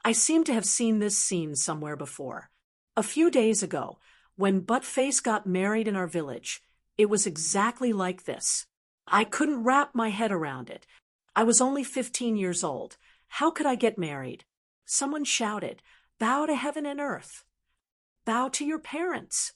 I seem to have seen this scene somewhere before. A few days ago, when Buttface got married in our village, it was exactly like this. I couldn't wrap my head around it. I was only 15 years old. How could I get married? Someone shouted, "Bow to heaven and earth. Bow to your parents."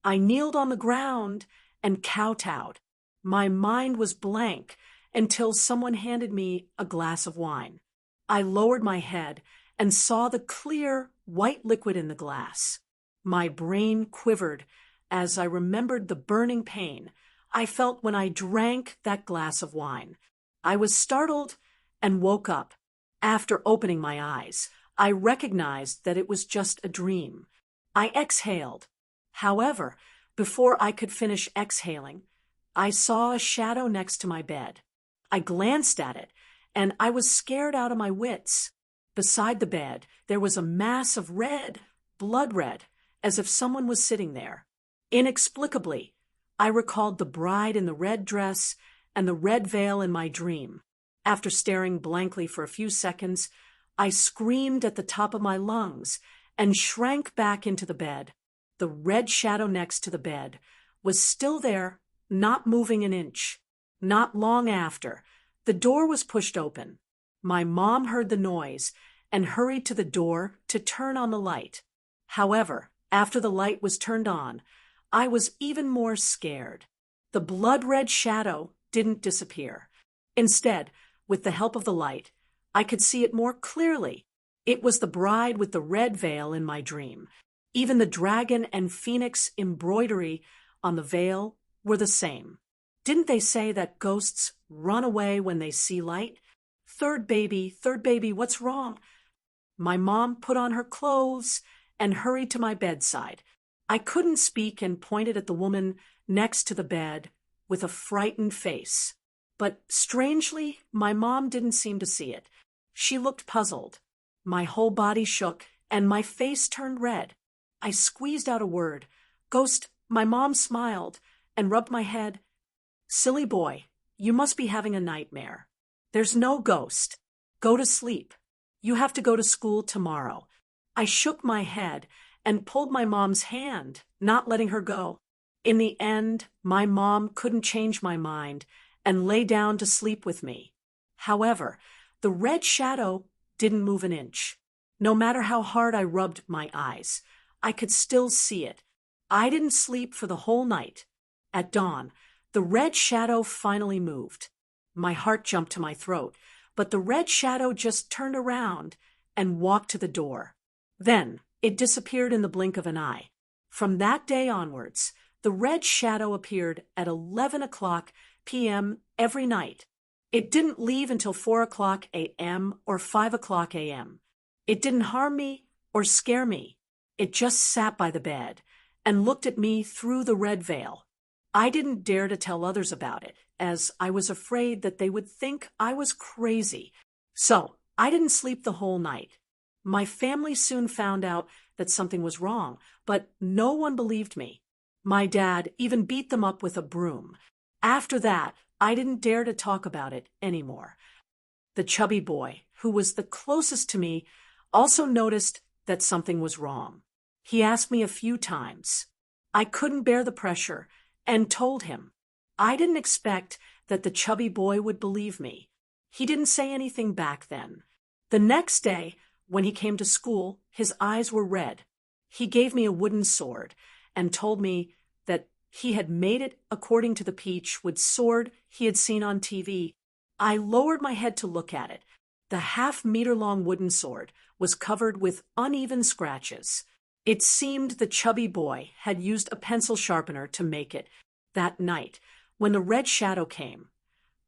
I kneeled on the ground and kowtowed. My mind was blank until someone handed me a glass of wine. I lowered my head and saw the clear, white liquid in the glass. My brain quivered as I remembered the burning pain I felt when I drank that glass of wine. I was startled and woke up. After opening my eyes, I recognized that it was just a dream. I exhaled. However, before I could finish exhaling, I saw a shadow next to my bed. I glanced at it, and I was scared out of my wits. Beside the bed, there was a mass of red, blood red, as if someone was sitting there. Inexplicably, I recalled the bride in the red dress and the red veil in my dream. After staring blankly for a few seconds, I screamed at the top of my lungs and shrank back into the bed. The red shadow next to the bed was still there, not moving an inch. Not long after, the door was pushed open. My mom heard the noise and hurried to the door to turn on the light. However, after the light was turned on, I was even more scared. The blood-red shadow didn't disappear. Instead, with the help of the light, I could see it more clearly. It was the bride with the red veil in my dream. Even the dragon and phoenix embroidery on the veil were the same. Didn't they say that ghosts run away when they see light? Third baby, what's wrong? My mom put on her clothes and hurried to my bedside. I couldn't speak and pointed at the woman next to the bed with a frightened face. But strangely, my mom didn't seem to see it. She looked puzzled. My whole body shook and my face turned red. I squeezed out a word. "Ghost." My mom smiled and rubbed my head. "Silly boy, you must be having a nightmare. There's no ghost. Go to sleep. You have to go to school tomorrow." I shook my head and pulled my mom's hand, not letting her go. In the end, my mom couldn't change my mind and lay down to sleep with me. However, the red shadow didn't move an inch. No matter how hard I rubbed my eyes, I could still see it. I didn't sleep for the whole night. At dawn, the red shadow finally moved. My heart jumped to my throat, but the red shadow just turned around and walked to the door. Then it disappeared in the blink of an eye. From that day onwards, the red shadow appeared at 11 p.m. every night. It didn't leave until 4 a.m. or 5 a.m. It didn't harm me or scare me. It just sat by the bed and looked at me through the red veil. I didn't dare to tell others about it, as I was afraid that they would think I was crazy. So I didn't sleep the whole night. My family soon found out that something was wrong, but no one believed me. My dad even beat them up with a broom. After that, I didn't dare to talk about it anymore. The chubby boy, who was the closest to me, also noticed that something was wrong. He asked me a few times. I couldn't bear the pressure and told him. I didn't expect that the chubby boy would believe me. He didn't say anything back then. The next day, when he came to school, his eyes were red. He gave me a wooden sword and told me that he had made it according to the peach with sword he had seen on TV. I lowered my head to look at it. The half-meter-long wooden sword was covered with uneven scratches. It seemed the chubby boy had used a pencil sharpener to make it. That night, when the red shadow came,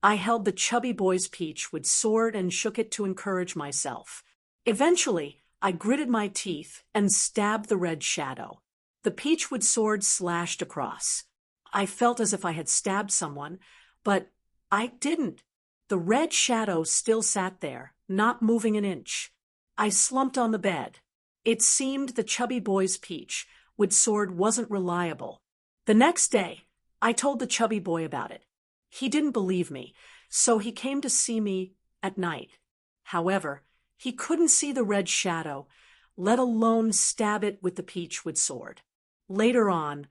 I held the chubby boy's peach with sword and shook it to encourage myself. Eventually, I gritted my teeth and stabbed the red shadow. The peach with sword slashed across. I felt as if I had stabbed someone, but I didn't. The red shadow still sat there, not moving an inch. I slumped on the bed. It seemed the chubby boy's peach with sword wasn't reliable. The next day, I told the chubby boy about it. He didn't believe me, so he came to see me at night. However, He couldn't see the red shadow, let alone stab it with the peachwood sword. Later on,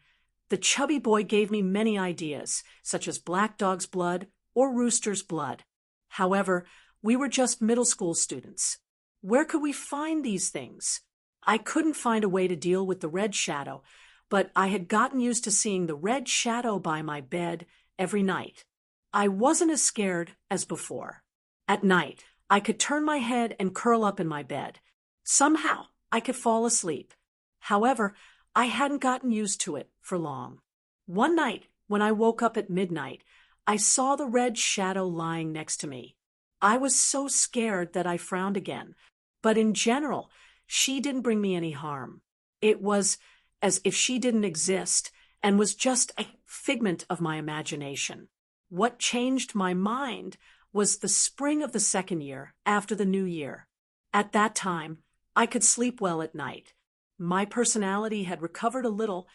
the chubby boy gave me many ideas, such as black dog's blood or rooster's blood. However, we were just middle school students. Where could we find these things? I couldn't find a way to deal with the red shadow, but I had gotten used to seeing the red shadow by my bed every night. I wasn't as scared as before. At night, I could turn my head and curl up in my bed. Somehow, I could fall asleep. However, I hadn't gotten used to it for long. One night, when I woke up at midnight, I saw the red shadow lying next to me. I was so scared that I frowned again, but in general, she didn't bring me any harm. It was as if she didn't exist and was just a figment of my imagination. What changed my mind was the spring of the second year after the new year. At that time, I could sleep well at night. My personality had recovered a little,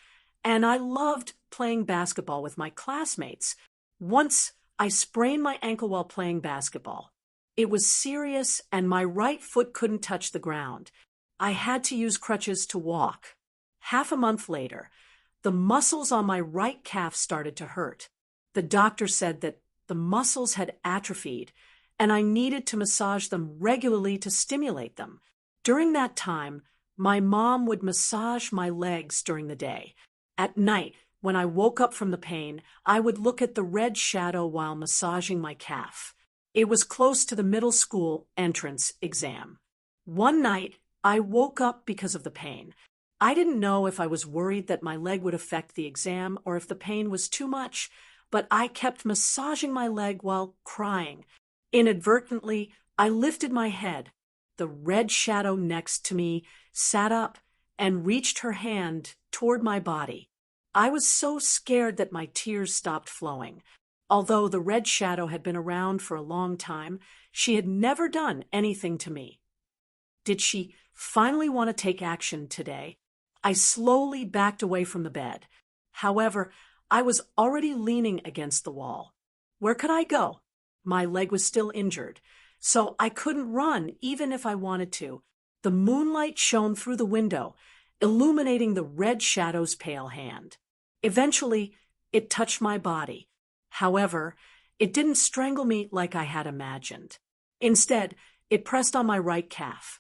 and I loved playing basketball with my classmates. Once, I sprained my ankle while playing basketball. It was serious, and my right foot couldn't touch the ground. I had to use crutches to walk. Half a month later, the muscles on my right calf started to hurt. The doctor said that the muscles had atrophied, and I needed to massage them regularly to stimulate them. During that time, my mom would massage my legs during the day. At night, when I woke up from the pain, I would look at the red shadow while massaging my calf. It was close to the middle school entrance exam. One night, I woke up because of the pain. I didn't know if I was worried that my leg would affect the exam or if the pain was too much, but I kept massaging my leg while crying. Inadvertently, I lifted my head. The red shadow next to me sat up and reached her hand toward my body. I was so scared that my tears stopped flowing. Although the red shadow had been around for a long time, she had never done anything to me. Did she finally want to take action today? I slowly backed away from the bed. However, I was already leaning against the wall. Where could I go? My leg was still injured, so I couldn't run even if I wanted to. The moonlight shone through the window, illuminating the red shadow's pale hand. Eventually, it touched my body. However, it didn't strangle me like I had imagined. Instead, it pressed on my right calf.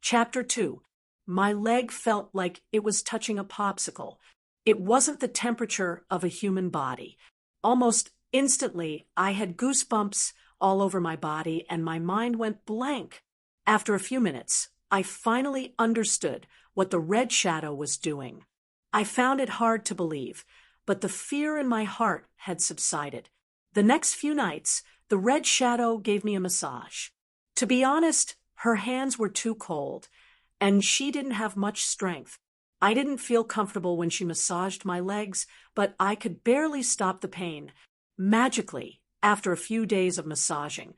Chapter 2. My leg felt like it was touching a popsicle. It wasn't the temperature of a human body. Almost instantly, I had goosebumps all over my body and my mind went blank. After a few minutes, I finally understood what the red shadow was doing. I found it hard to believe, but the fear in my heart had subsided. The next few nights, the red shadow gave me a massage. To be honest, her hands were too cold, and she didn't have much strength. I didn't feel comfortable when she massaged my legs, but I could barely stop the pain. Magically, after a few days of massaging,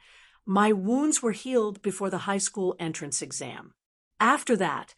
my wounds were healed before the high school entrance exam. After that,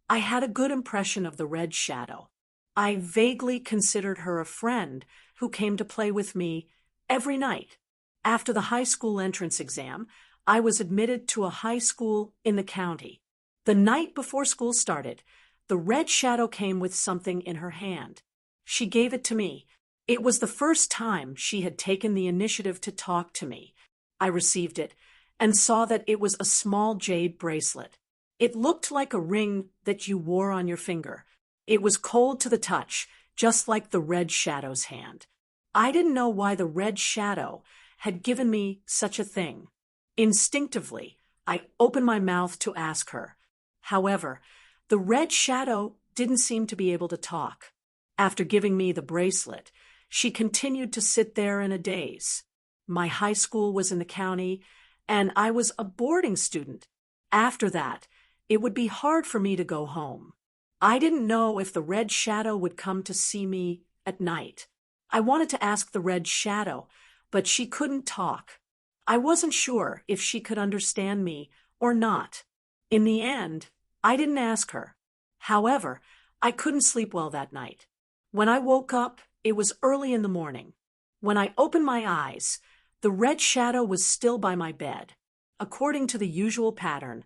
I had a good impression of the red shadow. I vaguely considered her a friend who came to play with me every night. After the high school entrance exam, I was admitted to a high school in the county. The night before school started, the red shadow came with something in her hand. She gave it to me. It was the first time she had taken the initiative to talk to me. I received it and saw that it was a small jade bracelet. It looked like a ring that you wore on your finger. It was cold to the touch, just like the red shadow's hand. I didn't know why the red shadow had given me such a thing. Instinctively, I opened my mouth to ask her. However, the red shadow didn't seem to be able to talk. After giving me the bracelet, she continued to sit there in a daze. My high school was in the county, and I was a boarding student. After that, it would be hard for me to go home. I didn't know if the red shadow would come to see me at night. I wanted to ask the red shadow, but she couldn't talk. I wasn't sure if she could understand me or not. In the end, I didn't ask her. However, I couldn't sleep well that night. When I woke up, it was early in the morning. When I opened my eyes, the red shadow was still by my bed. According to the usual pattern,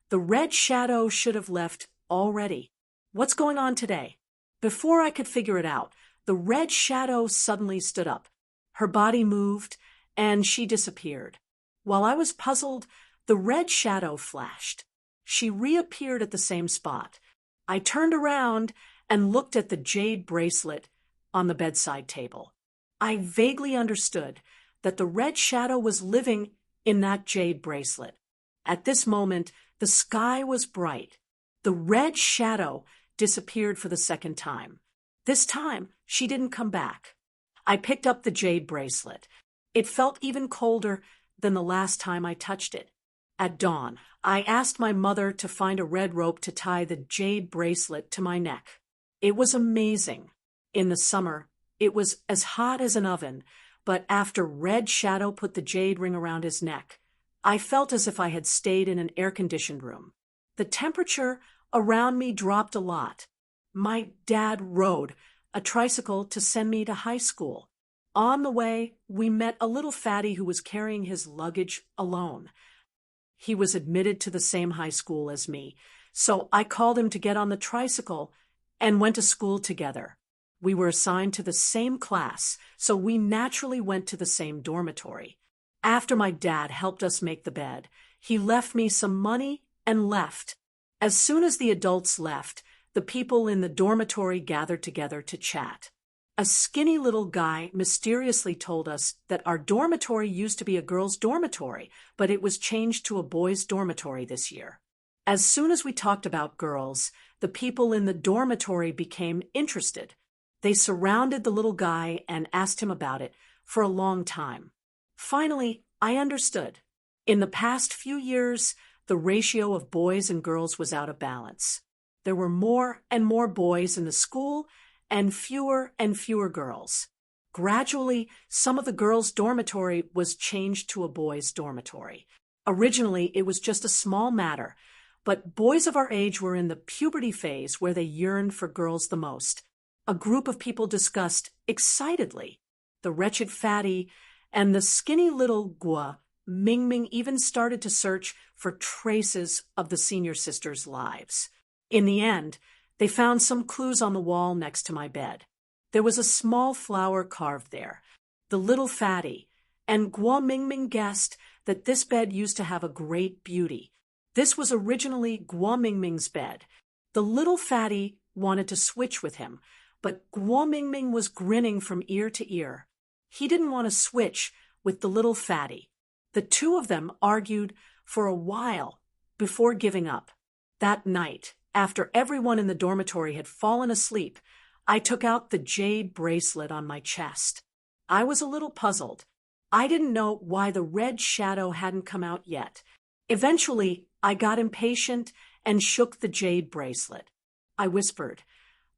the red shadow should have left already. What's going on today? Before I could figure it out, the red shadow suddenly stood up. Her body moved, and she disappeared. While I was puzzled, the red shadow flashed. She reappeared at the same spot. I turned around and looked at the jade bracelet on the bedside table. I vaguely understood that the red shadow was living in that jade bracelet. At this moment, the sky was bright. The red shadow disappeared for the second time. This time, she didn't come back. I picked up the jade bracelet. It felt even colder than the last time I touched it. At dawn, I asked my mother to find a red rope to tie the jade bracelet to my neck. It was amazing. In the summer, it was as hot as an oven, but after Red Shadow put the jade ring around his neck, I felt as if I had stayed in an air-conditioned room. The temperature around me dropped a lot. My dad rode a tricycle to send me to high school. On the way, we met a little fatty who was carrying his luggage alone. He was admitted to the same high school as me, so I called him to get on the tricycle and went to school together. We were assigned to the same class, so we naturally went to the same dormitory. After my dad helped us make the bed, he left me some money and left. As soon as the adults left, the people in the dormitory gathered together to chat. A skinny little guy mysteriously told us that our dormitory used to be a girls' dormitory, but it was changed to a boys' dormitory this year. As soon as we talked about girls, the people in the dormitory became interested. They surrounded the little guy and asked him about it for a long time. Finally, I understood. In the past few years, the ratio of boys and girls was out of balance. There were more and more boys in the school and fewer girls. Gradually, some of the girls' dormitory was changed to a boys' dormitory. Originally, it was just a small matter, but boys of our age were in the puberty phase where they yearned for girls the most. A group of people discussed excitedly. The wretched fatty and the skinny little Gua Mingming even started to search for traces of the senior sisters' lives. In the end, they found some clues on the wall next to my bed. There was a small flower carved there. The little fatty, and Gua Mingming guessed that this bed used to have a great beauty. This was originally Gua Mingming's bed. The little fatty wanted to switch with him, but Gua Mingming was grinning from ear to ear. He didn't want to switch with the little fatty. The two of them argued for a while before giving up. That night, after everyone in the dormitory had fallen asleep, I took out the jade bracelet on my chest. I was a little puzzled. I didn't know why the red shadow hadn't come out yet. Eventually, I got impatient and shook the jade bracelet. I whispered,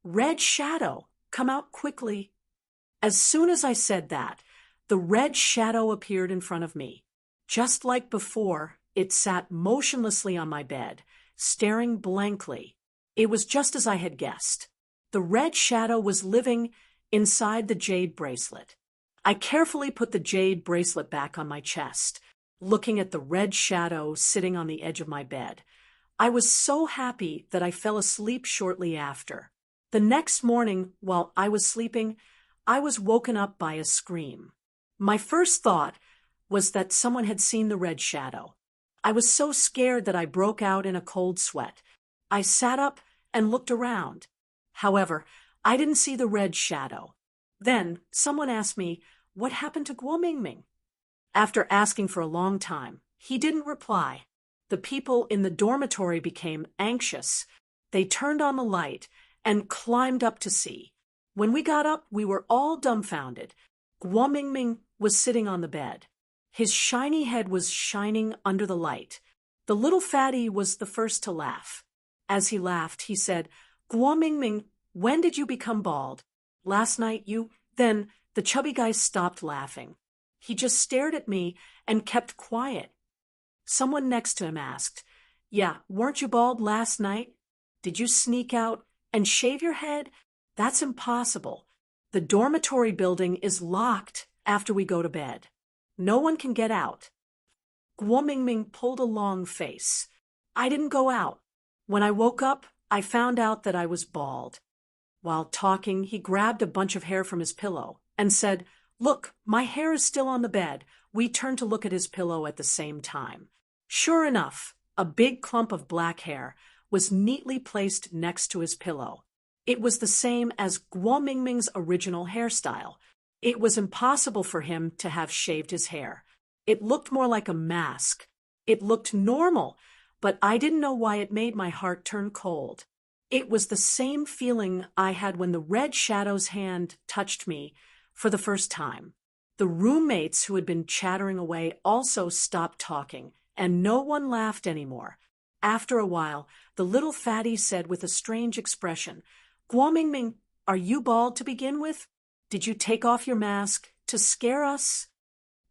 "Red shadow, come out quickly." As soon as I said that, the red shadow appeared in front of me. Just like before, it sat motionlessly on my bed, staring blankly. It was just as I had guessed. The red shadow was living inside the jade bracelet. I carefully put the jade bracelet back on my chest, looking at the red shadow sitting on the edge of my bed. I was so happy that I fell asleep shortly after. The next morning, while I was sleeping, I was woken up by a scream. My first thought was that someone had seen the red shadow. I was so scared that I broke out in a cold sweat. I sat up and looked around. However, I didn't see the red shadow. Then someone asked me, "What happened to Guo Mingming?" After asking for a long time, he didn't reply. The people in the dormitory became anxious. They turned on the light and climbed up to see. When we got up, we were all dumbfounded. Guo Mingming was sitting on the bed. His shiny head was shining under the light. The little fatty was the first to laugh. As he laughed, he said, "Guo Mingming, when did you become bald?" "Last night, you—" Then the chubby guy stopped laughing. He just stared at me and kept quiet. Someone next to him asked, "Yeah, weren't you bald last night? Did you sneak out and shave your head?" "That's impossible. The dormitory building is locked after we go to bed. No one can get out." Guo Mingming pulled a long face. I didn't go out. When I woke up, I found out that I was bald. While talking, he grabbed a bunch of hair from his pillow and said, "Look, my hair is still on the bed." We turned to look at his pillow at the same time. Sure enough, a big clump of black hair was neatly placed next to his pillow. It was the same as Guo Mingming's original hairstyle. It was impossible for him to have shaved his hair. It looked more like a mask. It looked normal, but I didn't know why it made my heart turn cold. It was the same feeling I had when the red shadow's hand touched me for the first time. The roommates who had been chattering away also stopped talking, and no one laughed anymore. After a while, the little fatty said with a strange expression, "Guo Mingming, are you bald to begin with? Did you take off your mask to scare us?"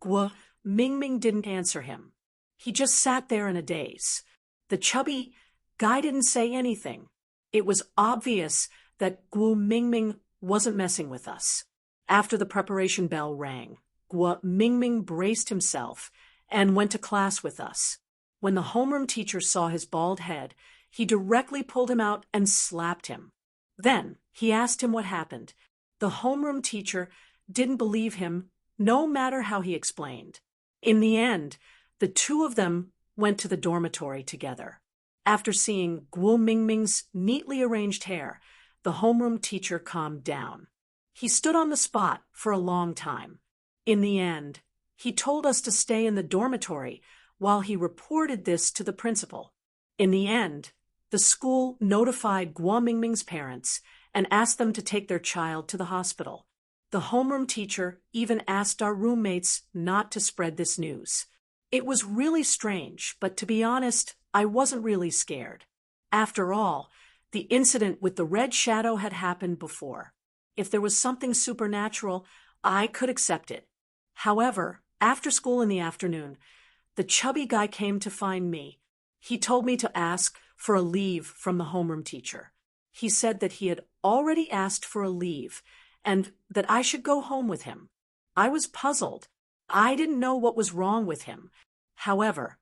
Guo Mingming didn't answer him. He just sat there in a daze. The chubby guy didn't say anything. It was obvious that Guo Mingming wasn't messing with us. After the preparation bell rang, Guo Mingming braced himself and went to class with us. When the homeroom teacher saw his bald head, he directly pulled him out and slapped him. Then he asked him what happened. The homeroom teacher didn't believe him, no matter how he explained. In the end, the two of them went to the dormitory together. After seeing Guo Mingming's neatly arranged hair, the homeroom teacher calmed down. He stood on the spot for a long time. In the end, he told us to stay in the dormitory while he reported this to the principal. In the end, the school notified Guo Mingming's parents and asked them to take their child to the hospital. The homeroom teacher even asked our roommates not to spread this news. It was really strange, but to be honest, I wasn't really scared. After all, the incident with the red shadow had happened before. If there was something supernatural, I could accept it. However, after school in the afternoon, the chubby guy came to find me. He told me to ask for a leave from the homeroom teacher. He said that he had already asked for a leave and that I should go home with him. I was puzzled. I didn't know what was wrong with him. However,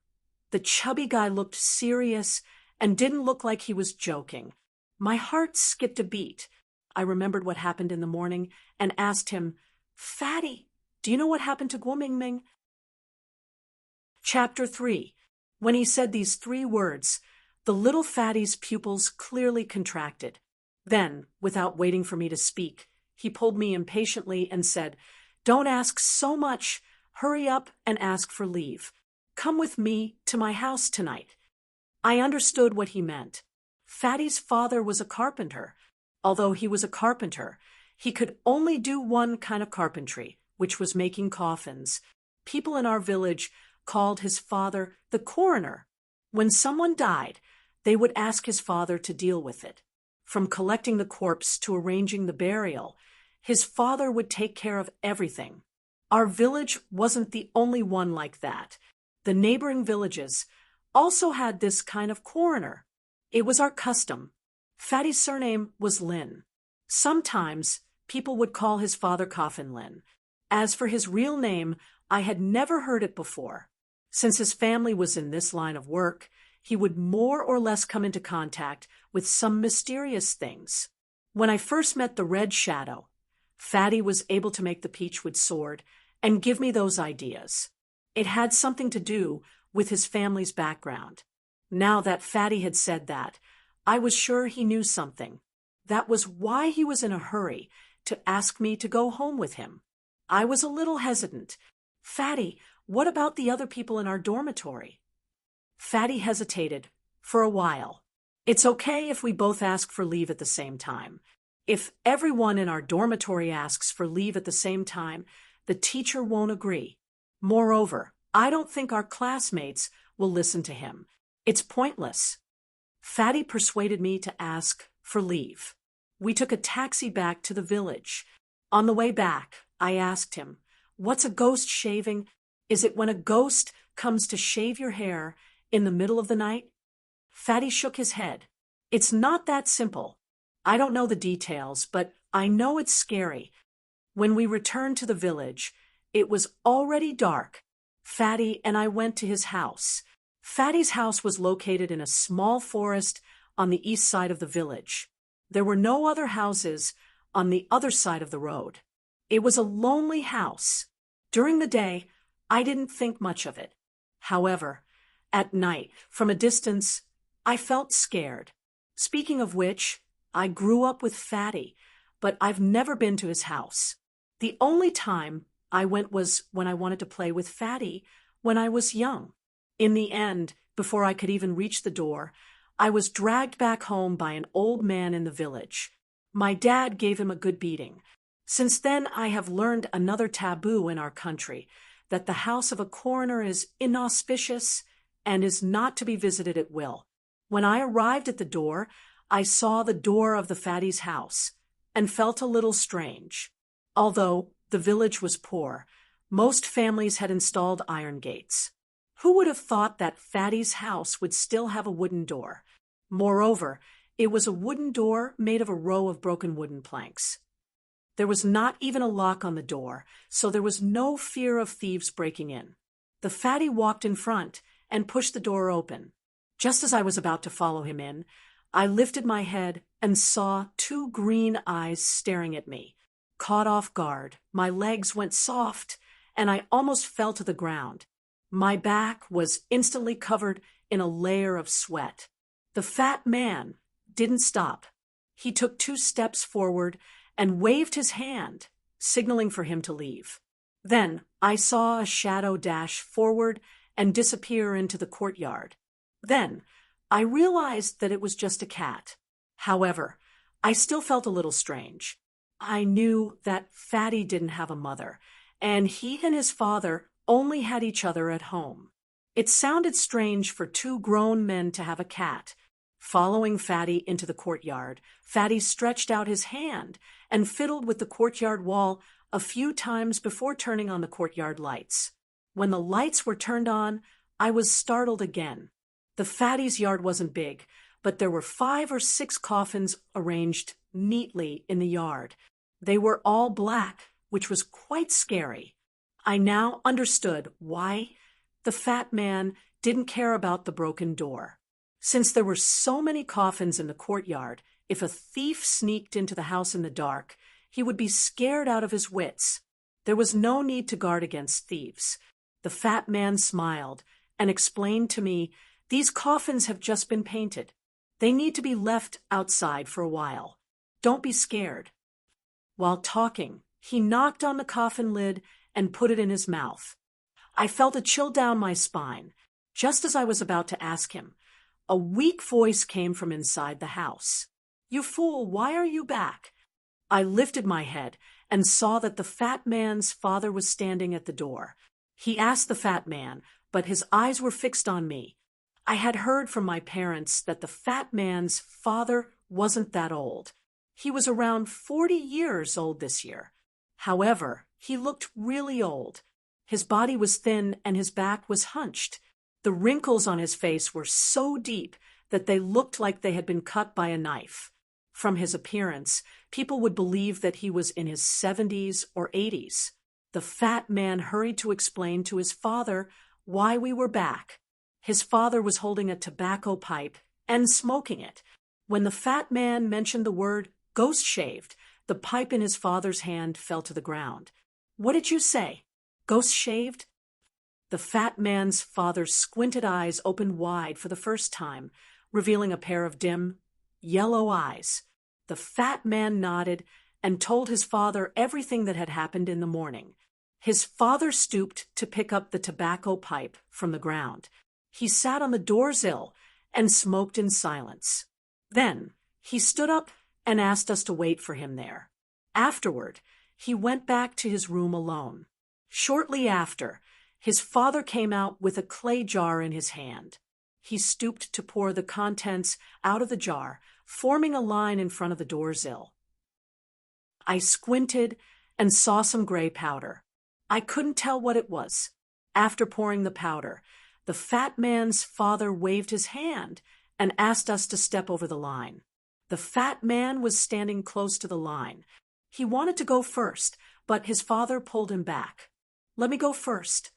the chubby guy looked serious and didn't look like he was joking. My heart skipped a beat. I remembered what happened in the morning and asked him, "Fatty, do you know what happened to Guo Mingming?" Chapter 3. When he said these 3 words, the little fatty's pupils clearly contracted. Then, without waiting for me to speak, he pulled me impatiently and said, "Don't ask so much. Hurry up and ask for leave. Come with me to my house tonight." I understood what he meant. Fatty's father was a carpenter. Although he was a carpenter, he could only do one kind of carpentry, which was making coffins. People in our village called his father the coroner. When someone died, they would ask his father to deal with it. From collecting the corpse to arranging the burial, his father would take care of everything. Our village wasn't the only one like that. The neighboring villages also had this kind of coroner. It was our custom. Fatty's surname was Lin. Sometimes people would call his father Coffin Lin. As for his real name, I had never heard it before. Since his family was in this line of work, he would more or less come into contact with some mysterious things. When I first met the Red Shadow, Fatty was able to make the peachwood sword and give me those ideas. It had something to do with his family's background. Now that Fatty had said that, I was sure he knew something. That was why he was in a hurry to ask me to go home with him. I was a little hesitant. "Fatty, what about the other people in our dormitory?" Fatty hesitated for a while. "It's okay if we both ask for leave at the same time. If everyone in our dormitory asks for leave at the same time, the teacher won't agree. Moreover, I don't think our classmates will listen to him. It's pointless." Fatty persuaded me to ask for leave. We took a taxi back to the village. On the way back, I asked him, "What's a ghost shaving? Is it when a ghost comes to shave your hair in the middle of the night?" Fatty shook his head. "It's not that simple. I don't know the details, but I know it's scary." When we returned to the village, it was already dark. Fatty and I went to his house. Fatty's house was located in a small forest on the east side of the village. There were no other houses on the other side of the road. It was a lonely house. During the day, I didn't think much of it. However, at night, from a distance, I felt scared. Speaking of which, I grew up with Fatty, but I've never been to his house. The only time I went was when I wanted to play with Fatty when I was young. In the end, before I could even reach the door, I was dragged back home by an old man in the village. My dad gave him a good beating. Since then, I have learned another taboo in our country, that the house of a coroner is inauspicious and is not to be visited at will. When I arrived at the door, I saw the door of the Fatty's house and felt a little strange. Although the village was poor, most families had installed iron gates. Who would have thought that Fatty's house would still have a wooden door? Moreover, it was a wooden door made of a row of broken wooden planks. There was not even a lock on the door, so there was no fear of thieves breaking in. The Fatty walked in front and pushed the door open. Just as I was about to follow him in, I lifted my head and saw two green eyes staring at me. Caught off guard, my legs went soft, and I almost fell to the ground. My back was instantly covered in a layer of sweat. The fat man didn't stop. He took 2 steps forward and waved his hand, signaling for him to leave. Then I saw a shadow dash forward and disappear into the courtyard. Then I realized that it was just a cat. However, I still felt a little strange. I knew that Fatty didn't have a mother, and he and his father only had each other at home. It sounded strange for 2 grown men to have a cat. Following Fatty into the courtyard, Fatty stretched out his hand and fiddled with the courtyard wall a few times before turning on the courtyard lights. When the lights were turned on, I was startled again. The Fatty's yard wasn't big, but there were 5 or 6 coffins arranged neatly in the yard. They were all black, which was quite scary. I now understood why the fat man didn't care about the broken door. Since there were so many coffins in the courtyard, if a thief sneaked into the house in the dark, he would be scared out of his wits. There was no need to guard against thieves. The fat man smiled and explained to me, "These coffins have just been painted. They need to be left outside for a while. Don't be scared." While talking, he knocked on the coffin lid and put it in his mouth. I felt a chill down my spine. Just as I was about to ask him, a weak voice came from inside the house. "You fool, why are you back?" I lifted my head and saw that the fat man's father was standing at the door. He asked the fat man, but his eyes were fixed on me. I had heard from my parents that the fat man's father wasn't that old. He was around 40 years old this year. However, he looked really old. His body was thin and his back was hunched. The wrinkles on his face were so deep that they looked like they had been cut by a knife. From his appearance, people would believe that he was in his 70s or 80s. The fat man hurried to explain to his father why we were back. His father was holding a tobacco pipe and smoking it. When the fat man mentioned the word ghost shaved, the pipe in his father's hand fell to the ground. "What did you say? Ghost shaved?" The fat man's father's squinted eyes opened wide for the first time, revealing a pair of dim, yellow eyes. The fat man nodded and told his father everything that had happened in the morning. His father stooped to pick up the tobacco pipe from the ground. He sat on the doorsill and smoked in silence. Then he stood up and asked us to wait for him there. Afterward, he went back to his room alone. Shortly after, his father came out with a clay jar in his hand. He stooped to pour the contents out of the jar, forming a line in front of the doorsill. I squinted and saw some gray powder. I couldn't tell what it was. After pouring the powder, the fat man's father waved his hand and asked us to step over the line. The fat man was standing close to the line. He wanted to go first, but his father pulled him back. "Let me go first."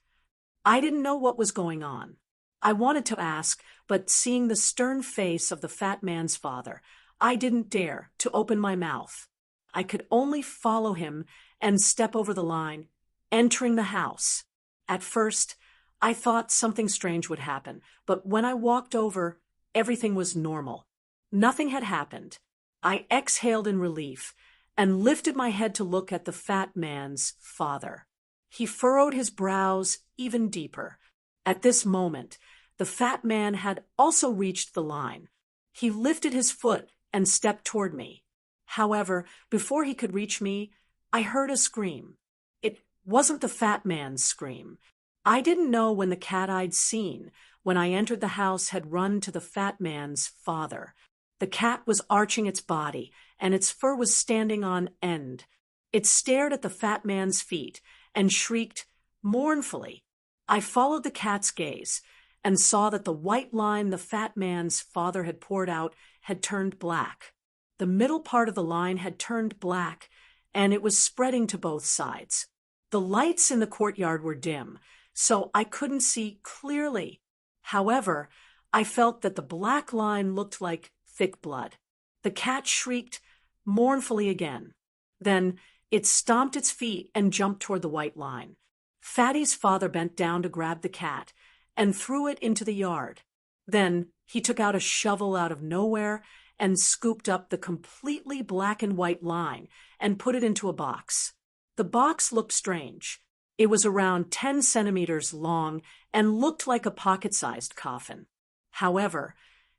I didn't know what was going on. I wanted to ask, but seeing the stern face of the fat man's father, I didn't dare to open my mouth. I could only follow him and step over the line, entering the house. At first, I thought something strange would happen, but when I walked over, everything was normal. Nothing had happened. I exhaled in relief and lifted my head to look at the fat man's father. He furrowed his brows even deeper. At this moment, the fat man had also reached the line. He lifted his foot and stepped toward me. However, before he could reach me, I heard a scream. It wasn't the fat man's scream. I didn't know when the cat I'd seen when I entered the house had run to the fat man's father. The cat was arching its body, and its fur was standing on end. It stared at the fat man's feet and shrieked mournfully. I followed the cat's gaze and saw that the white line the fat man's father had poured out had turned black. The middle part of the line had turned black, and it was spreading to both sides. The lights in the courtyard were dim, so I couldn't see clearly. However, I felt that the black line looked like thick blood. The cat shrieked mournfully again. Then it stomped its feet and jumped toward the white line. Fatty's father bent down to grab the cat and threw it into the yard. Then he took out a shovel out of nowhere and scooped up the completely black and white line and put it into a box. The box looked strange. It was around 10 centimeters long and looked like a pocket-sized coffin. However,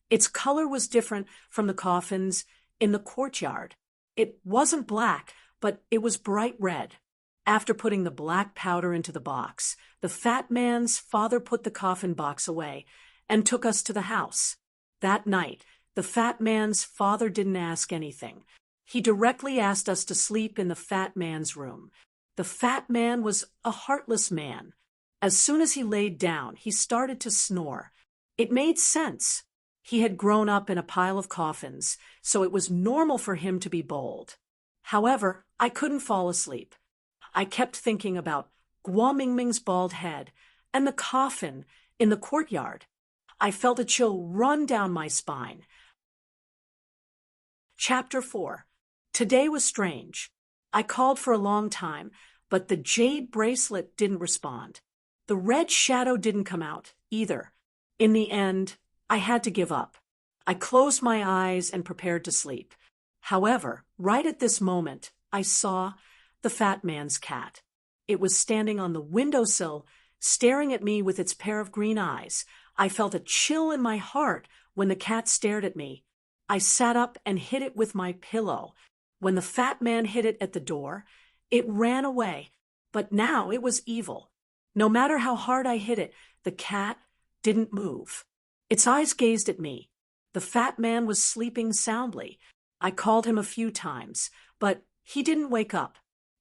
its color was different from the coffins in the courtyard. It wasn't black, but it was bright red. After putting the black powder into the box, the fat man's father put the coffin box away and took us to the house. That night, the fat man's father didn't ask anything. He directly asked us to sleep in the fat man's room. The fat man was a heartless man. As soon as he laid down, he started to snore. It made sense. He had grown up in a pile of coffins, so it was normal for him to be bold. However, I couldn't fall asleep. I kept thinking about Guo Mingming's bald head and the coffin in the courtyard. I felt a chill run down my spine. Chapter 4. Today was strange. I called for a long time, but the jade bracelet didn't respond. The red shadow didn't come out either. In the end, I had to give up. I closed my eyes and prepared to sleep. However, right at this moment, I saw the fat man's cat. It was standing on the windowsill, staring at me with its pair of green eyes. I felt a chill in my heart when the cat stared at me. I sat up and hit it with my pillow. When the fat man hit it at the door, it ran away, but now it was evil. No matter how hard I hit it, the cat didn't move. Its eyes gazed at me. The fat man was sleeping soundly. I called him a few times, but he didn't wake up.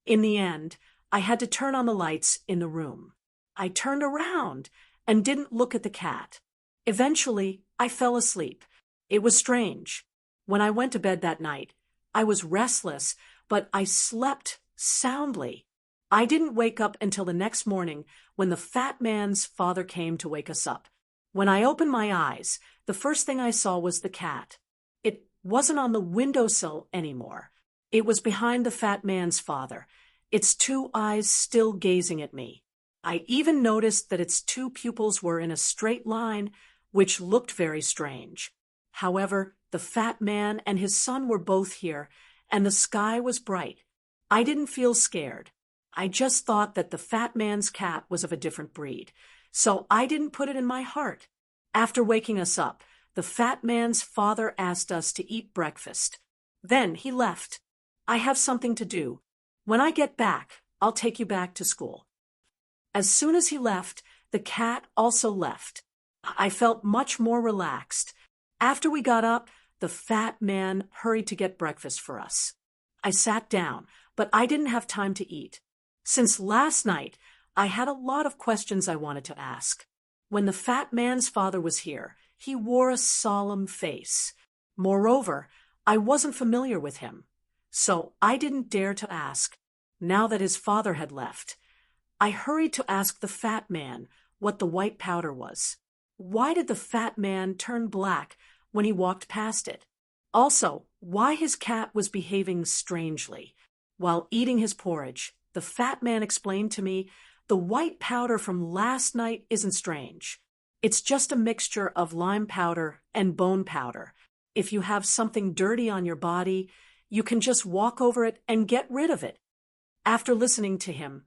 In the end, I had to turn on the lights in the room. I turned around and didn't look at the cat. Eventually, I fell asleep. It was strange. When I went to bed that night, I was restless, but I slept soundly. I didn't wake up until the next morning when the fat man's father came to wake us up. When I opened my eyes, the first thing I saw was the cat. It wasn't on the windowsill anymore. It was behind the fat man's father, its two eyes still gazing at me. I even noticed that its two pupils were in a straight line, which looked very strange. However, the fat man and his son were both here, and the sky was bright. I didn't feel scared. I just thought that the fat man's cat was of a different breed, so I didn't put it in my heart. After waking us up, the fat man's father asked us to eat breakfast. Then he left. I have something to do. When I get back, I'll take you back to school. As soon as he left, the cat also left. I felt much more relaxed. After we got up, the fat man hurried to get breakfast for us. I sat down, but I didn't have time to eat. Since last night, I had a lot of questions I wanted to ask. When the fat man's father was here, he wore a solemn face. Moreover, I wasn't familiar with him, so I didn't dare to ask. Now that his father had left, I hurried to ask the fat man what the white powder was. Why did the fat man turn black when he walked past it? Also, why his cat was behaving strangely. While eating his porridge, the fat man explained to me, the white powder from last night isn't strange. It's just a mixture of lime powder and bone powder. If you have something dirty on your body, you can just walk over it and get rid of it. After listening to him,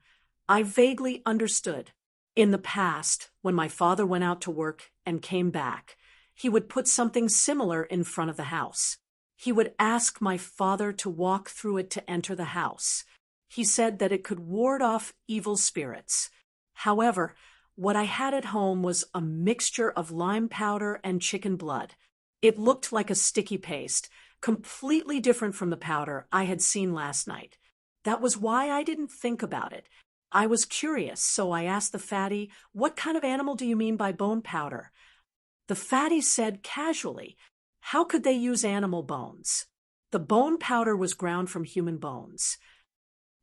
I vaguely understood. In the past, when my father went out to work and came back, he would put something similar in front of the house. He would ask my father to walk through it to enter the house. He said that it could ward off evil spirits. However, what I had at home was a mixture of lime powder and chicken blood. It looked like a sticky paste, completely different from the powder I had seen last night. That was why I didn't think about it. I was curious, so I asked the fatty, "What kind of animal do you mean by bone powder?" The fatty said casually, "How could they use animal bones?" The bone powder was ground from human bones.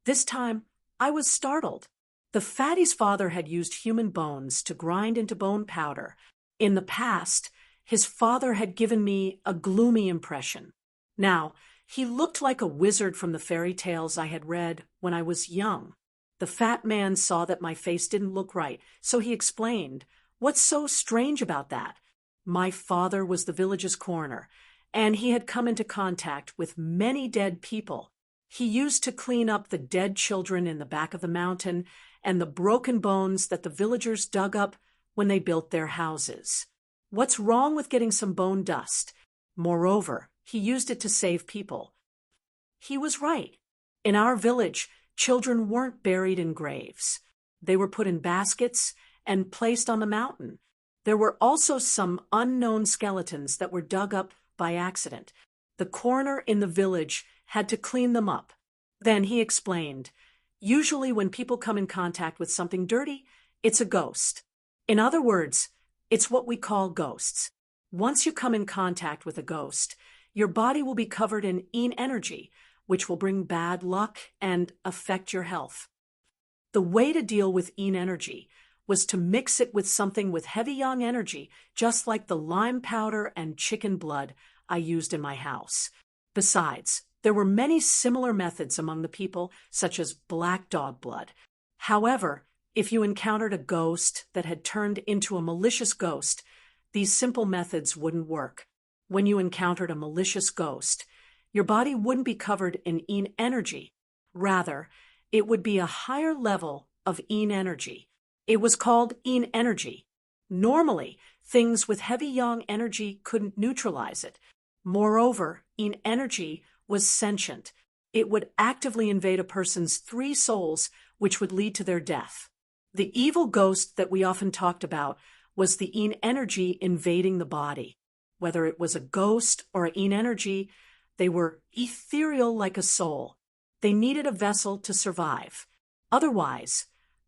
This time, I was startled. The fatty's father had used human bones to grind into bone powder. In the past, his father had given me a gloomy impression. Now, he looked like a wizard from the fairy tales I had read when I was young. The fat man saw that my face didn't look right, so he explained, "What's so strange about that?" My father was the village's coroner, and he had come into contact with many dead people. He used to clean up the dead children in the back of the mountain and the broken bones that the villagers dug up when they built their houses. What's wrong with getting some bone dust? Moreover, he used it to save people. He was right. In our village, children weren't buried in graves. They were put in baskets and placed on the mountain. There were also some unknown skeletons that were dug up by accident. The coroner in the village had to clean them up. Then he explained, usually when people come in contact with something dirty, it's a ghost. In other words, it's what we call ghosts. Once you come in contact with a ghost, your body will be covered in yin energy, which will bring bad luck and affect your health. The way to deal with yin energy was to mix it with something with heavy yang energy, just like the lime powder and chicken blood I used in my house. Besides, there were many similar methods among the people, such as black dog blood. However, if you encountered a ghost that had turned into a malicious ghost, these simple methods wouldn't work. When you encountered a malicious ghost, your body wouldn't be covered in yin energy. Rather, it would be a higher level of yin energy. It was called yin energy. Normally, things with heavy yang energy couldn't neutralize it. Moreover, yin energy was sentient. It would actively invade a person's 3 souls, which would lead to their death. The evil ghost that we often talked about was the yin energy invading the body. Whether it was a ghost or a yin energy, they were ethereal like a soul. They needed a vessel to survive. Otherwise,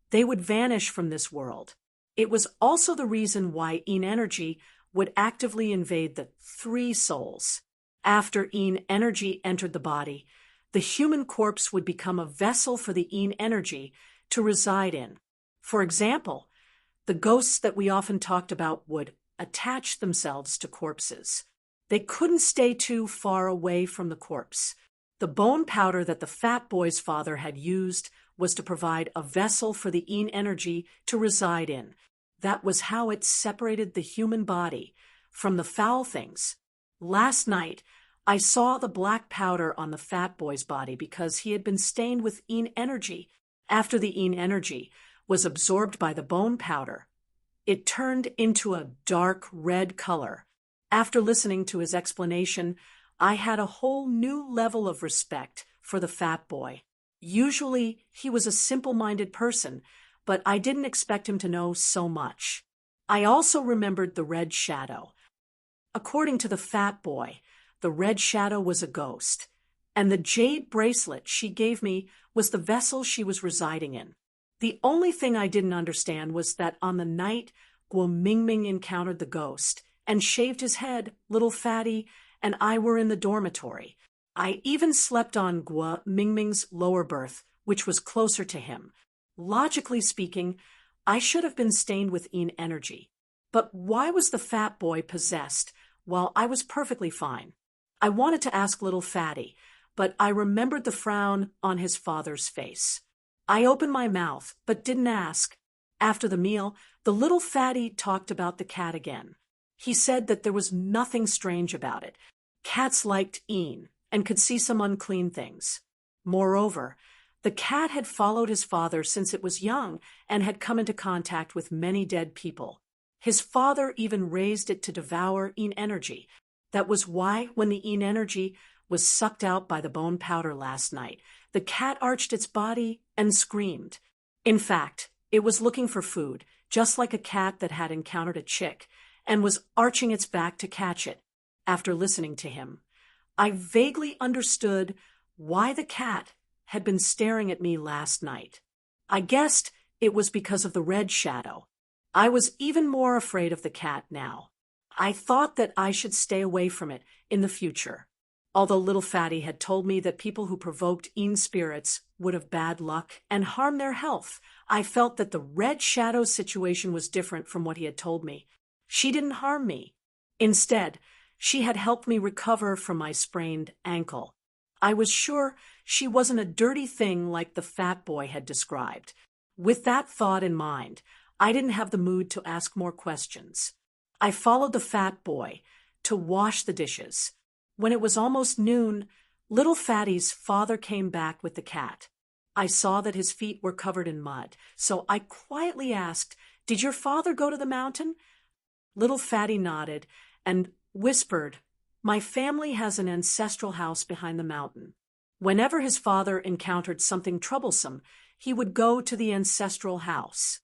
they would vanish from this world. It was also the reason why yin energy would actively invade the 3 souls. After yin energy entered the body, the human corpse would become a vessel for the yin energy to reside in. For example, the ghosts that we often talked about would attach themselves to corpses. They couldn't stay too far away from the corpse. The bone powder that the fat boy's father had used was to provide a vessel for the yin energy to reside in. That was how it separated the human body from the foul things. Last night, I saw the black powder on the fat boy's body because he had been stained with yin energy. After the yin energy was absorbed by the bone powder, it turned into a dark red color. After listening to his explanation, I had a whole new level of respect for the fat boy. Usually, he was a simple-minded person, but I didn't expect him to know so much. I also remembered the red shadow. According to the fat boy, the red shadow was a ghost, and the jade bracelet she gave me was the vessel she was residing in. The only thing I didn't understand was that on the night Guo Mingming encountered the ghost and shaved his head, little fatty and I were in the dormitory. I even slept on Guo Mingming's lower berth, which was closer to him. Logically speaking, I should have been stained with energy. But why was the fat boy possessed while I was perfectly fine? I wanted to ask little Fatty, but I remembered the frown on his father's face. I opened my mouth, but didn't ask. After the meal, the little Fatty talked about the cat again. He said that there was nothing strange about it. Cats liked and could see some unclean things. Moreover, the cat had followed his father since it was young and had come into contact with many dead people. His father even raised it to devour energy. That was why, when the energy was sucked out by the bone powder last night, the cat arched its body and screamed. In fact, it was looking for food, just like a cat that had encountered a chick, and was arching its back to catch it. After listening to him, I vaguely understood why the cat had been staring at me last night. I guessed it was because of the red shadow. I was even more afraid of the cat now. I thought that I should stay away from it in the future. Although little Fatty had told me that people who provoked spirits would have bad luck and harm their health, I felt that the red shadow situation was different from what he had told me. She didn't harm me. Instead, she had helped me recover from my sprained ankle. I was sure she wasn't a dirty thing like the fat boy had described. With that thought in mind, I didn't have the mood to ask more questions. I followed the fat boy to wash the dishes. When it was almost noon, little Fatty's father came back with the cat. I saw that his feet were covered in mud, so I quietly asked, "Did your father go to the mountain?" Little Fatty nodded and whispered, "My family has an ancestral house behind the mountain." Whenever his father encountered something troublesome, he would go to the ancestral house.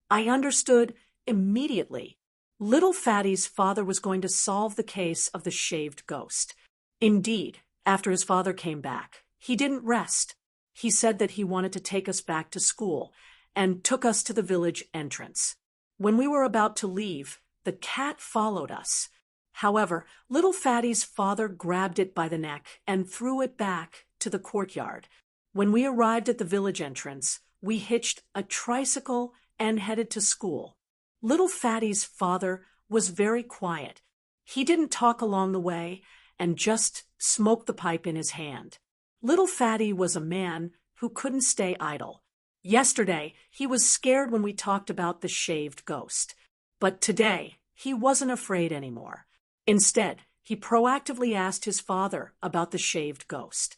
I understood immediately. Little Fatty's father was going to solve the case of the shaved ghost. Indeed, after his father came back, he didn't rest. He said that he wanted to take us back to school and took us to the village entrance. When we were about to leave, the cat followed us. However, little Fatty's father grabbed it by the neck and threw it back to the courtyard. When we arrived at the village entrance, we hitched a tricycle and headed to school. Little Fatty's father was very quiet. He didn't talk along the way and just smoked the pipe in his hand. Little Fatty was a man who couldn't stay idle. Yesterday, he was scared when we talked about the shaved ghost. But today, he wasn't afraid anymore. Instead, he proactively asked his father about the shaved ghost.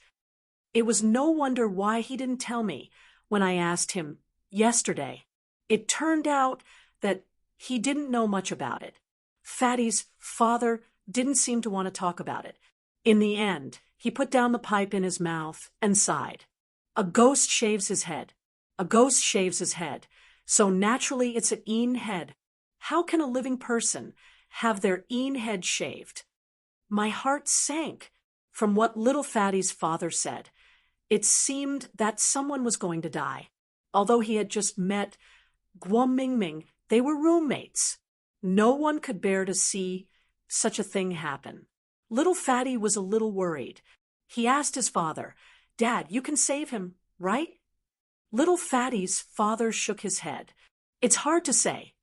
It was no wonder why he didn't tell me when I asked him yesterday. It turned out that he didn't know much about it. Fatty's father didn't seem to want to talk about it. In the end, he put down the pipe in his mouth and sighed. A ghost shaves his head. A ghost shaves his head. So naturally it's an head. How can a living person have their head shaved? My heart sank from what little Fatty's father said. It seemed that someone was going to die. Although he had just met Guo Mingming, they were roommates. No one could bear to see such a thing happen. Little Fatty was a little worried. He asked his father, "Dad, you can save him, right?" Little Fatty's father shook his head. It's hard to say.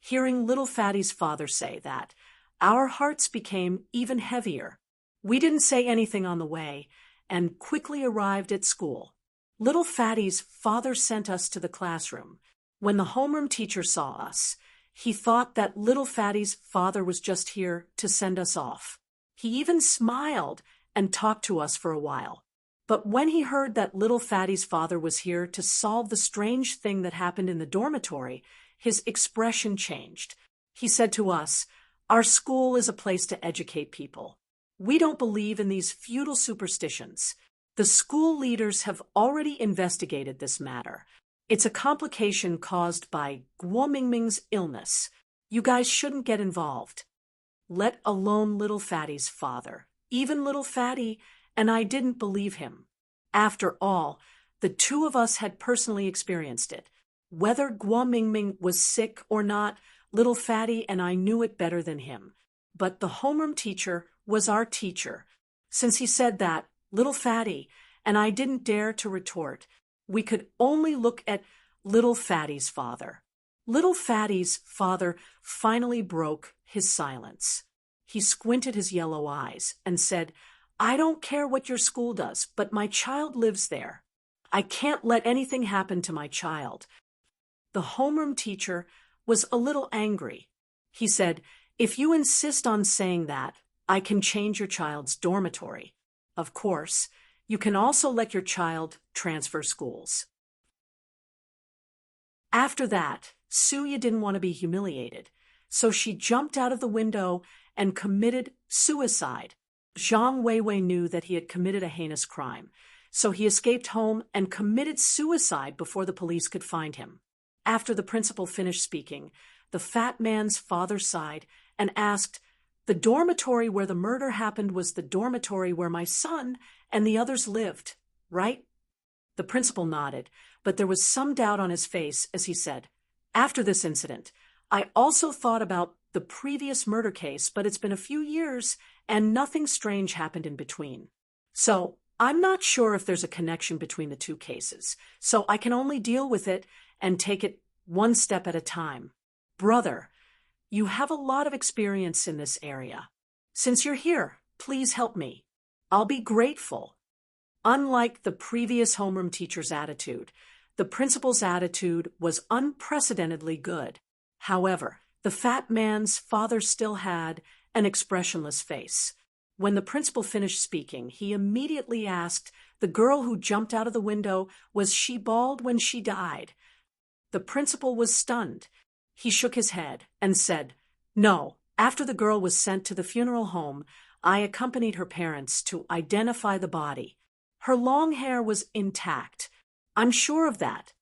Hearing little Fatty's father say that, our hearts became even heavier. We didn't say anything on the way and quickly arrived at school. Little Fatty's father sent us to the classroom. When the homeroom teacher saw us, he thought that little Fatty's father was just here to send us off. He even smiled and talked to us for a while. But when he heard that little Fatty's father was here to solve the strange thing that happened in the dormitory, his expression changed. He said to us, "Our school is a place to educate people. We don't believe in these feudal superstitions. The school leaders have already investigated this matter. It's a complication caused by Guo Mingming's illness. You guys shouldn't get involved." Let alone little Fatty's father. Even little Fatty and I didn't believe him. After all, the two of us had personally experienced it. Whether Guo Mingming was sick or not, little Fatty and I knew it better than him. But the homeroom teacher was our teacher. Since he said that, little Fatty and I didn't dare to retort. We could only look at little Fatty's father. Little Fatty's father finally broke his silence. He squinted his yellow eyes and said, "I don't care what your school does, but my child lives there. I can't let anything happen to my child." The homeroom teacher was a little angry. He said, "If you insist on saying that, I can change your child's dormitory. Of course, you can also let your child transfer schools." After that, Suya didn't want to be humiliated, so she jumped out of the window and committed suicide. Zhang Weiwei knew that he had committed a heinous crime, so he escaped home and committed suicide before the police could find him. After the principal finished speaking, the fat man's father sighed and asked, "The dormitory where the murder happened was the dormitory where my son and the others lived, right?" The principal nodded, but there was some doubt on his face as he said, "After this incident, I also thought about the previous murder case, but it's been a few years and nothing strange happened in between. So I'm not sure if there's a connection between the two cases, so I can only deal with it and take it one step at a time. Brother, you have a lot of experience in this area. Since you're here, please help me. I'll be grateful." Unlike the previous homeroom teacher's attitude, the principal's attitude was unprecedentedly good. However, the fat man's father still had an expressionless face. When the principal finished speaking, he immediately asked, "The girl who jumped out of the window, was she bald when she died?" The principal was stunned. He shook his head and said, "No, after the girl was sent to the funeral home, I accompanied her parents to identify the body. Her long hair was intact. I'm sure of that."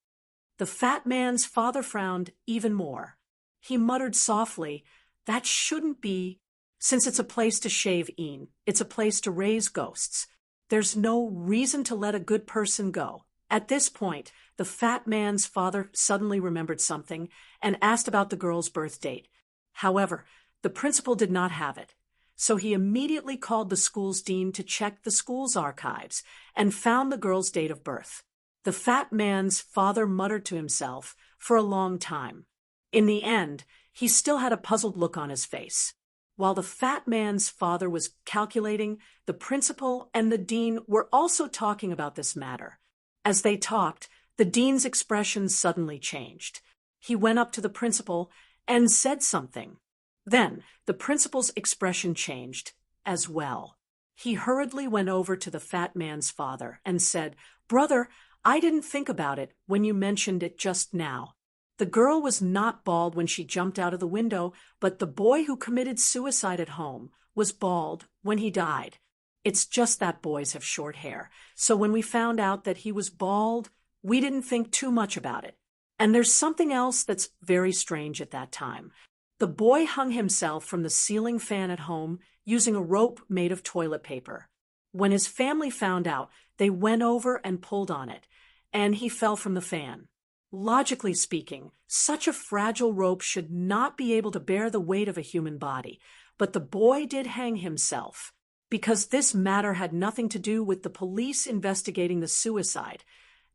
The fat man's father frowned even more. He muttered softly, "That shouldn't be. Since it's a place to shave in, it's a place to raise ghosts. There's no reason to let a good person go." At this point, the fat man's father suddenly remembered something and asked about the girl's birth date. However, the principal did not have it, so he immediately called the school's dean to check the school's archives and found the girl's date of birth. The fat man's father muttered to himself for a long time. In the end, he still had a puzzled look on his face. While the fat man's father was calculating, the principal and the dean were also talking about this matter. As they talked, the dean's expression suddenly changed. He went up to the principal and said something. Then the principal's expression changed as well. He hurriedly went over to the fat man's father and said, "Brother, I didn't think about it when you mentioned it just now. The girl was not bald when she jumped out of the window, but the boy who committed suicide at home was bald when he died. It's just that boys have short hair, so when we found out that he was bald, we didn't think too much about it. And there's something else that's very strange at that time. The boy hung himself from the ceiling fan at home using a rope made of toilet paper. When his family found out, they went over and pulled on it, and he fell from the fan. Logically speaking, such a fragile rope should not be able to bear the weight of a human body, but the boy did hang himself. Because this matter had nothing to do with the police investigating the suicide,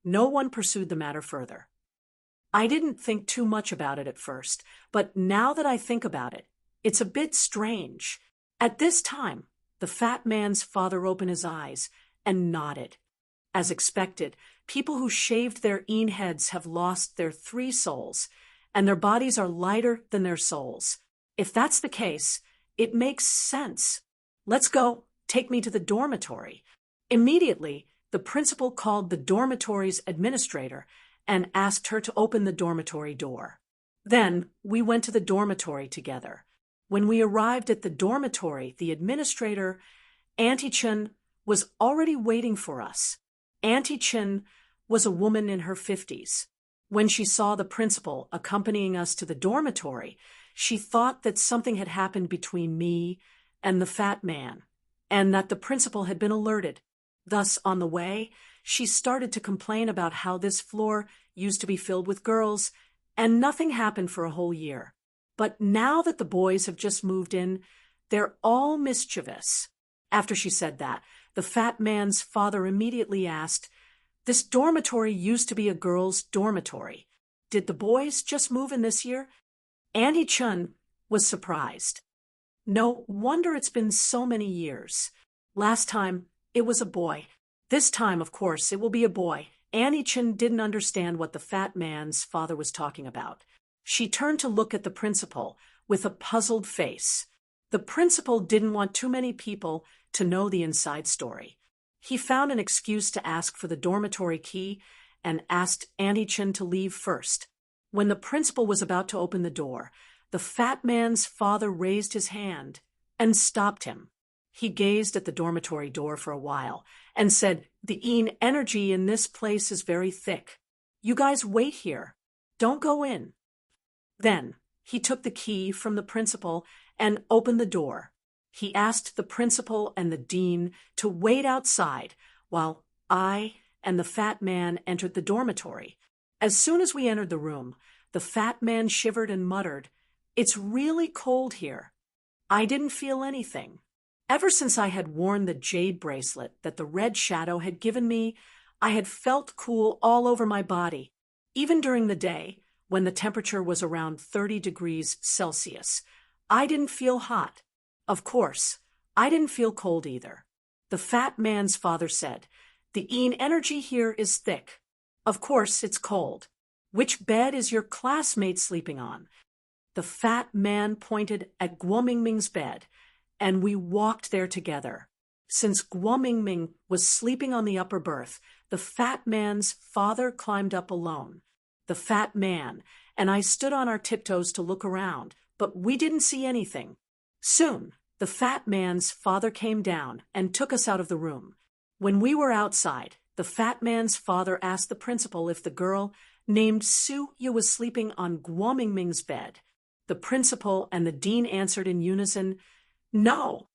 no one pursued the matter further. I didn't think too much about it at first, but now that I think about it, it's a bit strange." At this time, the fat man's father opened his eyes and nodded. As expected, people who shaved their heads have lost their 3 souls, and their bodies are lighter than their souls. If that's the case, it makes sense. "Let's go. Take me to the dormitory." Immediately, the principal called the dormitory's administrator and asked her to open the dormitory door. Then we went to the dormitory together. When we arrived at the dormitory, the administrator, Auntie Chen, was already waiting for us. Auntie Chen was a woman in her 50s. When she saw the principal accompanying us to the dormitory, she thought that something had happened between me and the fat man, and that the principal had been alerted. Thus, on the way, she started to complain about how this floor used to be filled with girls, and nothing happened for a whole year. But now that the boys have just moved in, they're all mischievous. After she said that, the fat man's father immediately asked, "This dormitory used to be a girls' dormitory. Did the boys just move in this year? Annie Chun was surprised. No wonder it's been so many years. Last time, it was a boy. This time, of course, it will be a boy. Annie Chun didn't understand what the fat man's father was talking about. She turned to look at the principal with a puzzled face. The principal didn't want too many people to know the inside story. He found an excuse to ask for the dormitory key and asked Annie Chun to leave first. When the principal was about to open the door, the fat man's father raised his hand and stopped him. He gazed at the dormitory door for a while and said, "The energy in this place is very thick. You guys wait here. Don't go in." Then he took the key from the principal and opened the door. He asked the principal and the dean to wait outside while I and the fat man entered the dormitory. As soon as we entered the room, the fat man shivered and muttered, "It's really cold here." I didn't feel anything. Ever since I had worn the jade bracelet that the red shadow had given me, I had felt cool all over my body. Even during the day, when the temperature was around 30 degrees Celsius, I didn't feel hot. Of course, I didn't feel cold either. The fat man's father said, "The energy here is thick. Of course, it's cold. Which bed is your classmate sleeping on?" The fat man pointed at Guo Mingming's bed, and we walked there together. Since Guo Mingming was sleeping on the upper berth, the fat man's father climbed up alone. The fat man and I stood on our tiptoes to look around, but we didn't see anything. Soon, the fat man's father came down and took us out of the room. When we were outside, the fat man's father asked the principal if the girl named Su-ya was sleeping on Guo Mingming's bed. The principal and the dean answered in unison, "No."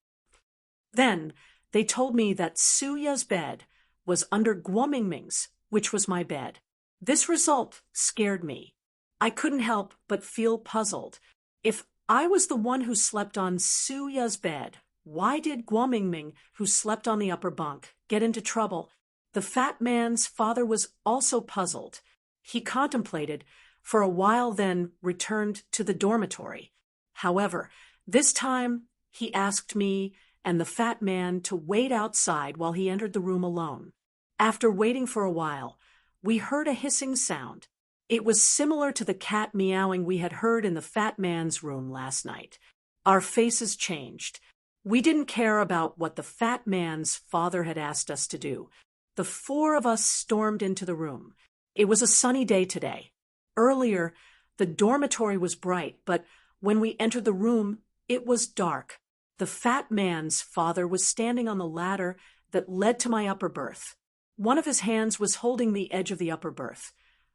Then they told me that Su-ya's bed was under Guo Mingming's, which was my bed. This result scared me. I couldn't help but feel puzzled. If I was the one who slept on Su-ya's bed, why did Guo Mingming, who slept on the upper bunk, get into trouble? The fat man's father was also puzzled. He contemplated for a while, then returned to the dormitory. However, this time he asked me and the fat man to wait outside while he entered the room alone. After waiting for a while, we heard a hissing sound. It was similar to the cat meowing we had heard in the fat man's room last night. Our faces changed. We didn't care about what the fat man's father had asked us to do. The four of us stormed into the room. It was a sunny day today. Earlier, the dormitory was bright, but when we entered the room, it was dark. The fat man's father was standing on the ladder that led to my upper berth. One of his hands was holding the edge of the upper berth,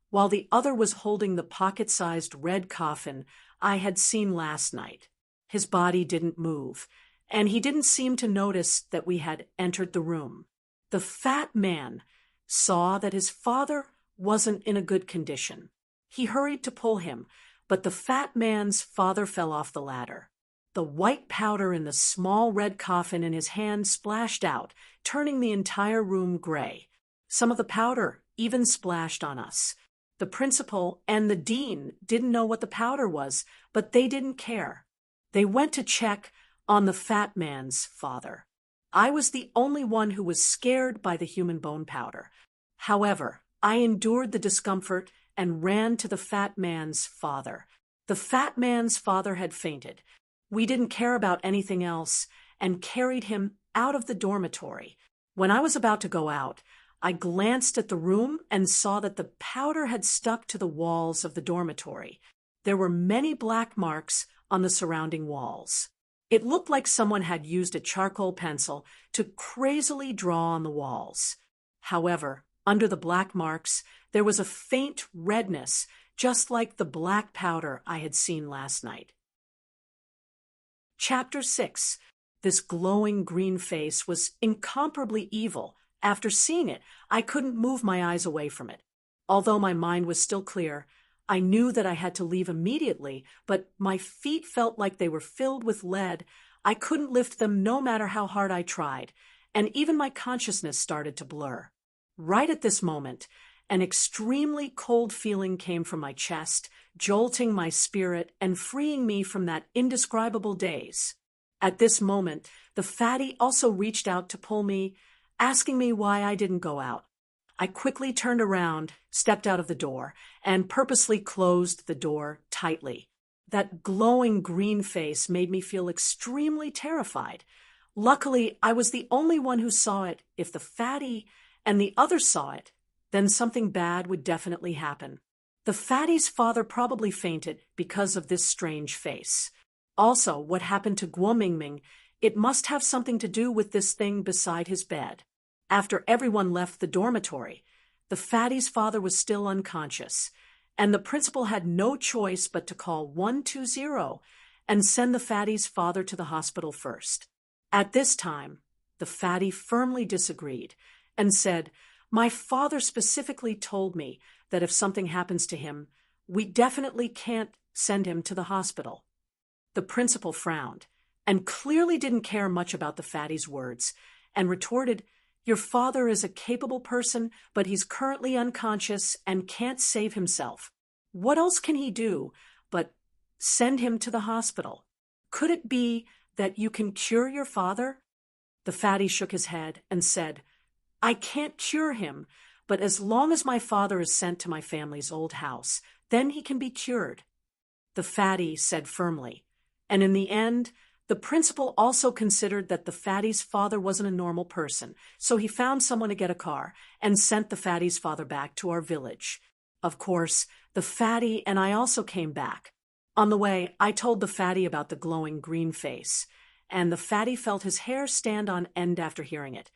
while the other was holding the pocket-sized red coffin I had seen last night. His body didn't move, and he didn't seem to notice that we had entered the room. The fat man saw that his father wasn't in a good condition. He hurried to pull him, but the fat man's father fell off the ladder. The white powder in the small red coffin in his hand splashed out, turning the entire room gray. Some of the powder even splashed on us. The principal and the dean didn't know what the powder was, but they didn't care. They went to check on the fat man's father. I was the only one who was scared by the human bone powder. However, I endured the discomfort and ran to the fat man's father. The fat man's father had fainted. We didn't care about anything else and carried him out of the dormitory. When I was about to go out, I glanced at the room and saw that the powder had stuck to the walls of the dormitory. There were many black marks on the surrounding walls. It looked like someone had used a charcoal pencil to crazily draw on the walls. However, under the black marks, there was a faint redness, just like the black powder I had seen last night. Chapter 6. This glowing green face was incomparably evil. After seeing it, I couldn't move my eyes away from it. Although my mind was still clear, I knew that I had to leave immediately, but my feet felt like they were filled with lead. I couldn't lift them no matter how hard I tried, and even my consciousness started to blur. Right at this moment, An extremely cold feeling came from my chest, jolting my spirit and freeing me from that indescribable daze. At this moment, the fatty also reached out to pull me, asking me why I didn't go out. I quickly turned around, stepped out of the door, and purposely closed the door tightly. That glowing green face made me feel extremely terrified. Luckily, I was the only one who saw it. If the fatty and the others saw it, then something bad would definitely happen. The fatty's father probably fainted because of this strange face. Also, what happened to Guo Mingming, it must have something to do with this thing beside his bed. After everyone left the dormitory, the fatty's father was still unconscious, and the principal had no choice but to call 120 and send the fatty's father to the hospital first. At this time, the fatty firmly disagreed and said, "My father specifically told me that if something happens to him, we definitely can't send him to the hospital." The principal frowned and clearly didn't care much about the fatty's words and retorted, "Your father is a capable person, but he's currently unconscious and can't save himself. What else can he do but send him to the hospital? Could it be that you can cure your father?" The fatty shook his head and said, "I can't cure him, but as long as my father is sent to my family's old house, then he can be cured." The fatty said firmly, and in the end, the principal also considered that the fatty's father wasn't a normal person, so he found someone to get a car and sent the fatty's father back to our village. Of course, the fatty and I also came back. On the way, I told the fatty about the glowing green face, and the fatty felt his hair stand on end after hearing it,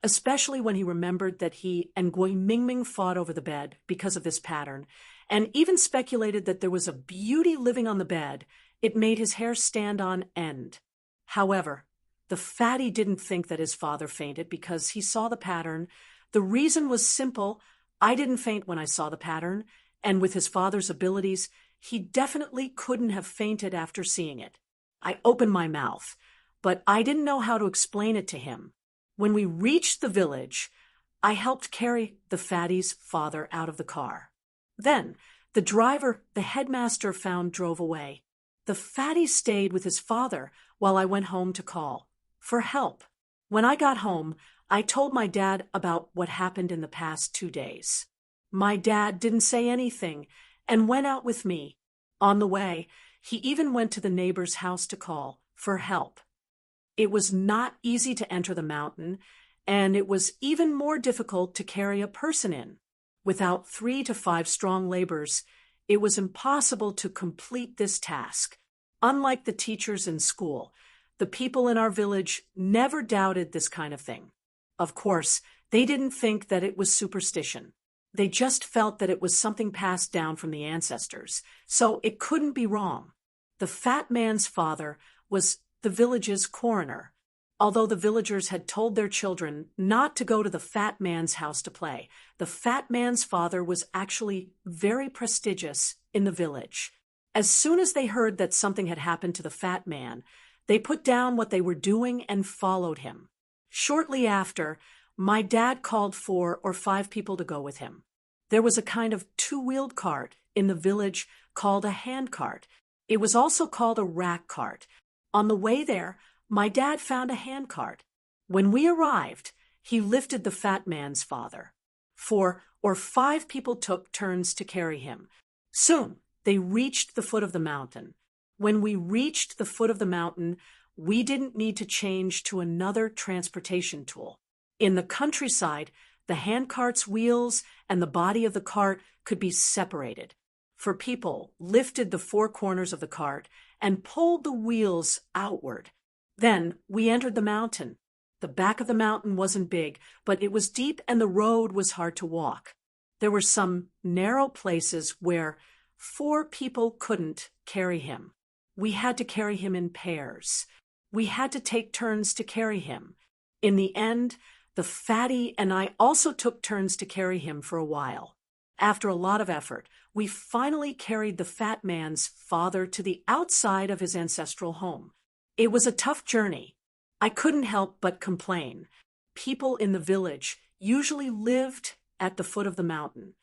especially when he remembered that he and Gui Mingming fought over the bed because of this pattern, and even speculated that there was a beauty living on the bed. It made his hair stand on end. However, the fatty didn't think that his father fainted because he saw the pattern. The reason was simple. I didn't faint when I saw the pattern, and with his father's abilities, he definitely couldn't have fainted after seeing it. I opened my mouth, but I didn't know how to explain it to him. When we reached the village, I helped carry the fatty's father out of the car. Then, the driver the headmaster found drove away. The fatty stayed with his father while I went home to call for help. When I got home, I told my dad about what happened in the past 2 days. My dad didn't say anything and went out with me. On the way, he even went to the neighbor's house to call for help. It was not easy to enter the mountain, and it was even more difficult to carry a person in. Without 3 to 5 strong laborers, it was impossible to complete this task. Unlike the teachers in school, the people in our village never doubted this kind of thing. Of course, they didn't think that it was superstition. They just felt that it was something passed down from the ancestors, so it couldn't be wrong. The fat man's father was the village's coroner. Although the villagers had told their children not to go to the fat man's house to play, the fat man's father was actually very prestigious in the village. As soon as they heard that something had happened to the fat man, they put down what they were doing and followed him. Shortly after, my dad called 4 or 5 people to go with him. There was a kind of 2-wheeled cart in the village called a hand cart. It was also called a rack cart. On the way there, my dad found a hand cart. When we arrived, he lifted the fat man's father. 4 or 5 people took turns to carry him. Soon, they reached the foot of the mountain. When we reached the foot of the mountain, we didn't need to change to another transportation tool. In the countryside, the handcart's wheels and the body of the cart could be separated. For people lifted the 4 corners of the cart and pulled the wheels outward. Then we entered the mountain. The back of the mountain wasn't big, but it was deep and the road was hard to walk. There were some narrow places where 4 people couldn't carry him. We had to carry him in pairs. We had to take turns to carry him. In the end, the fatty and I also took turns to carry him for a while. After a lot of effort, we finally carried the fat man's father to the outside of his ancestral home. It was a tough journey. I couldn't help but complain. People in the village usually lived at the foot of the mountain.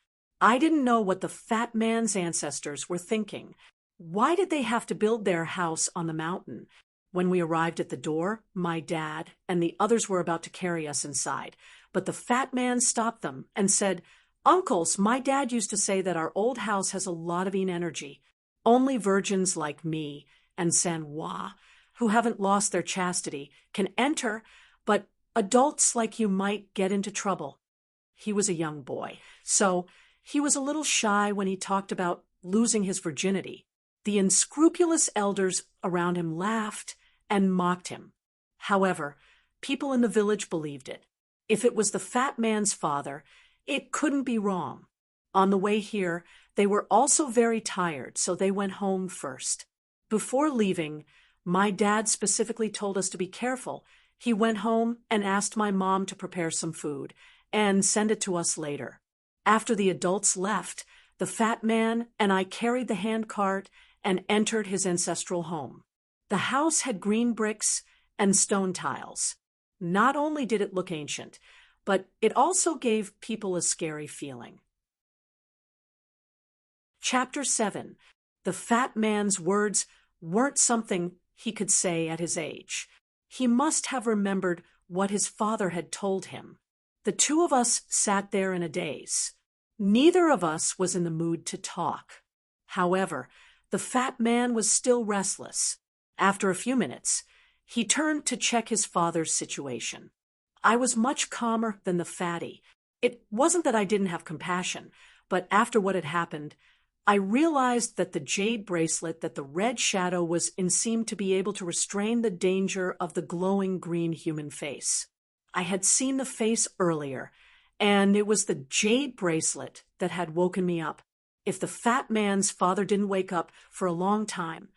I didn't know what the fat man's ancestors were thinking. Why did they have to build their house on the mountain? When we arrived at the door, my dad and the others were about to carry us inside, but the fat man stopped them and said, "Uncles, my dad used to say that our old house has a lot of energy. Only virgins like me and Sanois, who haven't lost their chastity, can enter, but adults like you might get into trouble." He was a young boy, so he was a little shy when he talked about losing his virginity. The unscrupulous elders around him laughed and mocked him. However, people in the village believed it. If it was the fat man's father, it couldn't be wrong. On the way here, they were also very tired, so they went home first. Before leaving, my dad specifically told us to be careful. He went home and asked my mom to prepare some food and send it to us later. After the adults left, the fat man and I carried the handcart and entered his ancestral home. The house had green bricks and stone tiles. Not only did it look ancient, but it also gave people a scary feeling. Chapter 7. The fat man's words weren't something he could say at his age. He must have remembered what his father had told him. The two of us sat there in a daze. Neither of us was in the mood to talk. However, the fat man was still restless. After a few minutes, he turned to check his father's situation. I was much calmer than the fatty. It wasn't that I didn't have compassion, but after what had happened, I realized that the jade bracelet that the red shadow was in seemed to be able to restrain the danger of the glowing green human face. I had seen the face earlier, and it was the jade bracelet that had woken me up. If the fat man's father didn't wake up for a long time,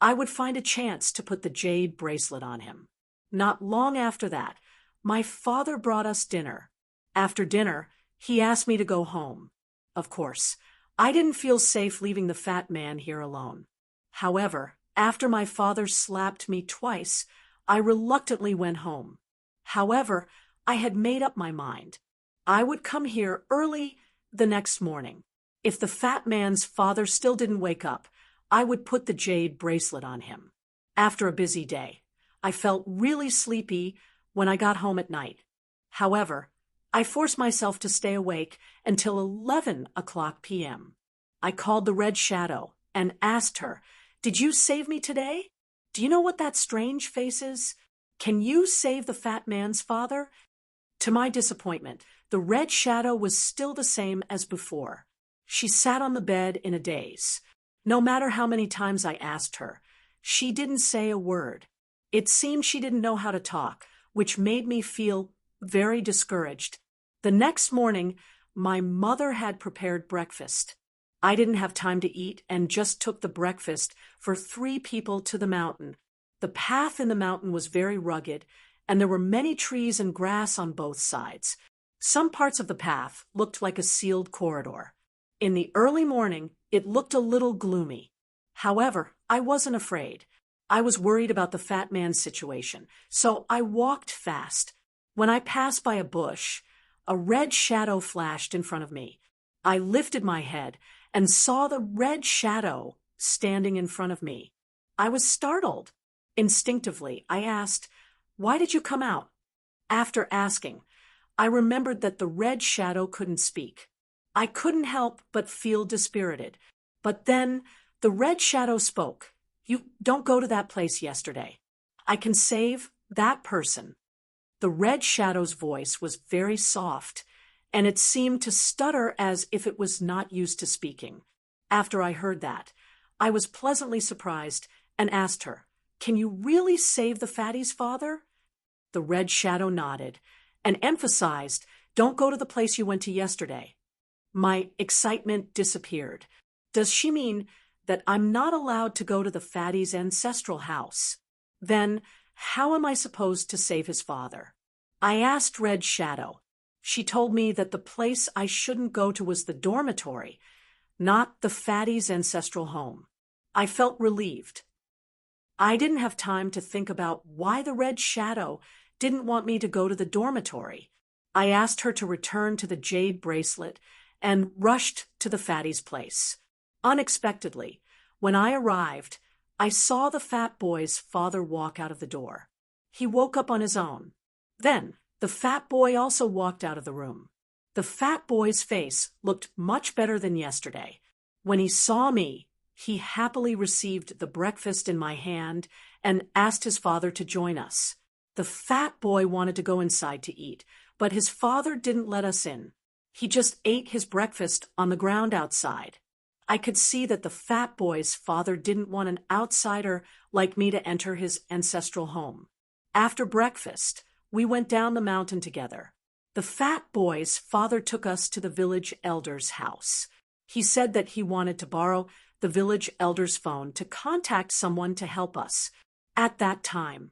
I would find a chance to put the jade bracelet on him. Not long after that, my father brought us dinner. After dinner, he asked me to go home. Of course, I didn't feel safe leaving the fat man here alone. However, after my father slapped me twice, I reluctantly went home. However, I had made up my mind. I would come here early the next morning. If the fat man's father still didn't wake up, I would put the jade bracelet on him. After a busy day, I felt really sleepy when I got home at night. However, I forced myself to stay awake until 11 o'clock p.m. I called the Red Shadow and asked her, "Did you save me today? Do you know what that strange face is? Can you save the fat man's father?" To my disappointment, the Red Shadow was still the same as before. She sat on the bed in a daze. No matter how many times I asked her, she didn't say a word. It seemed she didn't know how to talk, which made me feel very discouraged. The next morning, my mother had prepared breakfast. I didn't have time to eat and just took the breakfast for 3 people to the mountain. The path in the mountain was very rugged, and there were many trees and grass on both sides. Some parts of the path looked like a sealed corridor. In the early morning, it looked a little gloomy. However, I wasn't afraid. I was worried about the fat man's situation, so I walked fast. When I passed by a bush, a red shadow flashed in front of me. I lifted my head and saw the red shadow standing in front of me. I was startled. Instinctively, I asked, "Why did you come out?" After asking, I remembered that the red shadow couldn't speak. I couldn't help but feel dispirited. But then the red shadow spoke. "You don't go to that place yesterday. I can save that person." The red shadow's voice was very soft, and it seemed to stutter as if it was not used to speaking. After I heard that, I was pleasantly surprised and asked her, "Can you really save the fatty's father?" The red shadow nodded and emphasized, "Don't go to the place you went to yesterday." My excitement disappeared. Does she mean that I'm not allowed to go to the fatty's ancestral house? Then how am I supposed to save his father? I asked Red Shadow. She told me that the place I shouldn't go to was the dormitory, not the fatty's ancestral home. I felt relieved. I didn't have time to think about why the Red Shadow didn't want me to go to the dormitory. I asked her to return to the jade bracelet and rushed to the fatty's place. Unexpectedly, when I arrived, I saw the fat boy's father walk out of the door. He woke up on his own. Then, the fat boy also walked out of the room. The fat boy's face looked much better than yesterday. When he saw me, he happily received the breakfast in my hand and asked his father to join us. The fat boy wanted to go inside to eat, but his father didn't let us in. He just ate his breakfast on the ground outside. I could see that the fat boy's father didn't want an outsider like me to enter his ancestral home. After breakfast, we went down the mountain together. The fat boy's father took us to the village elder's house. He said that he wanted to borrow the village elder's phone to contact someone to help us. At that time,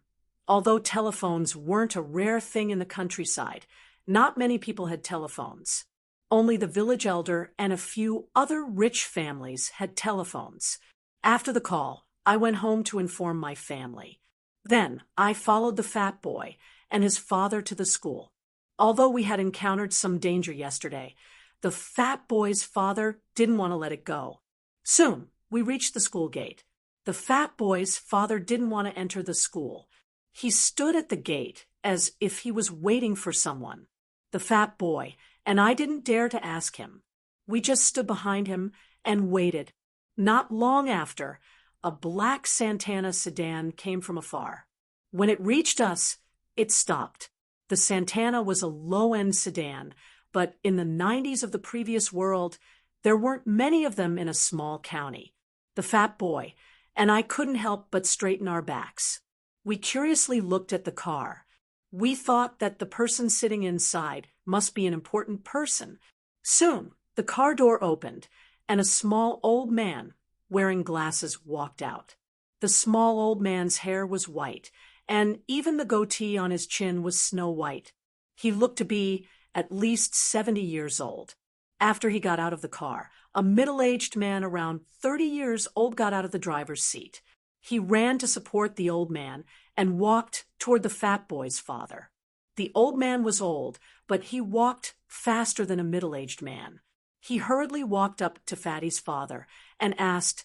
although telephones weren't a rare thing in the countryside, not many people had telephones. Only the village elder and a few other rich families had telephones. After the call, I went home to inform my family. Then I followed the fat boy and his father to the school. Although we had encountered some danger yesterday, the fat boy's father didn't want to let it go. Soon, we reached the school gate. The fat boy's father didn't want to enter the school. He stood at the gate as if he was waiting for someone. The fat boy and I didn't dare to ask him. We just stood behind him and waited. Not long after, a black Santana sedan came from afar. When it reached us, it stopped. The Santana was a low-end sedan, but in the 90s of the previous world, there weren't many of them in a small county. The fat boy and I couldn't help but straighten our backs. We curiously looked at the car. We thought that the person sitting inside must be an important person. Soon, the car door opened, and a small old man wearing glasses walked out. The small old man's hair was white, and even the goatee on his chin was snow white. He looked to be at least 70 years old. After he got out of the car, a middle-aged man around 30 years old got out of the driver's seat. He ran to support the old man and walked toward the fat boy's father. The old man was old, but he walked faster than a middle-aged man. He hurriedly walked up to Fatty's father and asked,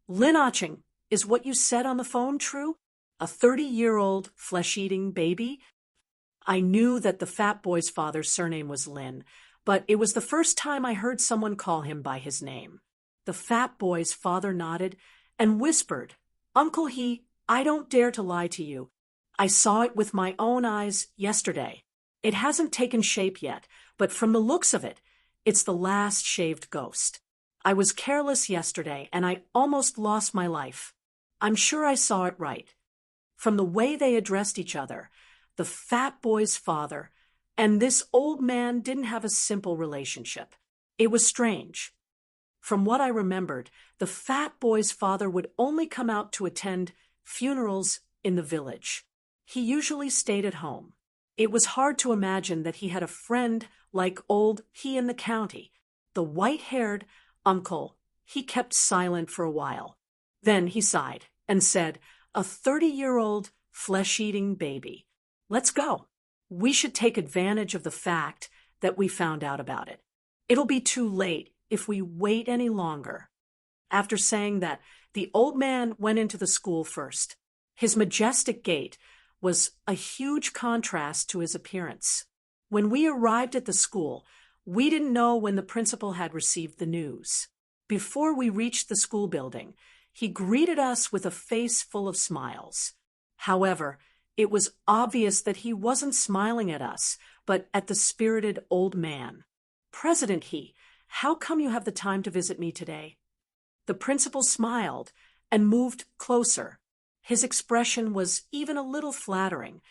"Lynaching, is what you said on the phone true? A 30-year-old flesh-eating baby?" I knew that the fat boy's father's surname was Lin, but it was the first time I heard someone call him by his name. The fat boy's father nodded and whispered, "Uncle I don't dare to lie to you. I saw it with my own eyes yesterday. It hasn't taken shape yet, but from the looks of it, it's the last shaved ghost. I was careless yesterday, and I almost lost my life. I'm sure I saw it right." From the way they addressed each other, the fat boy's father and this old man didn't have a simple relationship. It was strange. From what I remembered, the fat boy's father would only come out to attend funerals in the village. He usually stayed at home. It was hard to imagine that he had a friend like old he in the county. The white-haired uncle, he kept silent for a while. Then he sighed and said, "A 30-year-old flesh-eating baby. Let's go. We should take advantage of the fact that we found out about it. It'll be too late if we wait any longer." After saying that, the old man went into the school first. His majestic gait was a huge contrast to his appearance. When we arrived at the school, we didn't know when the principal had received the news. Before we reached the school building, he greeted us with a face full of smiles. However, it was obvious that he wasn't smiling at us, but at the spirited old man. "President how come you have the time to visit me today?" The principal smiled and moved closer. His expression was even a little flattering.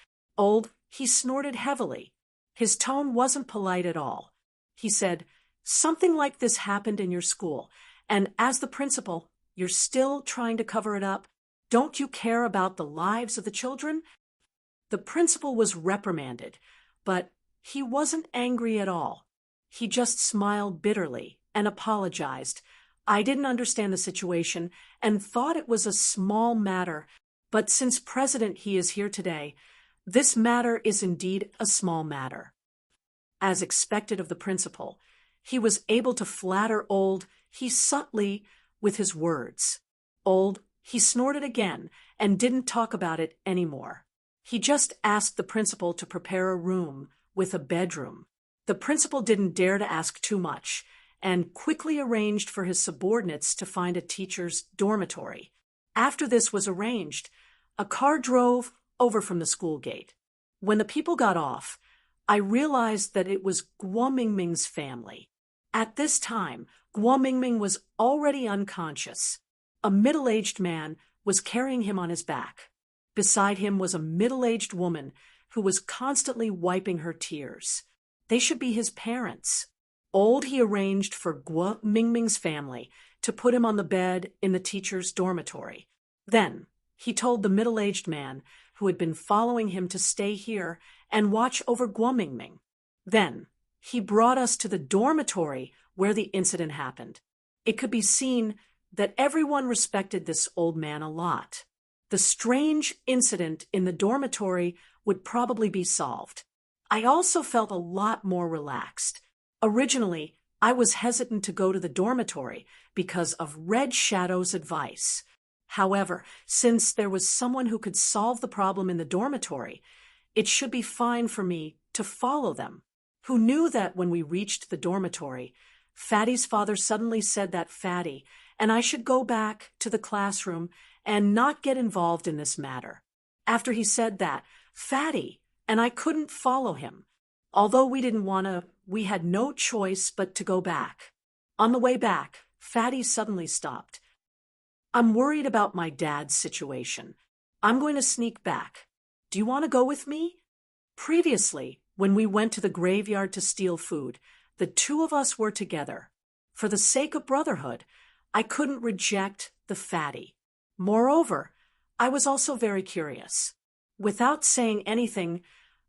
He snorted heavily. His tone wasn't polite at all. He said, "Something like this happened in your school, and as the principal, you're still trying to cover it up. Don't you care about the lives of the children?" The principal was reprimanded, but he wasn't angry at all. He just smiled bitterly and apologized. I didn't understand the situation and thought it was a small matter, but since President is here today, this matter is indeed a small matter. as expected of the principal, he was able to flatter Old he subtly with his words. Old he snorted again and didn't talk about it anymore. He just asked the principal to prepare a room with a bedroom. The principal didn't dare to ask too much and quickly arranged for his subordinates to find a teacher's dormitory. After this was arranged, a car drove over from the school gate. When the people got off, I realized that it was Guo Mingming's family. At this time, Guo Mingming was already unconscious. A middle-aged man was carrying him on his back. Beside him was a middle-aged woman who was constantly wiping her tears. They should be his parents. Old he arranged for Guo Mingming's family to put him on the bed in the teacher's dormitory. Then he told the middle-aged man who had been following him to stay here and watch over Guo Mingming. Then he brought us to the dormitory where the incident happened. It could be seen that everyone respected this old man a lot. The strange incident in the dormitory would probably be solved. I also felt a lot more relaxed. Originally, I was hesitant to go to the dormitory because of Red Shadow's advice. However, since there was someone who could solve the problem in the dormitory, it should be fine for me to follow them. Who knew that when we reached the dormitory, Fatty's father suddenly said that Fatty and I should go back to the classroom and not get involved in this matter. After he said that, Fatty and I couldn't follow him. Although we didn't want to, we had no choice but to go back. On the way back, Fatty suddenly stopped. I'm worried about my dad's situation. I'm going to sneak back. Do you want to go with me? Previously, when we went to the graveyard to steal food, the two of us were together. For the sake of brotherhood, I couldn't reject the Fatty. Moreover, I was also very curious. Without saying anything,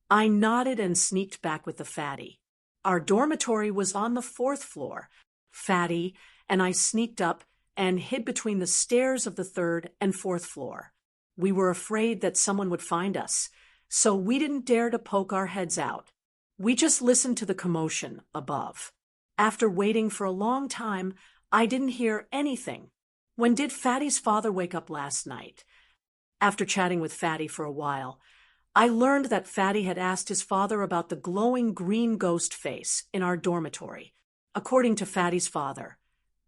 I nodded and sneaked back with the Fatty. Our dormitory was on the 4th floor. Fatty and I sneaked up and hid between the stairs of the 3rd and 4th floor. We were afraid that someone would find us, so we didn't dare to poke our heads out. We just listened to the commotion above. After waiting for a long time, I didn't hear anything. When did Fatty's father wake up last night? After chatting with Fatty for a while, I learned that Fatty had asked his father about the glowing green ghost face in our dormitory. According to Fatty's father,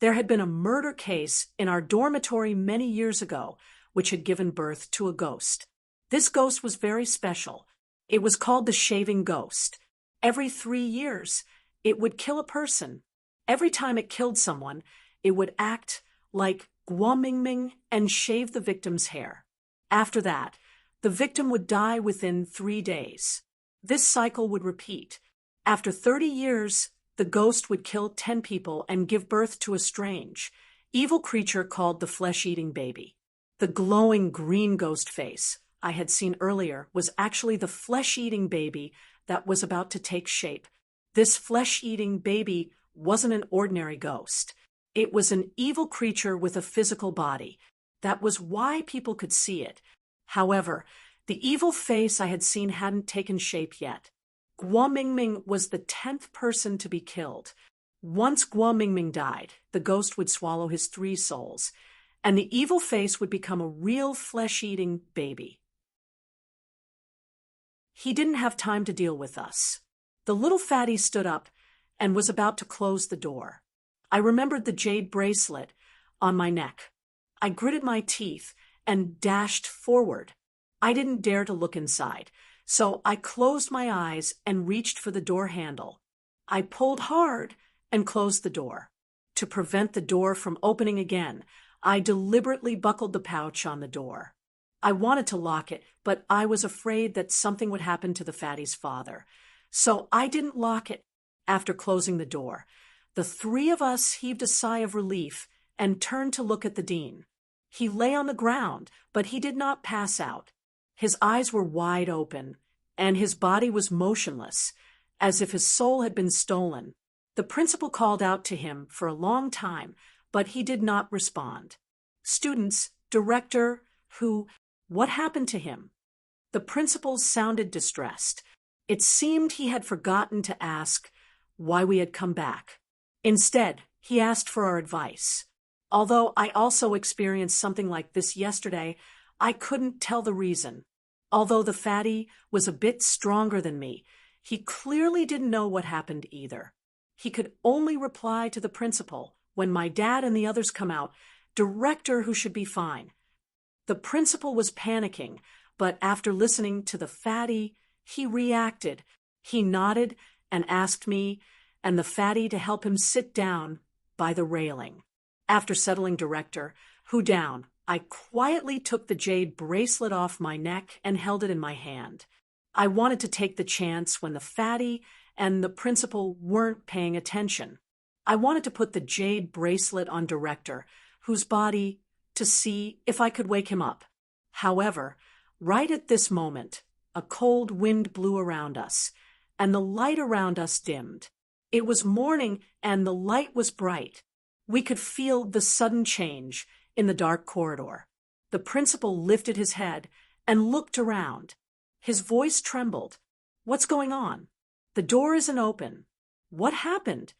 there had been a murder case in our dormitory many years ago which had given birth to a ghost. This ghost was very special. It was called the shaving ghost. Every 3 years, it would kill a person. Every time it killed someone, it would act like Guo Mingming and shave the victim's hair. After that, the victim would die within 3 days. This cycle would repeat. After 30 years, the ghost would kill 10 people and give birth to a strange, evil creature called the flesh-eating baby. The glowing green ghost face I had seen earlier was actually the flesh-eating baby that was about to take shape. This flesh-eating baby wasn't an ordinary ghost. It was an evil creature with a physical body. That was why people could see it. However, the evil face I had seen hadn't taken shape yet. Guo Mingming was the 10th person to be killed. Once Guo Mingming died, the ghost would swallow his 3 souls, and the evil face would become a real flesh-eating baby. He didn't have time to deal with us. The little Fatty stood up and was about to close the door. I remembered the jade bracelet on my neck. I gritted my teeth and dashed forward. I didn't dare to look inside, so I closed my eyes and reached for the door handle. I pulled hard and closed the door. To prevent the door from opening again, I deliberately buckled the pouch on the door. I wanted to lock it, but I was afraid that something would happen to the Fatty's father. So I didn't lock it. After closing the door, the 3 of us heaved a sigh of relief and turned to look at the dean. He lay on the ground, but he did not pass out. His eyes were wide open, and his body was motionless, as if his soul had been stolen. The principal called out to him for a long time, but he did not respond. Students, director, what happened to him? The principal sounded distressed. It seemed he had forgotten to ask why we had come back. Instead, he asked for our advice. Although I also experienced something like this yesterday, I couldn't tell the reason. Although the fatty was a bit stronger than me, he clearly didn't know what happened either. He could only reply to the principal, when my dad and the others come out, "Director who should be fine." The principal was panicking, but after listening to the fatty, he reacted. He nodded and asked me and the fatty to help him sit down by the railing. After settling director, who down, I quietly took the jade bracelet off my neck and held it in my hand. I wanted to take the chance when the fatty and the principal weren't paying attention. I wanted to put the jade bracelet on director, whose body, to see if I could wake him up. However, right at this moment, a cold wind blew around us, and the light around us dimmed. It was morning, and the light was bright. We could feel the sudden change in the dark corridor. The principal lifted his head and looked around. His voice trembled. "What's going on? The door isn't open. What happened?"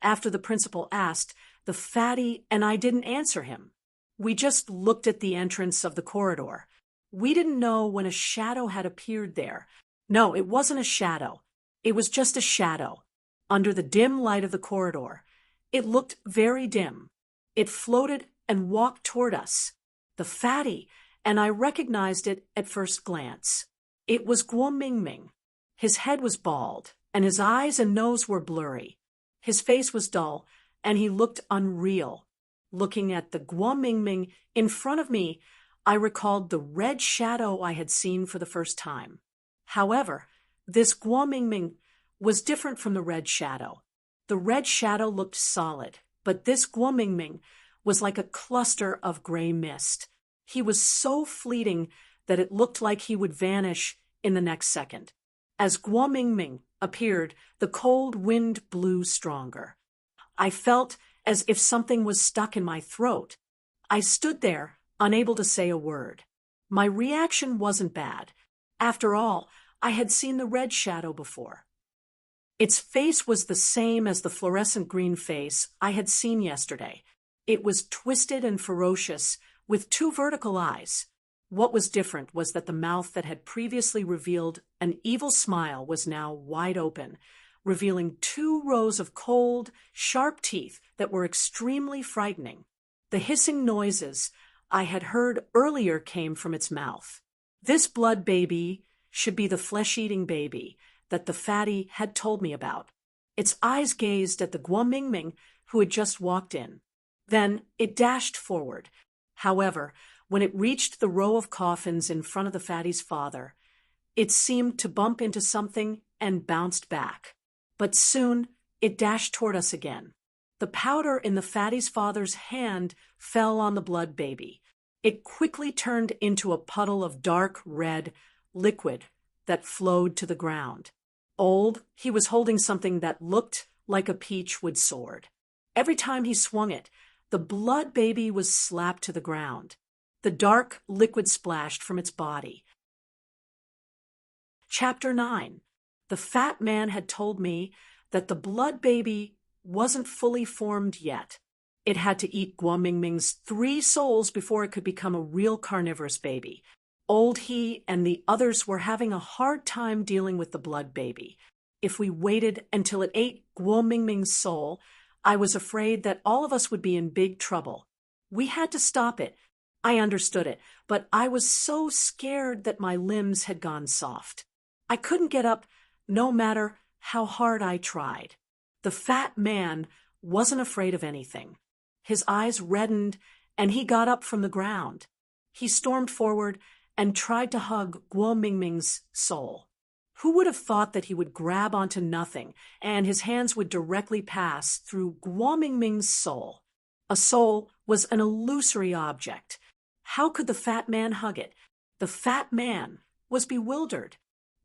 After the principal asked, the fatty and I didn't answer him. We just looked at the entrance of the corridor. We didn't know when a shadow had appeared there. No, it wasn't a shadow. It was just a shadow. Under the dim light of the corridor, it looked very dim. It floated and walked toward us. The fatty, and I recognized it at first glance. It was Guo Mingming. His head was bald, and his eyes and nose were blurry. His face was dull, and he looked unreal. Looking at the Guo Mingming in front of me, I recalled the red shadow I had seen for the first time. However, this Guo Mingming was different from the red shadow. The red shadow looked solid, but this Guo Mingming was like a cluster of gray mist. He was so fleeting that it looked like he would vanish in the next second. As Guo Mingming appeared, the cold wind blew stronger. I felt as if something was stuck in my throat. I stood there, unable to say a word. My reaction wasn't bad. After all, I had seen the red shadow before. Its face was the same as the fluorescent green face I had seen yesterday. It was twisted and ferocious, with two vertical eyes. What was different was that the mouth that had previously revealed an evil smile was now wide open, revealing 2 rows of cold, sharp teeth that were extremely frightening. The hissing noises I had heard earlier came from its mouth. This blood baby should be the flesh-eating baby that the fatty had told me about. Its eyes gazed at the Guo Mingming who had just walked in. Then it dashed forward. However, when it reached the row of coffins in front of the fatty's father, it seemed to bump into something and bounced back. But soon it dashed toward us again. The powder in the fatty's father's hand fell on the blood baby. It quickly turned into a puddle of dark red liquid that flowed to the ground. He was holding something that looked like a peachwood sword. Every time he swung it, the blood baby was slapped to the ground. The dark liquid splashed from its body. Chapter 9. The fat man had told me that the blood baby wasn't fully formed yet. It had to eat Guo Mingming's 3 souls before it could become a real carnivorous baby. He and the others were having a hard time dealing with the blood baby. If we waited until it ate Guo Mingming's soul, I was afraid that all of us would be in big trouble. We had to stop it. I understood it, but I was so scared that my limbs had gone soft. I couldn't get up no matter how hard I tried. The fat man wasn't afraid of anything. His eyes reddened, and he got up from the ground. He stormed forward and tried to hug Guo Mingming's soul. Who would have thought that he would grab onto nothing, and his hands would directly pass through Guo Mingming's soul? A soul was an illusory object. How could the fat man hug it? The fat man was bewildered.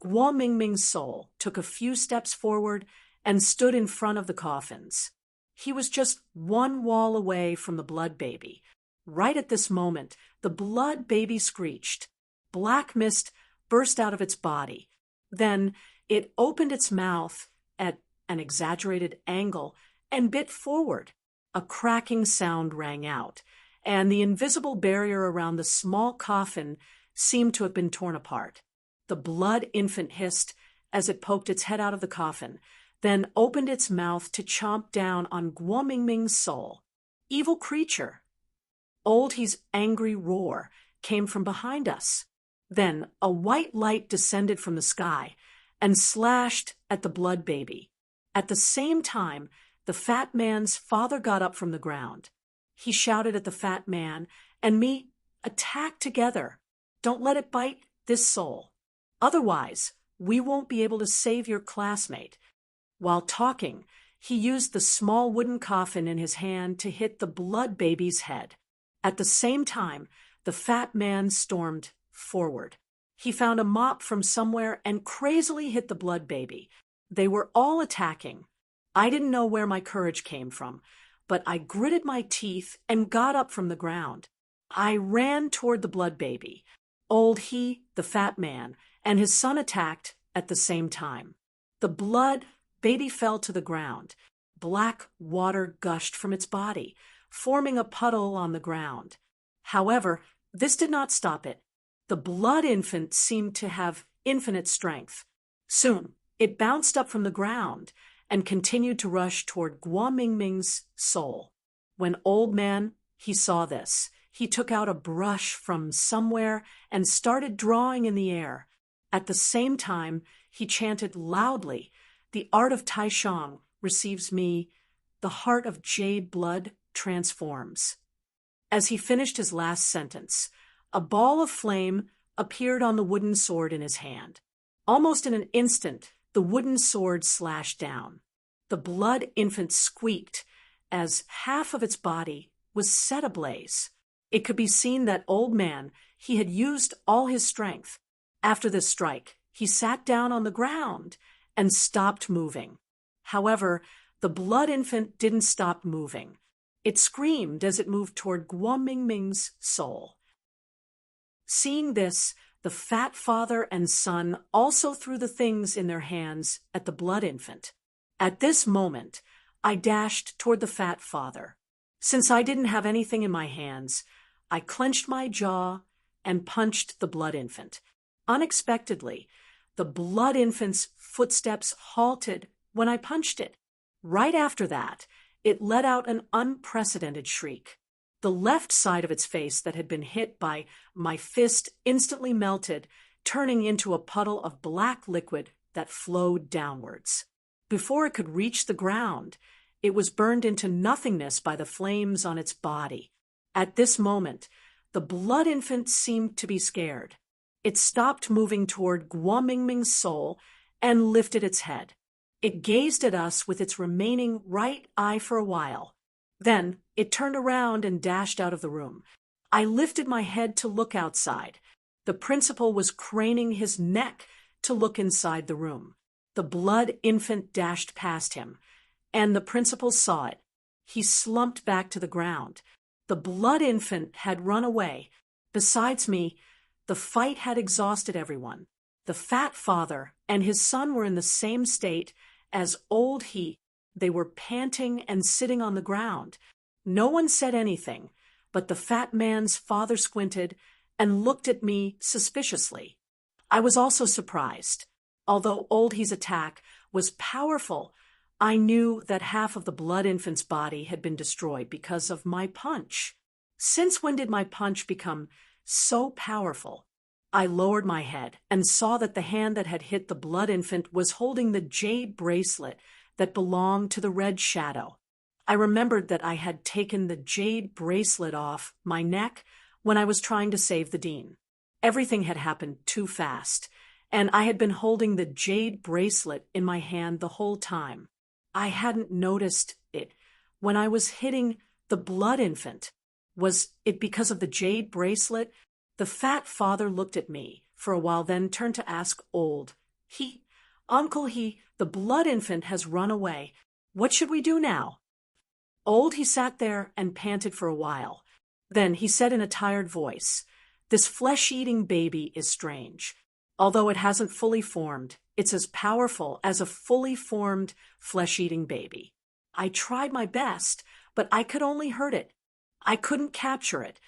Guo Mingming's soul took a few steps forward and stood in front of the coffins. He was just 1 wall away from the blood baby. Right at this moment, the blood baby screeched. Black mist burst out of its body. Then It opened its mouth at an exaggerated angle and bit forward. A cracking sound rang out, and the invisible barrier around the small coffin seemed to have been torn apart. The blood infant hissed as it poked its head out of the coffin, then opened its mouth to chomp down on Guo Mingming's soul. Evil creature! Old He's angry roar came from behind us. Then a white light descended from the sky and slashed at the blood baby. At the same time, the fat man's father got up from the ground. He shouted at the fat man and me, "Attack together. Don't let it bite this soul. Otherwise, we won't be able to save your classmate." While talking, he used the small wooden coffin in his hand to hit the blood baby's head. At the same time, the fat man stormed forward. He found a mop from somewhere and crazily hit the blood baby. They were all attacking. I didn't know where my courage came from, but I gritted my teeth and got up from the ground. I ran toward the blood baby. Old He, the fat man, and his son attacked at the same time. The blood baby fell to the ground. Black water gushed from its body, forming a puddle on the ground. However, this did not stop it. The blood infant seemed to have infinite strength. Soon, it bounced up from the ground and continued to rush toward Guo Mingming's soul. When Old Man, he saw this, he took out a brush from somewhere and started drawing in the air. At the same time, he chanted loudly, "The art of Taishang receives me, the heart of jade blood transforms." As he finished his last sentence, a ball of flame appeared on the wooden sword in his hand. Almost in an instant, the wooden sword slashed down. The blood infant squeaked as half of its body was set ablaze. It could be seen that Old Man, he had used all his strength. After this strike, he sat down on the ground and stopped moving. However, the blood infant didn't stop moving. It screamed as it moved toward Guo Mingming's soul. Seeing this, the fat father and son also threw the things in their hands at the blood infant. At this moment, I dashed toward the fat father. Since I didn't have anything in my hands, I clenched my jaw and punched the blood infant. Unexpectedly, the blood infant's footsteps halted when I punched it. Right after that, it let out an unprecedented shriek. The left side of its face that had been hit by my fist instantly melted, turning into a puddle of black liquid that flowed downwards. Before it could reach the ground, it was burned into nothingness by the flames on its body. At this moment, the blood infant seemed to be scared. It stopped moving toward Guo Mingming's soul and lifted its head. It gazed at us with its remaining right eye for a while. Then it turned around and dashed out of the room. I lifted my head to look outside. The principal was craning his neck to look inside the room. The blood infant dashed past him, and the principal saw it. He slumped back to the ground. The blood infant had run away. Besides me, the fight had exhausted everyone. The fat father and his son were in the same state as Old He. They were panting and sitting on the ground. No one said anything, but the fat man's father squinted and looked at me suspiciously. I was also surprised. Although Old He's attack was powerful, I knew that half of the blood infant's body had been destroyed because of my punch. Since when did my punch become so powerful? I lowered my head and saw that the hand that had hit the blood infant was holding the jade bracelet that belonged to the Red Shadow. I remembered that I had taken the jade bracelet off my neck when I was trying to save the dean. Everything had happened too fast, and I had been holding the jade bracelet in my hand the whole time. I hadn't noticed it when I was hitting the blood infant. Was it because of the jade bracelet? The fat father looked at me for a while, then turned to ask Uncle He, the blood infant has run away. What should we do now? Old He sat there and panted for a while. Then he said in a tired voice, "This flesh-eating baby is strange. Although it hasn't fully formed, it's as powerful as a fully formed flesh-eating baby. I tried my best, but I could only hurt it. I couldn't capture it.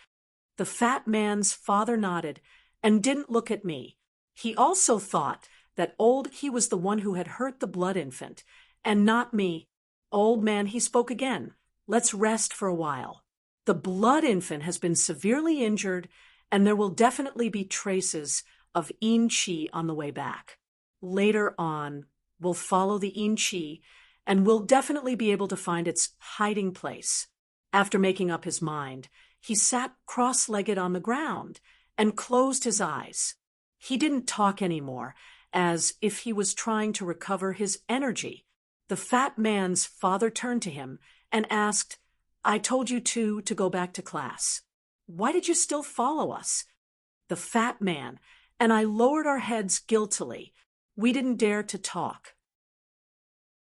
The fat man's father nodded and didn't look at me. He also thought that he was the one who had hurt the blood infant, and not me. Old man, he spoke again. Let's rest for a while. The blood infant has been severely injured, and there will definitely be traces of yin qi on the way back. Later on, we'll follow the yin qi, and we'll definitely be able to find its hiding place. After making up his mind, he sat cross-legged on the ground and closed his eyes. He didn't talk anymore, as if he was trying to recover his energy. The fat man's father turned to him and asked, "I told you to go back to class. Why did you still follow us?" The fat man and I lowered our heads guiltily. We didn't dare to talk.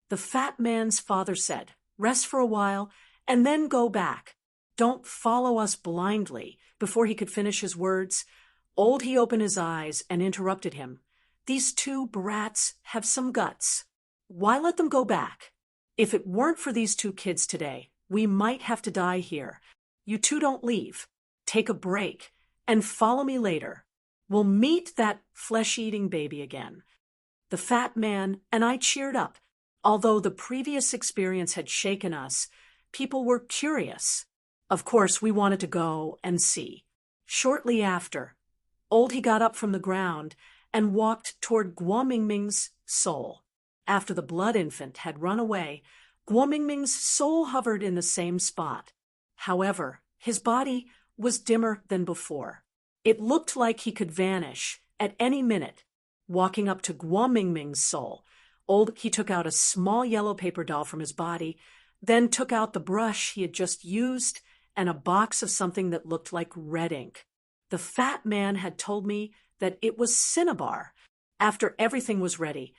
The fat man's father said, "Rest for a while and then go back. Don't follow us blindly." Before he could finish his words, he opened his eyes and interrupted him. "These two brats have some guts. Why let them go back? If it weren't for these two kids today, we might have to die here. You two don't leave. Take a break and follow me later. We'll meet that flesh-eating baby again." The fat man and I cheered up. Although the previous experience had shaken us, people were curious. Of course, we wanted to go and see. Shortly after, he got up from the ground and walked toward Guomingming's soul. After the blood infant had run away, Guomingming's soul hovered in the same spot. However, his body was dimmer than before. It looked like he could vanish at any minute. Walking up to Guomingming's soul, he took out a small yellow paper doll from his body, then took out the brush he had just used and a box of something that looked like red ink. The fat man had told me that it was cinnabar. After everything was ready,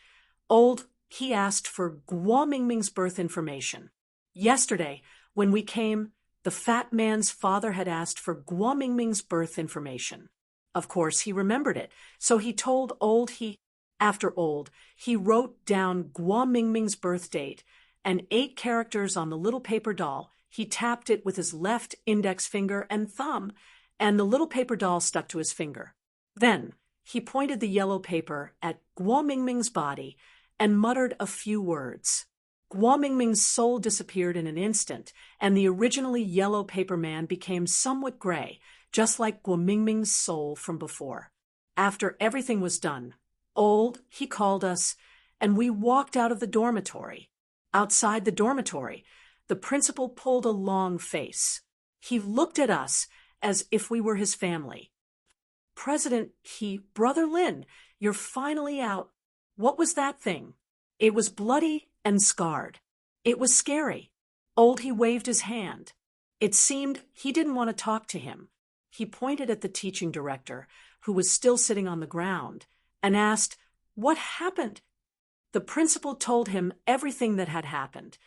he asked for Guomingming's birth information. Yesterday, when we came, the fat man's father had asked for Guomingming's birth information. Of course, he remembered it, so he told he wrote down Guomingming's birth date and 8 characters on the little paper doll. He tapped it with his left index finger and thumb, and the little paper doll stuck to his finger. Then he pointed the yellow paper at Guomingming's body and muttered a few words. Guomingming's soul disappeared in an instant, and the originally yellow paper man became somewhat gray, just like Guomingming's soul from before. After everything was done, he called us, and we walked out of the dormitory. Outside the dormitory, the principal pulled a long face. He looked at us as if we were his family. "Brother Lin, you're finally out. What was that thing?" "It was bloody and scarred. It was scary." He waved his hand. It seemed he didn't want to talk to him. He pointed at the teaching director, who was still sitting on the ground, and asked, "What happened?" The principal told him everything that had happened.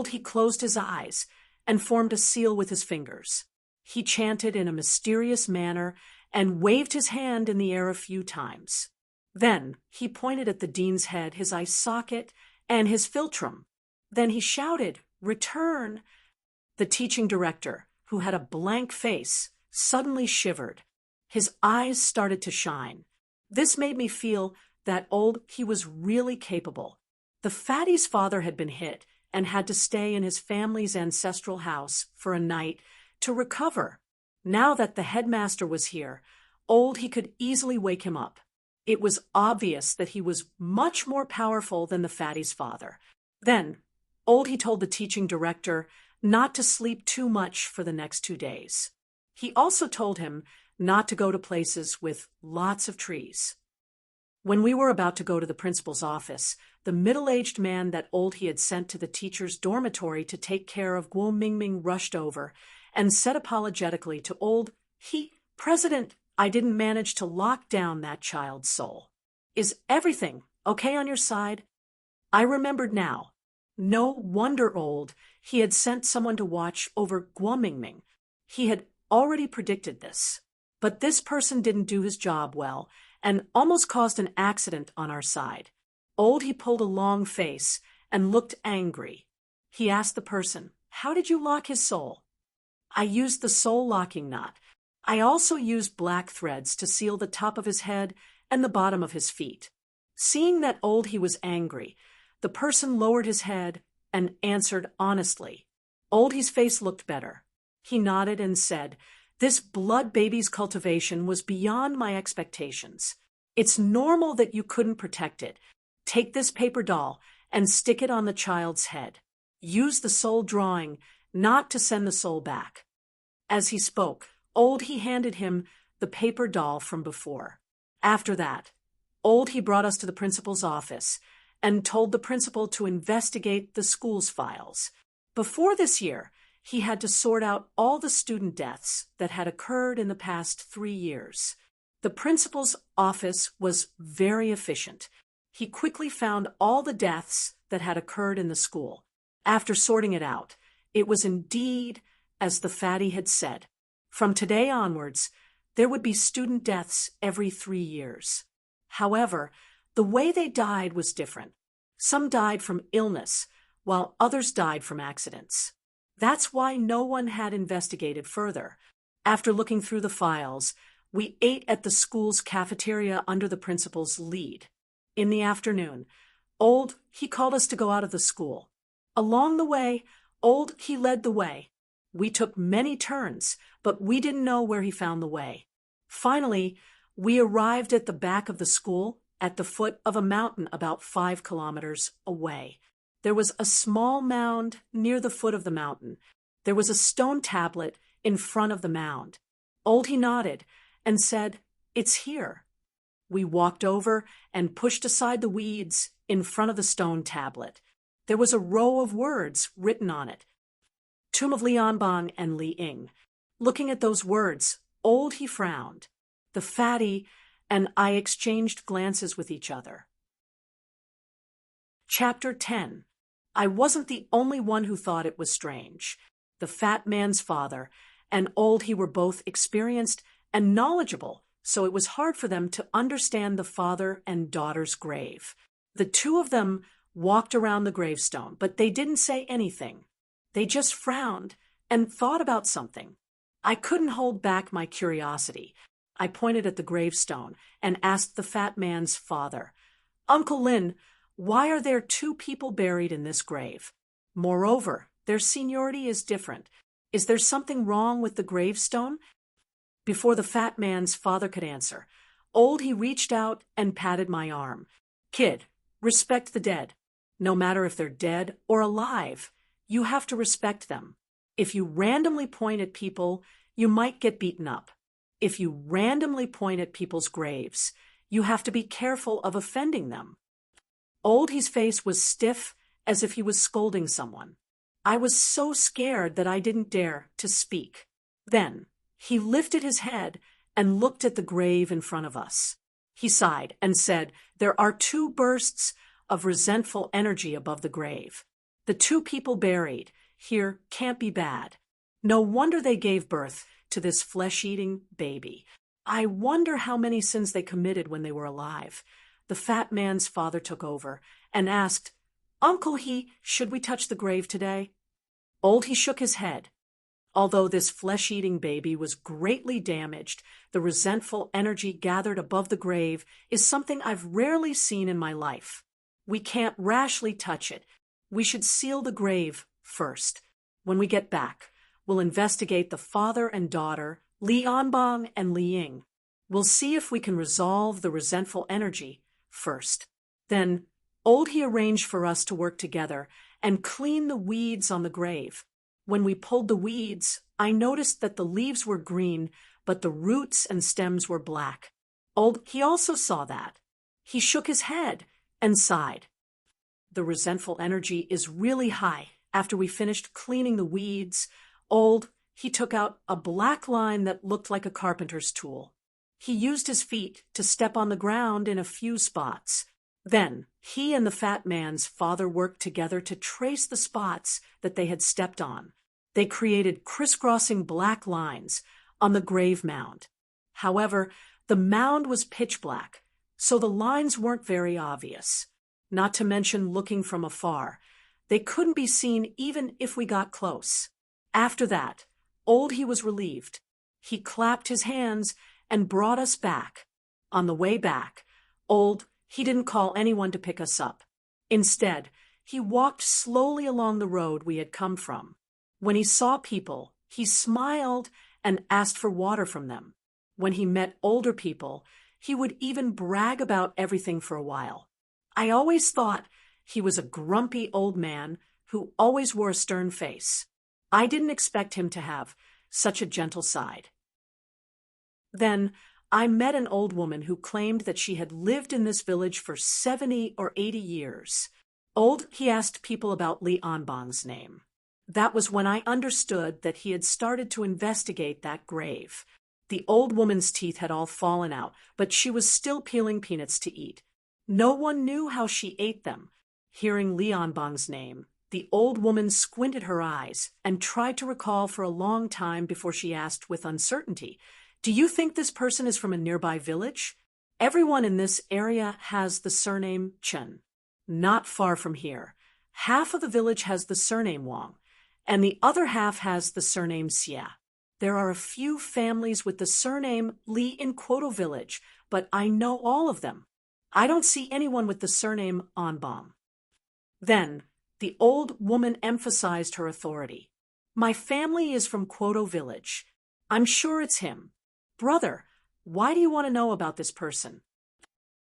He closed his eyes and formed a seal with his fingers. He chanted in a mysterious manner and waved his hand in the air a few times. Then he pointed at the dean's head, his eye socket, and his philtrum. Then he shouted, "Return!" The teaching director, who had a blank face, suddenly shivered. His eyes started to shine. This made me feel that he was really capable. The fatty's father had been hit and had to stay in his family's ancestral house for a night to recover. Now that the headmaster was here, he could easily wake him up. It was obvious that he was much more powerful than the fatty's father. Then, he told the teaching director not to sleep too much for the next 2 days. He also told him not to go to places with lots of trees. When we were about to go to the principal's office, the middle-aged man that he had sent to the teacher's dormitory to take care of Guomingming rushed over and said apologetically to "President, I didn't manage to lock down that child's soul. Is everything okay on your side?" I remembered now. No wonder he had sent someone to watch over Guomingming. He had already predicted this. But this person didn't do his job well, and almost caused an accident on our side. Old he pulled a long face and looked angry. He asked the person, "How did you lock his soul?" "I used the soul locking knot. I also used black threads to seal the top of his head and the bottom of his feet." Seeing that Old he was angry, the person lowered his head and answered honestly. Old he's face looked better. He nodded and said, "This blood baby's cultivation was beyond my expectations. It's normal that you couldn't protect it. Take this paper doll and stick it on the child's head. Use the soul drawing not to send the soul back." As he spoke, Old he handed him the paper doll from before. After that, Old he brought us to the principal's office and told the principal to investigate the school's files. Before this year, he had to sort out all the student deaths that had occurred in the past 3 years. The principal's office was very efficient. He quickly found all the deaths that had occurred in the school. After sorting it out, it was indeed as the fatty had said. From today onwards, there would be student deaths every 3 years. However, the way they died was different. Some died from illness, while others died from accidents. That's why no one had investigated further. After looking through the files, we ate at the school's cafeteria under the principal's lead. In the afternoon, Old he called us to go out of the school. Along the way, Old he led the way. We took many turns, but we didn't know where he found the way. Finally, we arrived at the back of the school at the foot of a mountain about 5 kilometers away. There was a small mound near the foot of the mountain. There was a stone tablet in front of the mound. Old he nodded and said, "It's here." We walked over and pushed aside the weeds in front of the stone tablet. There was a row of words written on it. Tomb of Li Anbang and Li Ying. Looking at those words, Old he frowned. The fatty and I exchanged glances with each other. Chapter 10. I wasn't the only one who thought it was strange. The fat man's father and Old he were both experienced and knowledgeable, so it was hard for them to understand the father and daughter's grave. The two of them walked around the gravestone, but they didn't say anything. They just frowned and thought about something. I couldn't hold back my curiosity. I pointed at the gravestone and asked the fat man's father, "Uncle Lin, why are there 2 people buried in this grave? Moreover, their seniority is different. Is there something wrong with the gravestone?" Before the fat man's father could answer, Old he reached out and patted my arm. "Kid, respect the dead. No matter if they're dead or alive, you have to respect them. If you randomly point at people, you might get beaten up. If you randomly point at people's graves, you have to be careful of offending them." Old he's face was stiff as if he was scolding someone. I was so scared that I didn't dare to speak. Then he lifted his head and looked at the grave in front of us. He sighed and said, "There are 2 bursts of resentful energy above the grave. The 2 people buried here can't be bad. No wonder they gave birth to this flesh-eating baby. I wonder how many sins they committed when they were alive." The fat man's father took over and asked, "Uncle he, should we touch the grave today?" Old he shook his head. Although this flesh-eating baby was greatly damaged, the resentful energy gathered above the grave is something I've rarely seen in my life. We can't rashly touch it. We should seal the grave first. When we get back, we'll investigate the father and daughter, Li Anbang and Li Ying. We'll see if we can resolve the resentful energy first. Then, Old he arranged for us to work together and clean the weeds on the grave. When we pulled the weeds, I noticed that the leaves were green, but the roots and stems were black. Old he also saw that. He shook his head and sighed. The resentful energy is really high. After we finished cleaning the weeds, Old he took out a black line that looked like a carpenter's tool. He used his feet to step on the ground in a few spots. Then he and the fat man's father worked together to trace the spots that they had stepped on. They created crisscrossing black lines on the grave mound. However, The mound was pitch black, so the lines weren't very obvious. Not to mention looking from afar. They couldn't be seen even if we got close. After that, Old He was relieved. He clapped his hands and brought us back. On the way back, Old He didn't call anyone to pick us up. Instead, he walked slowly along the road we had come from. When he saw people, he smiled and asked for water from them. When he met older people, he would even brag about everything for a while. I always thought he was a grumpy old man who always wore a stern face. I didn't expect him to have such a gentle side. Then I met an old woman who claimed that she had lived in this village for 70 or 80 years. Old He asked people about Li Anbang's name. That was when I understood that he had started to investigate that grave. The old woman's teeth had all fallen out, but she was still peeling peanuts to eat. No one knew how she ate them. Hearing Li Anbang's name, the old woman squinted her eyes and tried to recall for a long time before she asked with uncertainty, "Do you think this person is from a nearby village?" Everyone in this area has the surname Chen. Not far from here, half of the village has the surname Wang, and the other half has the surname Xia. There are a few families with the surname Li in Quoto village, but I know all of them. I don't see anyone with the surname Anbang. Then, the old woman emphasized her authority. "My family is from Quoto village. I'm sure it's him. Brother, why do you want to know about this person?"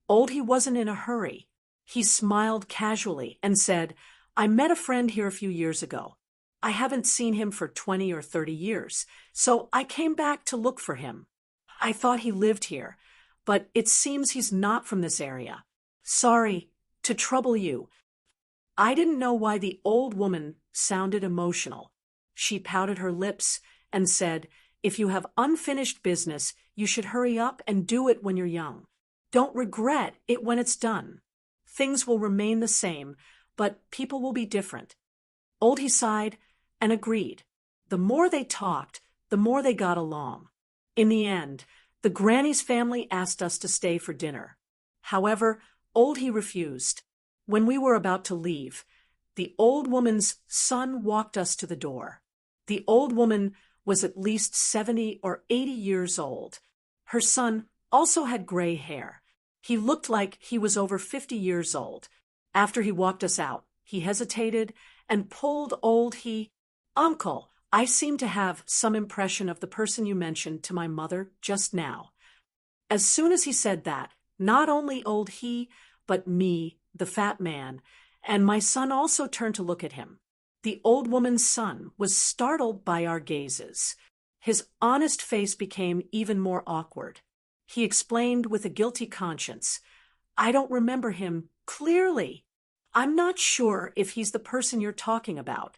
Old He wasn't in a hurry. He smiled casually and said, "I met a friend here a few years ago. I haven't seen him for 20 or 30 years, so I came back to look for him. I thought he lived here, but it seems he's not from this area. Sorry to trouble you." I didn't know why the old woman sounded emotional. She pouted her lips and said, "If you have unfinished business, you should hurry up and do it when you're young. Don't regret it when it's done. Things will remain the same, but people will be different." Old He sighed and agreed. The more they talked, the more they got along. In the end, the granny's family asked us to stay for dinner. However, Old He refused. When we were about to leave, the old woman's son walked us to the door. The old woman was at least 70 or 80 years old. Her son also had gray hair. He looked like he was over 50 years old. After he walked us out, he hesitated and pulled Old He, "Uncle, I seem to have some impression of the person you mentioned to my mother just now." As soon as he said that, not only Old He, but me, the fat man, and my son also turned to look at him. The old woman's son was startled by our gazes. His honest face became even more awkward. He explained with a guilty conscience, "I don't remember him clearly. I'm not sure if he's the person you're talking about."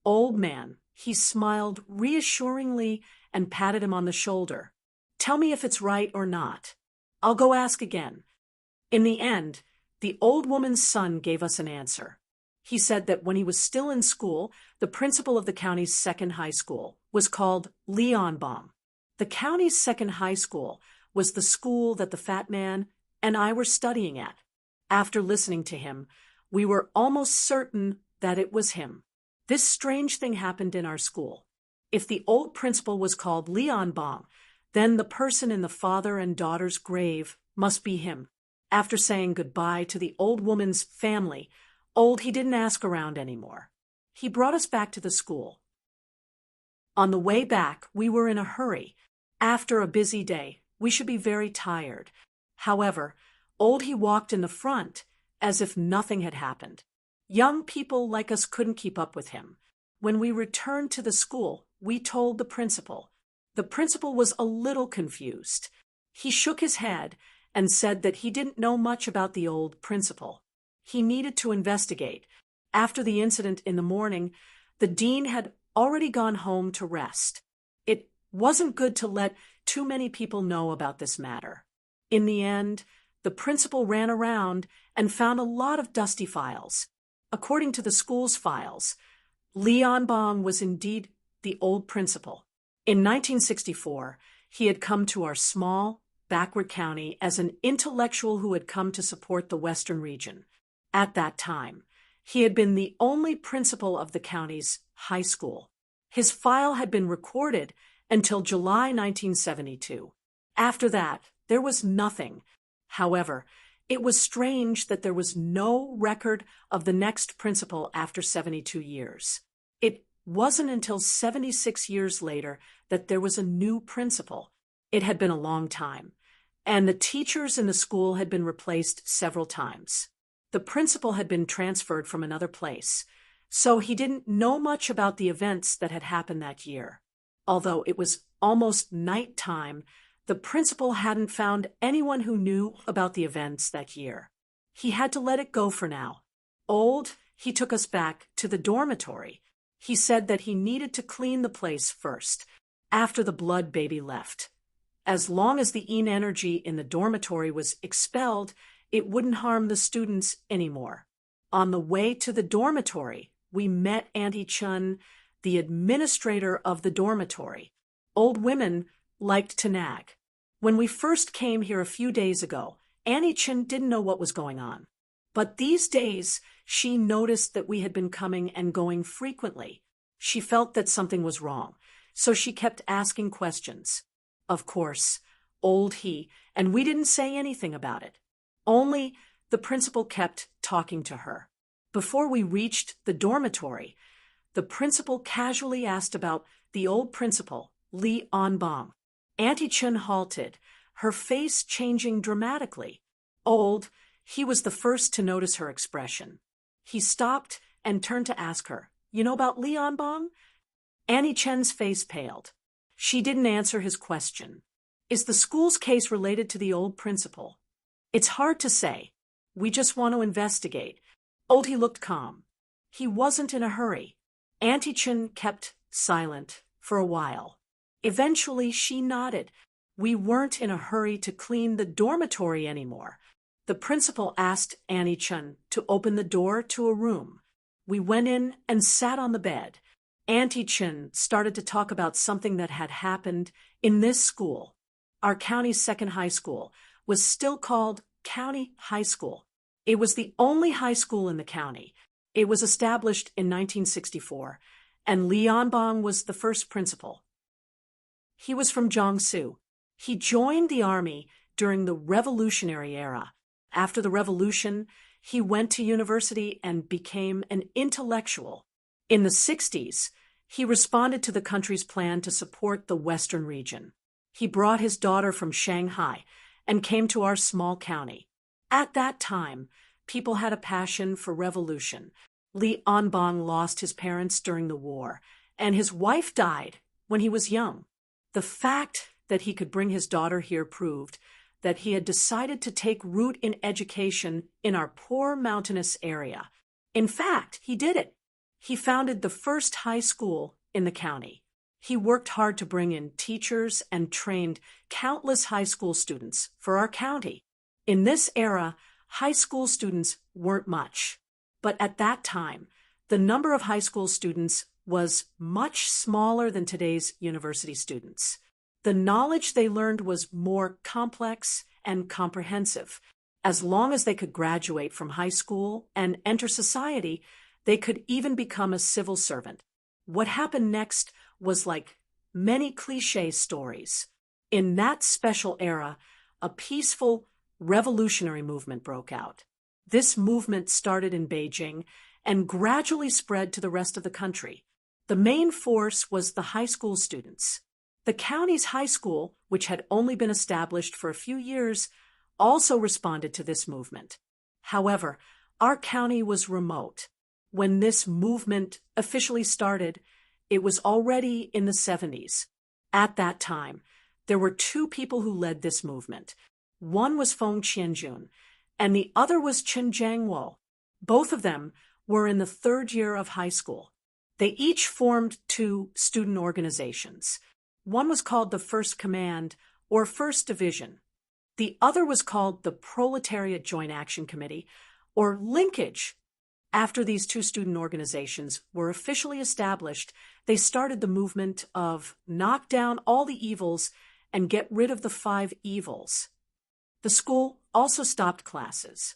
Old man, he smiled reassuringly and patted him on the shoulder. "Tell me if it's right or not. I'll go ask again." In the end, the old woman's son gave us an answer. He said that when he was still in school, the principal of the county's second high school was called Li Anbang. The county's second high school was the school that the fat man and I were studying at. After listening to him, we were almost certain that it was him. This strange thing happened in our school. If the old principal was called Li Anbang, then the person in the father and daughter's grave must be him. After saying goodbye to the old woman's family, Old He didn't ask around anymore. He brought us back to the school. On the way back, we were in a hurry. After a busy day, we should be very tired. However, Old He walked in the front as if nothing had happened. Young people like us couldn't keep up with him. When we returned to the school, we told the principal. The principal was a little confused. He shook his head and said that he didn't know much about the old principal. He needed to investigate. After the incident in the morning, the dean had already gone home to rest. It wasn't good to let too many people know about this matter. In the end, the principal ran around and found a lot of dusty files. According to the school's files, Li Anbang was indeed the old principal. In 1964, he had come to our small, backward county as an intellectual who had come to support the Western region. At that time, he had been the only principal of the county's high school. His file had been recorded until July 1972. After that, there was nothing. However, it was strange that there was no record of the next principal after 72 years. It wasn't until 76 years later that there was a new principal. It had been a long time, and the teachers in the school had been replaced several times. The principal had been transferred from another place, so he didn't know much about the events that had happened that year. Although it was almost nighttime, the principal hadn't found anyone who knew about the events that year. He had to let it go for now. He took us back to the dormitory. He said that he needed to clean the place first, after the blood baby left. As long as the energy in the dormitory was expelled, it wouldn't harm the students anymore. On the way to the dormitory, we met Auntie Chun, the administrator of the dormitory. Old women liked to nag. When we first came here a few days ago, Auntie Chun didn't know what was going on. But these days, she noticed that we had been coming and going frequently. She felt that something was wrong, so she kept asking questions. Of course, and we didn't say anything about it. Only the principal kept talking to her. Before we reached the dormitory, the principal casually asked about the old principal, Li Anbang. Auntie Chun halted, her face changing dramatically. He was the first to notice her expression. He stopped and turned to ask her, "You know about Li Anbang?" Auntie Chun's face paled. She didn't answer his question. "Is the school's case related to the old principal?" "It's hard to say. We just want to investigate." He looked calm. He wasn't in a hurry. Auntie Chun kept silent for a while. Eventually, she nodded. We weren't in a hurry to clean the dormitory anymore. The principal asked Auntie Chun to open the door to a room. We went in and sat on the bed. Auntie Chun started to talk about something that had happened in this school. Our county's second high school was still called County High School. It was the only high school in the county. It was established in 1964, and Li Anbang was the first principal. He was from Jiangsu. He joined the army during the Revolutionary era. After the revolution, he went to university and became an intellectual. In the 60s, he responded to the country's plan to support the Western region. He brought his daughter from Shanghai and came to our small county. At that time, people had a passion for revolution. Li Anbang lost his parents during the war, and his wife died when he was young. The fact that he could bring his daughter here proved that he had decided to take root in education in our poor mountainous area. In fact, he did it. He founded the first high school in the county. He worked hard to bring in teachers and trained countless high school students for our county. In this era, high school students weren't much. But at that time, the number of high school students was much smaller than today's university students. The knowledge they learned was more complex and comprehensive. As long as they could graduate from high school and enter society, they could even become a civil servant. What happened next was like many cliché stories. In that special era, a peaceful revolutionary movement broke out. This movement started in Beijing and gradually spread to the rest of the country. The main force was the high school students. The county's high school, which had only been established for a few years, also responded to this movement. However, our county was remote. When this movement officially started, it was already in the 70s. At that time, there were two people who led this movement. One was Feng Qianjun, and the other was Chen Jiangwo. Both of them were in the third year of high school. They each formed two student organizations. One was called the First Command, or First Division. The other was called the Proletariat Joint Action Committee, or Linkage. After these two student organizations were officially established, they started the movement of knock down all the evils and get rid of the 5 evils. The school also stopped classes.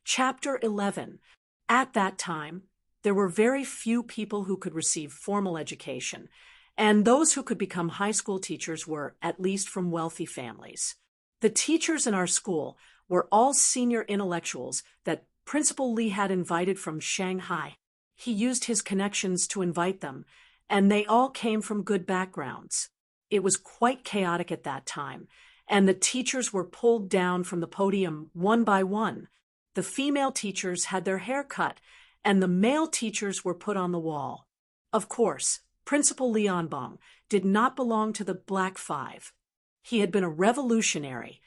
Chapter 11. At that time, there were very few people who could receive formal education, and those who could become high school teachers were, at least, from wealthy families. The teachers in our school were all senior intellectuals that Principal Lee had invited from Shanghai. He used his connections to invite them, and they all came from good backgrounds. It was quite chaotic at that time, and the teachers were pulled down from the podium one by one. The female teachers had their hair cut, and the male teachers were put on the wall. Of course, Principal Lianbong did not belong to the Black Five. He had been a revolutionary,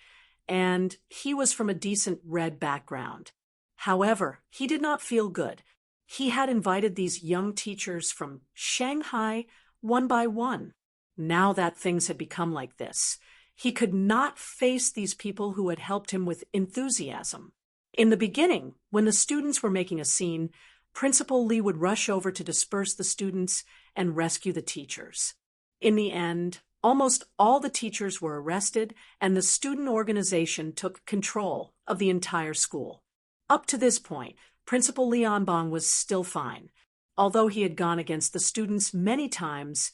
and he was from a decent red background. However, he did not feel good. He had invited these young teachers from Shanghai one by one. Now that things had become like this, he could not face these people who had helped him with enthusiasm. In the beginning, when the students were making a scene, Principal Lee would rush over to disperse the students and rescue the teachers. In the end, almost all the teachers were arrested, and the student organization took control of the entire school. Up to this point, Principal Lianbong was still fine, although he had gone against the students many times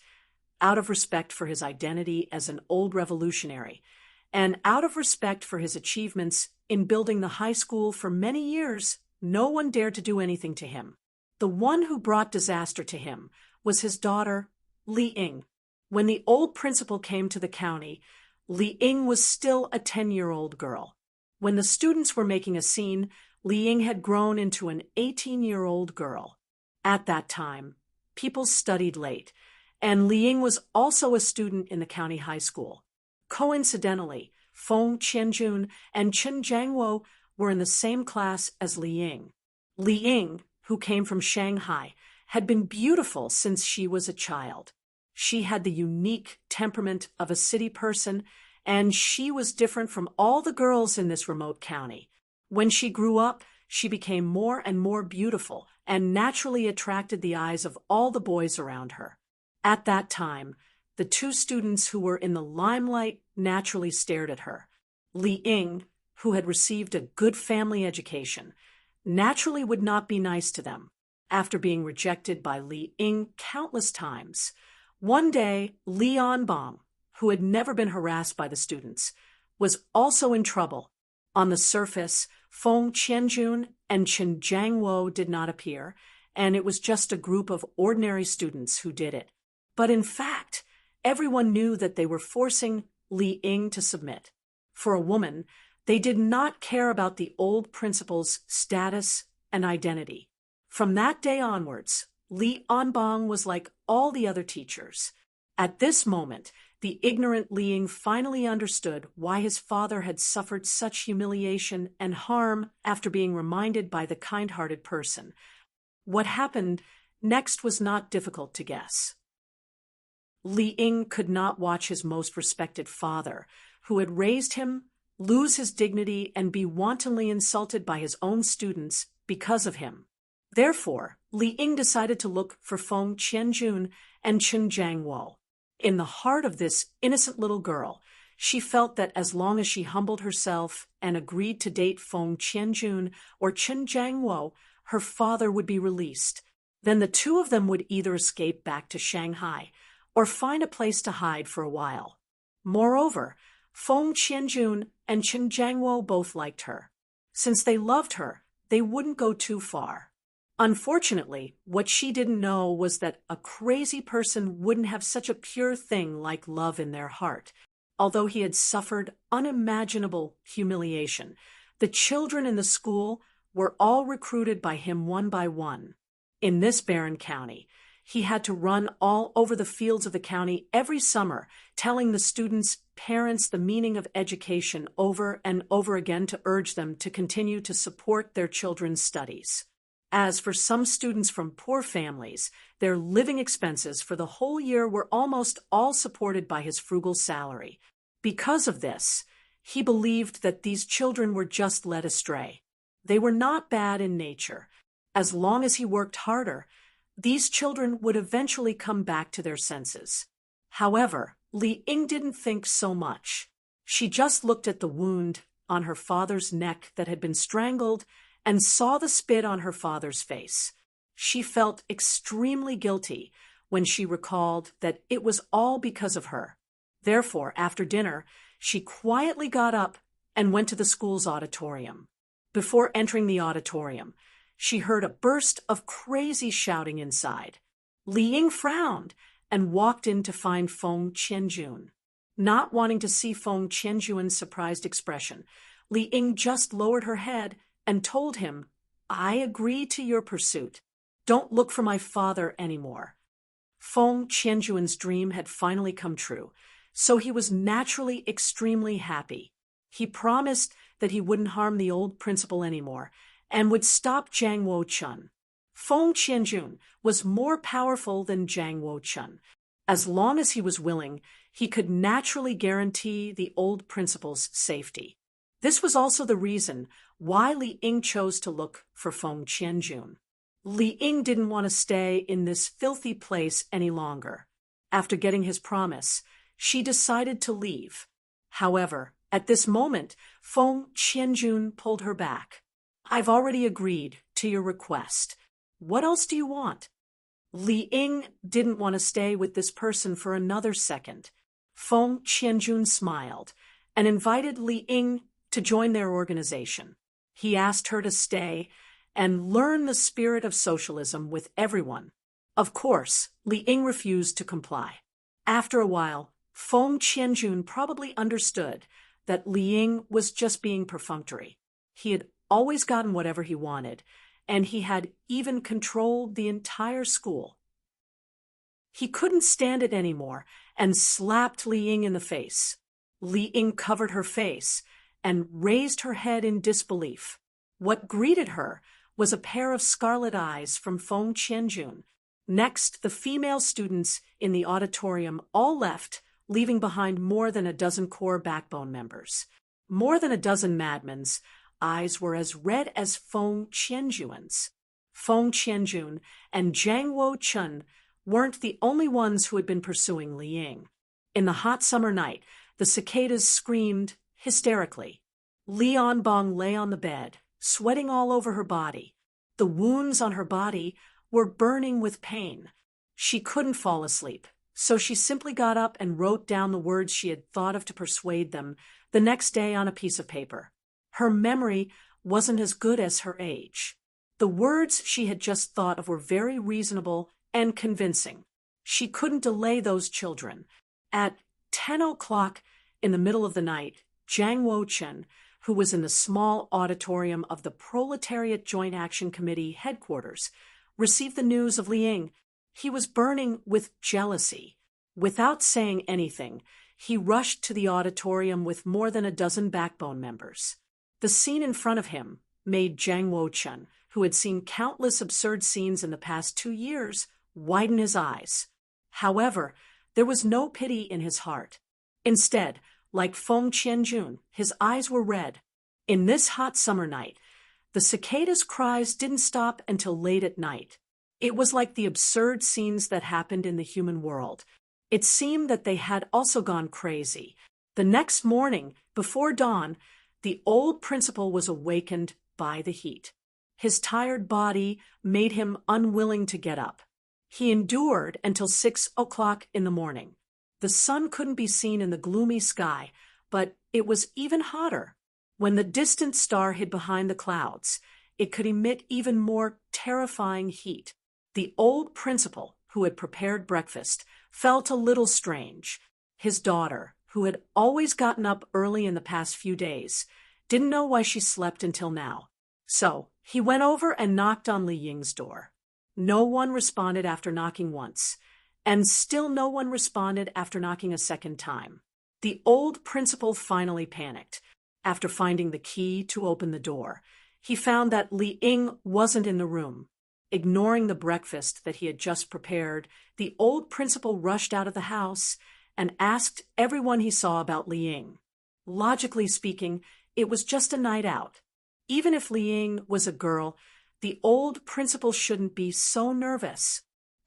out of respect for his identity as an old revolutionary, and out of respect for his achievements in building the high school for many years. No one dared to do anything to him. The one who brought disaster to him was his daughter, Li Ying. When the old principal came to the county, Li Ying was still a 10-year-old girl. When the students were making a scene, Li Ying had grown into an 18-year-old girl. At that time, people studied late, and Li Ying was also a student in the county high school. Coincidentally, Feng Qianjun and Chen Jiangwo were in the same class as Li Ying. Li Ying, who came from Shanghai, had been beautiful since she was a child. She had the unique temperament of a city person, and she was different from all the girls in this remote county. When she grew up, she became more and more beautiful and naturally attracted the eyes of all the boys around her. At that time, the 2 students who were in the limelight naturally stared at her. Li Ying, who had received a good family education, naturally would not be nice to them. After being rejected by Li Ying countless times, one day Lianbong, who had never been harassed by the students, was also in trouble. On the surface, Feng Qianjun and Chen Jiangwo did not appear, and it was just a group of ordinary students who did it. But in fact, everyone knew that they were forcing Li Ying to submit. For a woman, they did not care about the old principal's status and identity. From that day onwards, Li Anbong was like all the other teachers. At this moment, the ignorant Li Ying finally understood why his father had suffered such humiliation and harm after being reminded by the kind-hearted person. What happened next was not difficult to guess. Li Ying could not watch his most respected father, who had raised him, lose his dignity and be wantonly insulted by his own students because of him. Therefore, Li Ying decided to look for Feng Qianjun and Chen Jiangwo. In the heart of this innocent little girl, she felt that as long as she humbled herself and agreed to date Feng Qianjun or Chen Jiangwo, her father would be released. Then the 2 of them would either escape back to Shanghai or find a place to hide for a while. Moreover, Feng Qianjun and Chen Jiangwo both liked her. Since they loved her, they wouldn't go too far. Unfortunately, what she didn't know was that a crazy person wouldn't have such a pure thing like love in their heart. Although he had suffered unimaginable humiliation, the children in the school were all recruited by him one by one. In this barren county, he had to run all over the fields of the county every summer, telling the students' parents the meaning of education over and over again to urge them to continue to support their children's studies. As for some students from poor families, their living expenses for the whole year were almost all supported by his frugal salary. Because of this, he believed that these children were just led astray. They were not bad in nature. As long as he worked harder, these children would eventually come back to their senses. However, Li Ying didn't think so much. She just looked at the wound on her father's neck that had been strangled and saw the spit on her father's face. She felt extremely guilty when she recalled that it was all because of her. Therefore, after dinner, she quietly got up and went to the school's auditorium. Before entering the auditorium, she heard a burst of crazy shouting inside. Li Ying frowned and walked in to find Feng Qianjun. Not wanting to see Feng Qianjun's surprised expression, Li Ying just lowered her head and told him, "I agree to your pursuit. Don't look for my father anymore." Feng Qianjun's dream had finally come true, so he was naturally extremely happy. He promised that he wouldn't harm the old principal anymore and would stop Zhang Wo-chun. Feng Qianjun was more powerful than Zhang Wo-chun. As long as he was willing, he could naturally guarantee the old principal's safety. This was also the reason why Li Ying chose to look for Feng Qianjun. Li Ying didn't want to stay in this filthy place any longer. After getting his promise, she decided to leave. However, at this moment, Feng Qianjun pulled her back. "I've already agreed to your request. What else do you want?" Li Ying didn't want to stay with this person for another second. Feng Qianjun smiled and invited Li Ying to join their organization. He asked her to stay and learn the spirit of socialism with everyone. Of course, Li Ying refused to comply. After a while, Feng Qianjun probably understood that Li Ying was just being perfunctory. He had always gotten whatever he wanted, and he had even controlled the entire school. He couldn't stand it anymore and slapped Li Ying in the face. Li Ying covered her face and raised her head in disbelief. What greeted her was a pair of scarlet eyes from Feng Qianjun. Next, the female students in the auditorium all left, leaving behind more than a dozen core backbone members. More than a dozen madmen's eyes were as red as Feng Qianjun's. Feng Qianjun and Zhang Wo-chun weren't the only ones who had been pursuing Li Ying. In the hot summer night, the cicadas screamed hysterically. Li Anbong lay on the bed, sweating all over her body. The wounds on her body were burning with pain. She couldn't fall asleep, so she simply got up and wrote down the words she had thought of to persuade them the next day on a piece of paper. Her memory wasn't as good as her age. The words she had just thought of were very reasonable and convincing. She couldn't delay those children. At 10 o'clock in the middle of the night, Zhang Wo-chun, who was in the small auditorium of the Proletariat Joint Action Committee headquarters, received the news of Li Ying. He was burning with jealousy. Without saying anything, he rushed to the auditorium with more than a dozen backbone members. The scene in front of him made Zhang Wo-chun, who had seen countless absurd scenes in the past 2 years, widen his eyes. However, there was no pity in his heart. Instead, like Feng Qianjun, his eyes were red. In this hot summer night, the cicadas' cries didn't stop until late at night. It was like the absurd scenes that happened in the human world. It seemed that they had also gone crazy. The next morning, before dawn, the old principal was awakened by the heat. His tired body made him unwilling to get up. He endured until 6 o'clock in the morning. The sun couldn't be seen in the gloomy sky, but it was even hotter. When the distant star hid behind the clouds, it could emit even more terrifying heat. The old principal, who had prepared breakfast, felt a little strange. His daughter, who had always gotten up early in the past few days, didn't know why she slept until now. So he went over and knocked on Li Ying's door. No one responded after knocking once, and still no one responded after knocking a second time. The old principal finally panicked. After finding the key to open the door, he found that Li Ying wasn't in the room. Ignoring the breakfast that he had just prepared, the old principal rushed out of the house and asked everyone he saw about Li Ying. Logically speaking, it was just a night out. Even if Li Ying was a girl, the old principal shouldn't be so nervous.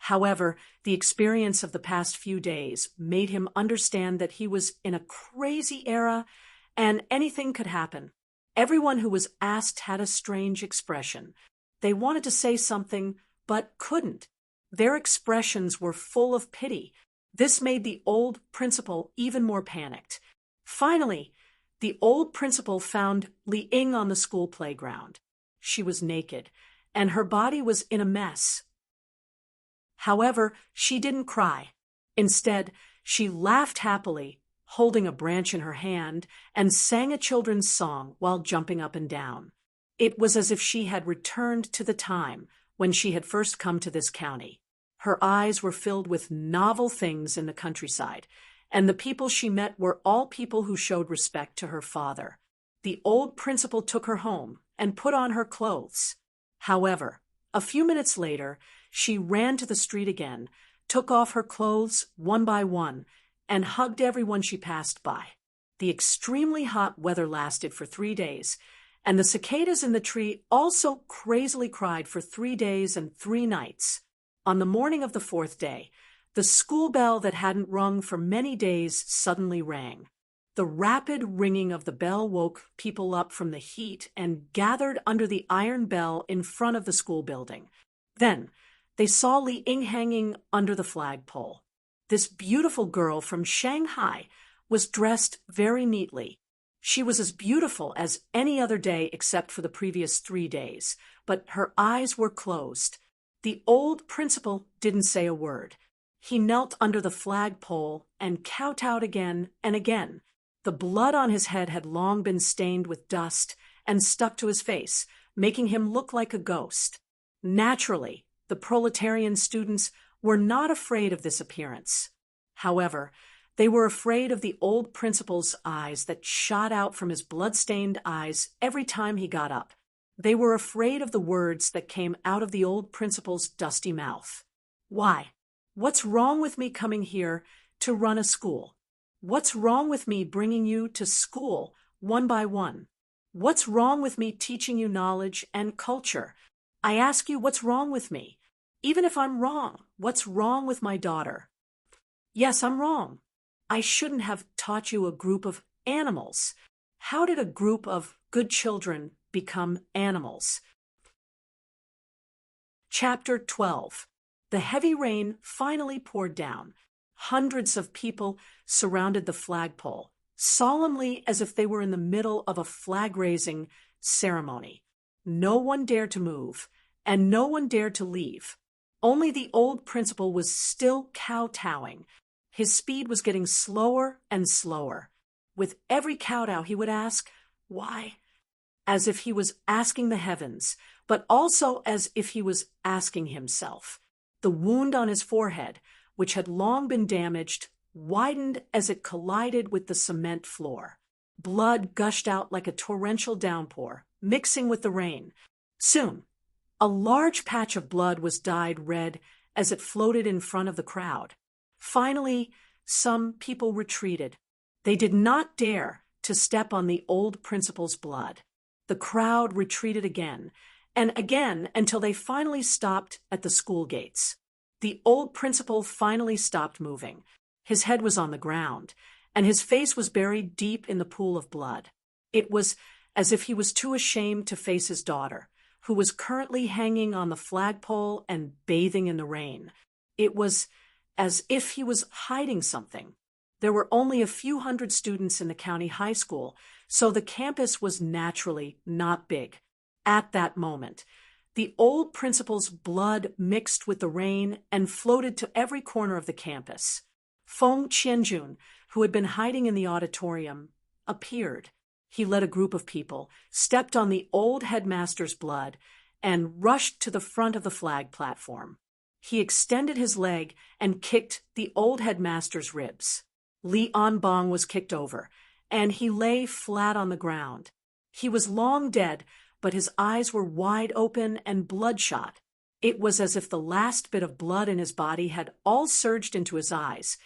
However, the experience of the past few days made him understand that he was in a crazy era and anything could happen. Everyone who was asked had a strange expression. They wanted to say something, but couldn't. Their expressions were full of pity. This made the old principal even more panicked. Finally, the old principal found Li Ying on the school playground. She was naked, and her body was in a mess. However, she didn't cry. Instead, she laughed happily, holding a branch in her hand, and sang a children's song while jumping up and down. It was as if she had returned to the time when she had first come to this county. Her eyes were filled with novel things in the countryside, and the people she met were all people who showed respect to her father. The old principal took her home and put on her clothes. However, a few minutes later, she ran to the street again, took off her clothes one by one, and hugged everyone she passed by. The extremely hot weather lasted for 3 days, and the cicadas in the tree also crazily cried for 3 days and 3 nights. On the morning of the 4th day, the school bell that hadn't rung for many days suddenly rang. The rapid ringing of the bell woke people up from the heat and gathered under the iron bell in front of the school building. Then, they saw Li Ying hanging under the flagpole. This beautiful girl from Shanghai was dressed very neatly. She was as beautiful as any other day except for the previous 3 days, but her eyes were closed. The old principal didn't say a word. He knelt under the flagpole and kowtowed again and again. The blood on his head had long been stained with dust and stuck to his face, making him look like a ghost. Naturally, the proletarian students were not afraid of this appearance. However, they were afraid of the old principal's eyes that shot out from his blood-stained eyes every time he got up. They were afraid of the words that came out of the old principal's dusty mouth. Why? What's wrong with me coming here to run a school? What's wrong with me bringing you to school one by one? What's wrong with me teaching you knowledge and culture? I ask you, what's wrong with me? Even if I'm wrong, what's wrong with my daughter? Yes, I'm wrong. I shouldn't have taught you a group of animals. How did a group of good children become animals? Chapter 12. The heavy rain finally poured down. Hundreds of people surrounded the flagpole, solemnly as if they were in the middle of a flag-raising ceremony. No one dared to move, and no one dared to leave. Only the old principal was still kowtowing. His speed was getting slower and slower. With every kowtow, he would ask, "Why?" As if he was asking the heavens, but also as if he was asking himself. The wound on his forehead, which had long been damaged, widened as it collided with the cement floor. Blood gushed out like a torrential downpour, mixing with the rain. Soon, a large patch of blood was dyed red as it floated in front of the crowd. Finally, some people retreated. They did not dare to step on the old principal's blood. The crowd retreated again and again until they finally stopped at the school gates. The old principal finally stopped moving. His head was on the ground, and his face was buried deep in the pool of blood. It was as if he was too ashamed to face his daughter, who was currently hanging on the flagpole and bathing in the rain. It was as if he was hiding something. There were only a few hundred students in the county high school, so the campus was naturally not big. At that moment, the old principal's blood mixed with the rain and floated to every corner of the campus. Feng Qianjun, who had been hiding in the auditorium, appeared. He led a group of people, stepped on the old headmaster's blood, and rushed to the front of the flag platform. He extended his leg and kicked the old headmaster's ribs. Li Anbong was kicked over, and he lay flat on the ground. He was long dead, but his eyes were wide open and bloodshot. It was as if the last bit of blood in his body had all surged into his eyes,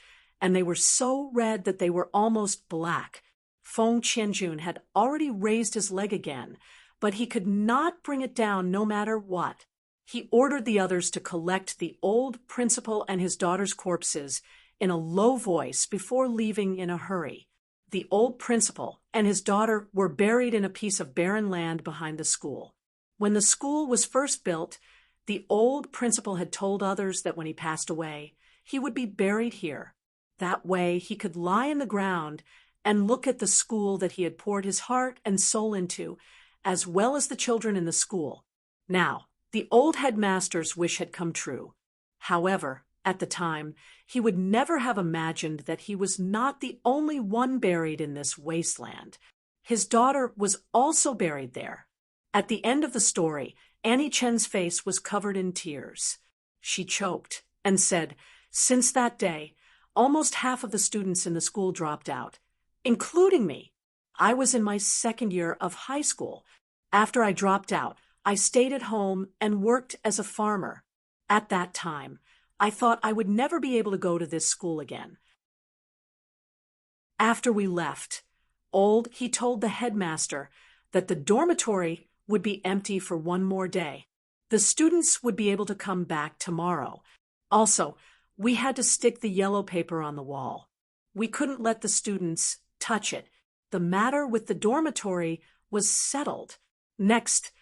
and they were so red that they were almost black. Feng Qianjun had already raised his leg again, but he could not bring it down no matter what. He ordered the others to collect the old principal and his daughter's corpses in a low voice before leaving in a hurry. The old principal and his daughter were buried in a piece of barren land behind the school. When the school was first built, the old principal had told others that when he passed away, he would be buried here. That way he could lie in the ground and look at the school that he had poured his heart and soul into, as well as the children in the school. Now, the old headmaster's wish had come true. However, at the time, he would never have imagined that he was not the only one buried in this wasteland. His daughter was also buried there. At the end of the story, Annie Chen's face was covered in tears. She choked and said, "Since that day, almost half of the students in the school dropped out, including me. I was in my second year of high school. After I dropped out, I stayed at home and worked as a farmer. At that time, I thought I would never be able to go to this school again." After we left, he told the headmaster that the dormitory would be empty for one more day. The students would be able to come back tomorrow. Also, we had to stick the yellow paper on the wall. We couldn't let the students touch it. The matter with the dormitory was settled. Next,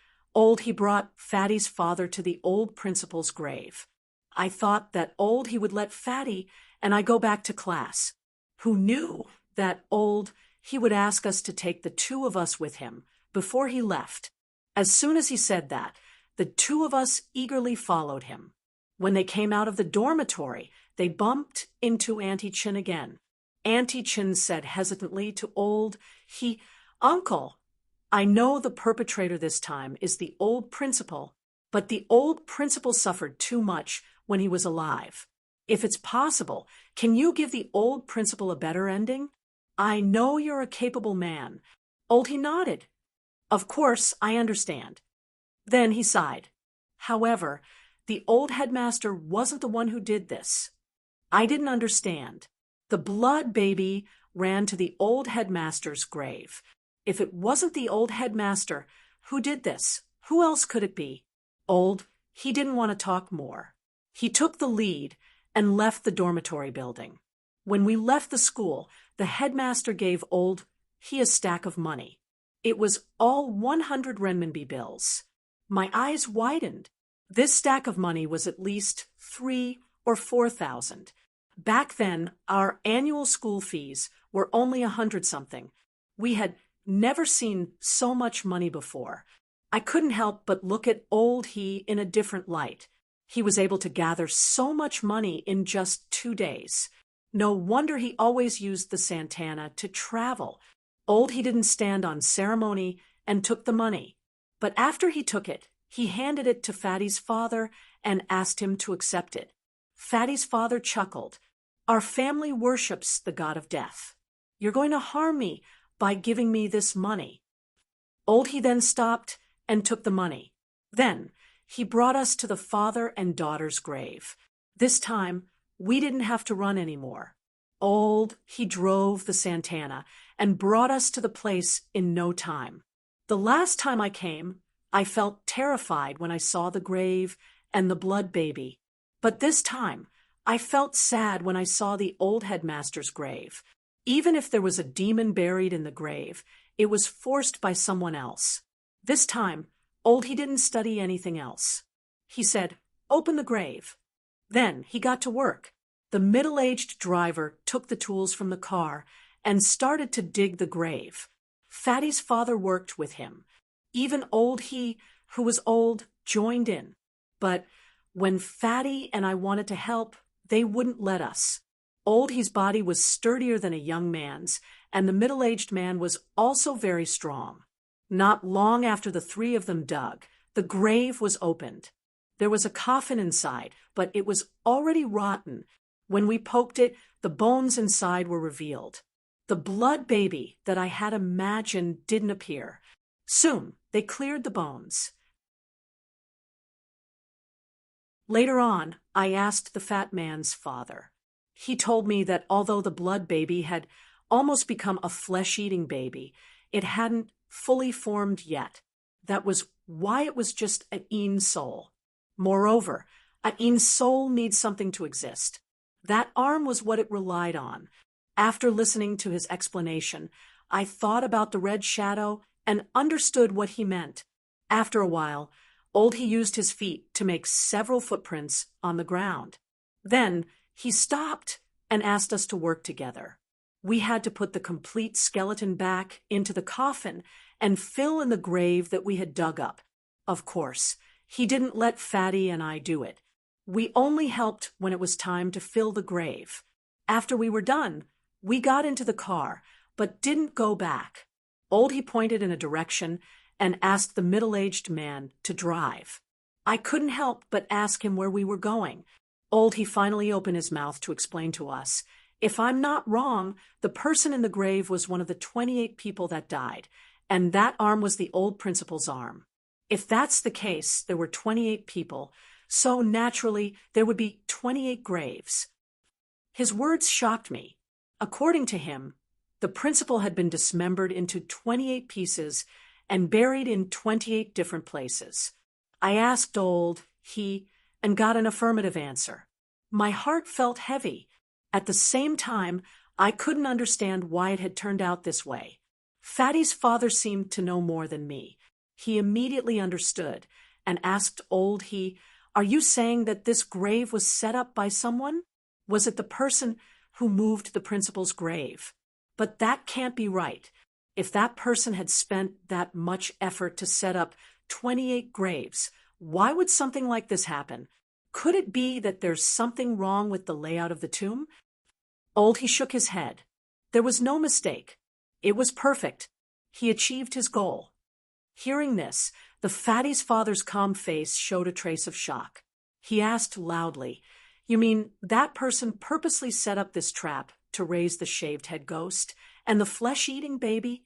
he brought Fatty's father to the old principal's grave. I thought that he would let Fatty and I go back to class. Who knew that he would ask us to take the two of us with him before he left. As soon as he said that, the two of us eagerly followed him. When they came out of the dormitory, they bumped into Auntie Chin again. Auntie Chin said hesitantly to "Uncle, I know the perpetrator this time is the old principal, but the old principal suffered too much when he was alive. If it's possible, can you give the old principal a better ending? I know you're a capable man." He nodded. "Of course, I understand." Then he sighed. "However, the old headmaster wasn't the one who did this. I didn't understand. The blood baby ran to the old headmaster's grave. If it wasn't the old headmaster, who did this? Who else could it be?" He didn't want to talk more. He took the lead and left the dormitory building. When we left the school, the headmaster gave a stack of money. It was all 100 renminbi bills. My eyes widened. This stack of money was at least 3,000 or 4,000. Back then, our annual school fees were only 100-something. We had never seen so much money before. I couldn't help but look at he in a different light. He was able to gather so much money in just 2 days. No wonder he always used the Santana to travel. He didn't stand on ceremony and took the money. But after he took it, he handed it to Fatty's father and asked him to accept it. Fatty's father chuckled. "Our family worships the god of death. You're going to harm me by giving me this money." He then stopped and took the money. Then he brought us to the father and daughter's grave. This time, we didn't have to run anymore. He drove the Santana and brought us to the place in no time. The last time I came, I felt terrified when I saw the grave and the blood baby. But this time, I felt sad when I saw the old headmaster's grave. Even if there was a demon buried in the grave, it was forced by someone else. This time, he didn't study anything else. He said, "Open the grave." Then he got to work. The middle-aged driver took the tools from the car and started to dig the grave. Fatty's father worked with him. Even who was old, joined in. But when Fatty and I wanted to help, they wouldn't let us. He's body was sturdier than a young man's, and the middle-aged man was also very strong. Not long after the three of them dug, the grave was opened. There was a coffin inside, but it was already rotten. When we poked it, the bones inside were revealed. The blood baby that I had imagined didn't appear. Soon, they cleared the bones. Later on, I asked the fat man's father. He told me that although the blood baby had almost become a flesh-eating baby, it hadn't fully formed yet. That was why it was just an soul. Moreover, Ain's soul needs something to exist. That arm was what it relied on. After listening to his explanation, I thought about the red shadow and understood what he meant. After a while, Old he used his feet to make several footprints on the ground. Then he stopped and asked us to work together. We had to put the complete skeleton back into the coffin and fill in the grave that we had dug up. Of course, he didn't let Fatty and I do it. We only helped when it was time to fill the grave. After we were done, we got into the car, but didn't go back. Old he pointed in a direction and asked the middle-aged man to drive. I couldn't help but ask him where we were going. Old he finally opened his mouth to explain to us. If I'm not wrong, the person in the grave was one of the 28 people that died, and that arm was the old principal's arm. If that's the case, there were 28 people, so naturally there would be 28 graves. His words shocked me. According to him, the principal had been dismembered into 28 pieces and buried in 28 different places. I asked Old, and got an affirmative answer. My heart felt heavy. At the same time, I couldn't understand why it had turned out this way. Fatty's father seemed to know more than me. He immediately understood and asked Old, are you saying that this grave was set up by someone? Was it the person who moved the principal's grave? But that can't be right. If that person had spent that much effort to set up 28 graves, why would something like this happen? Could it be that there's something wrong with the layout of the tomb? Old he shook his head. There was no mistake. It was perfect. He achieved his goal. Hearing this, the fatty's father's calm face showed a trace of shock. He asked loudly, you mean that person purposely set up this trap to raise the shaved head ghost and the flesh-eating baby?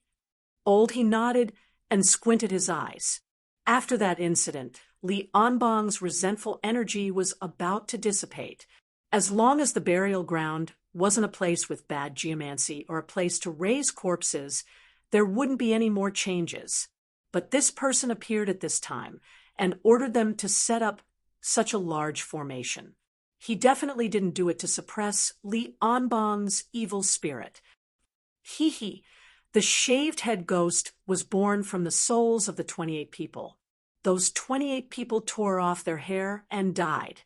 Old he nodded and squinted his eyes. After that incident, Li Anbang's resentful energy was about to dissipate. As long as the burial ground wasn't a place with bad geomancy or a place to raise corpses, there wouldn't be any more changes. But this person appeared at this time and ordered them to set up such a large formation. He definitely didn't do it to suppress Li Anbang's evil spirit. The shaved head ghost was born from the souls of the 28 people. Those 28 people tore off their hair and died.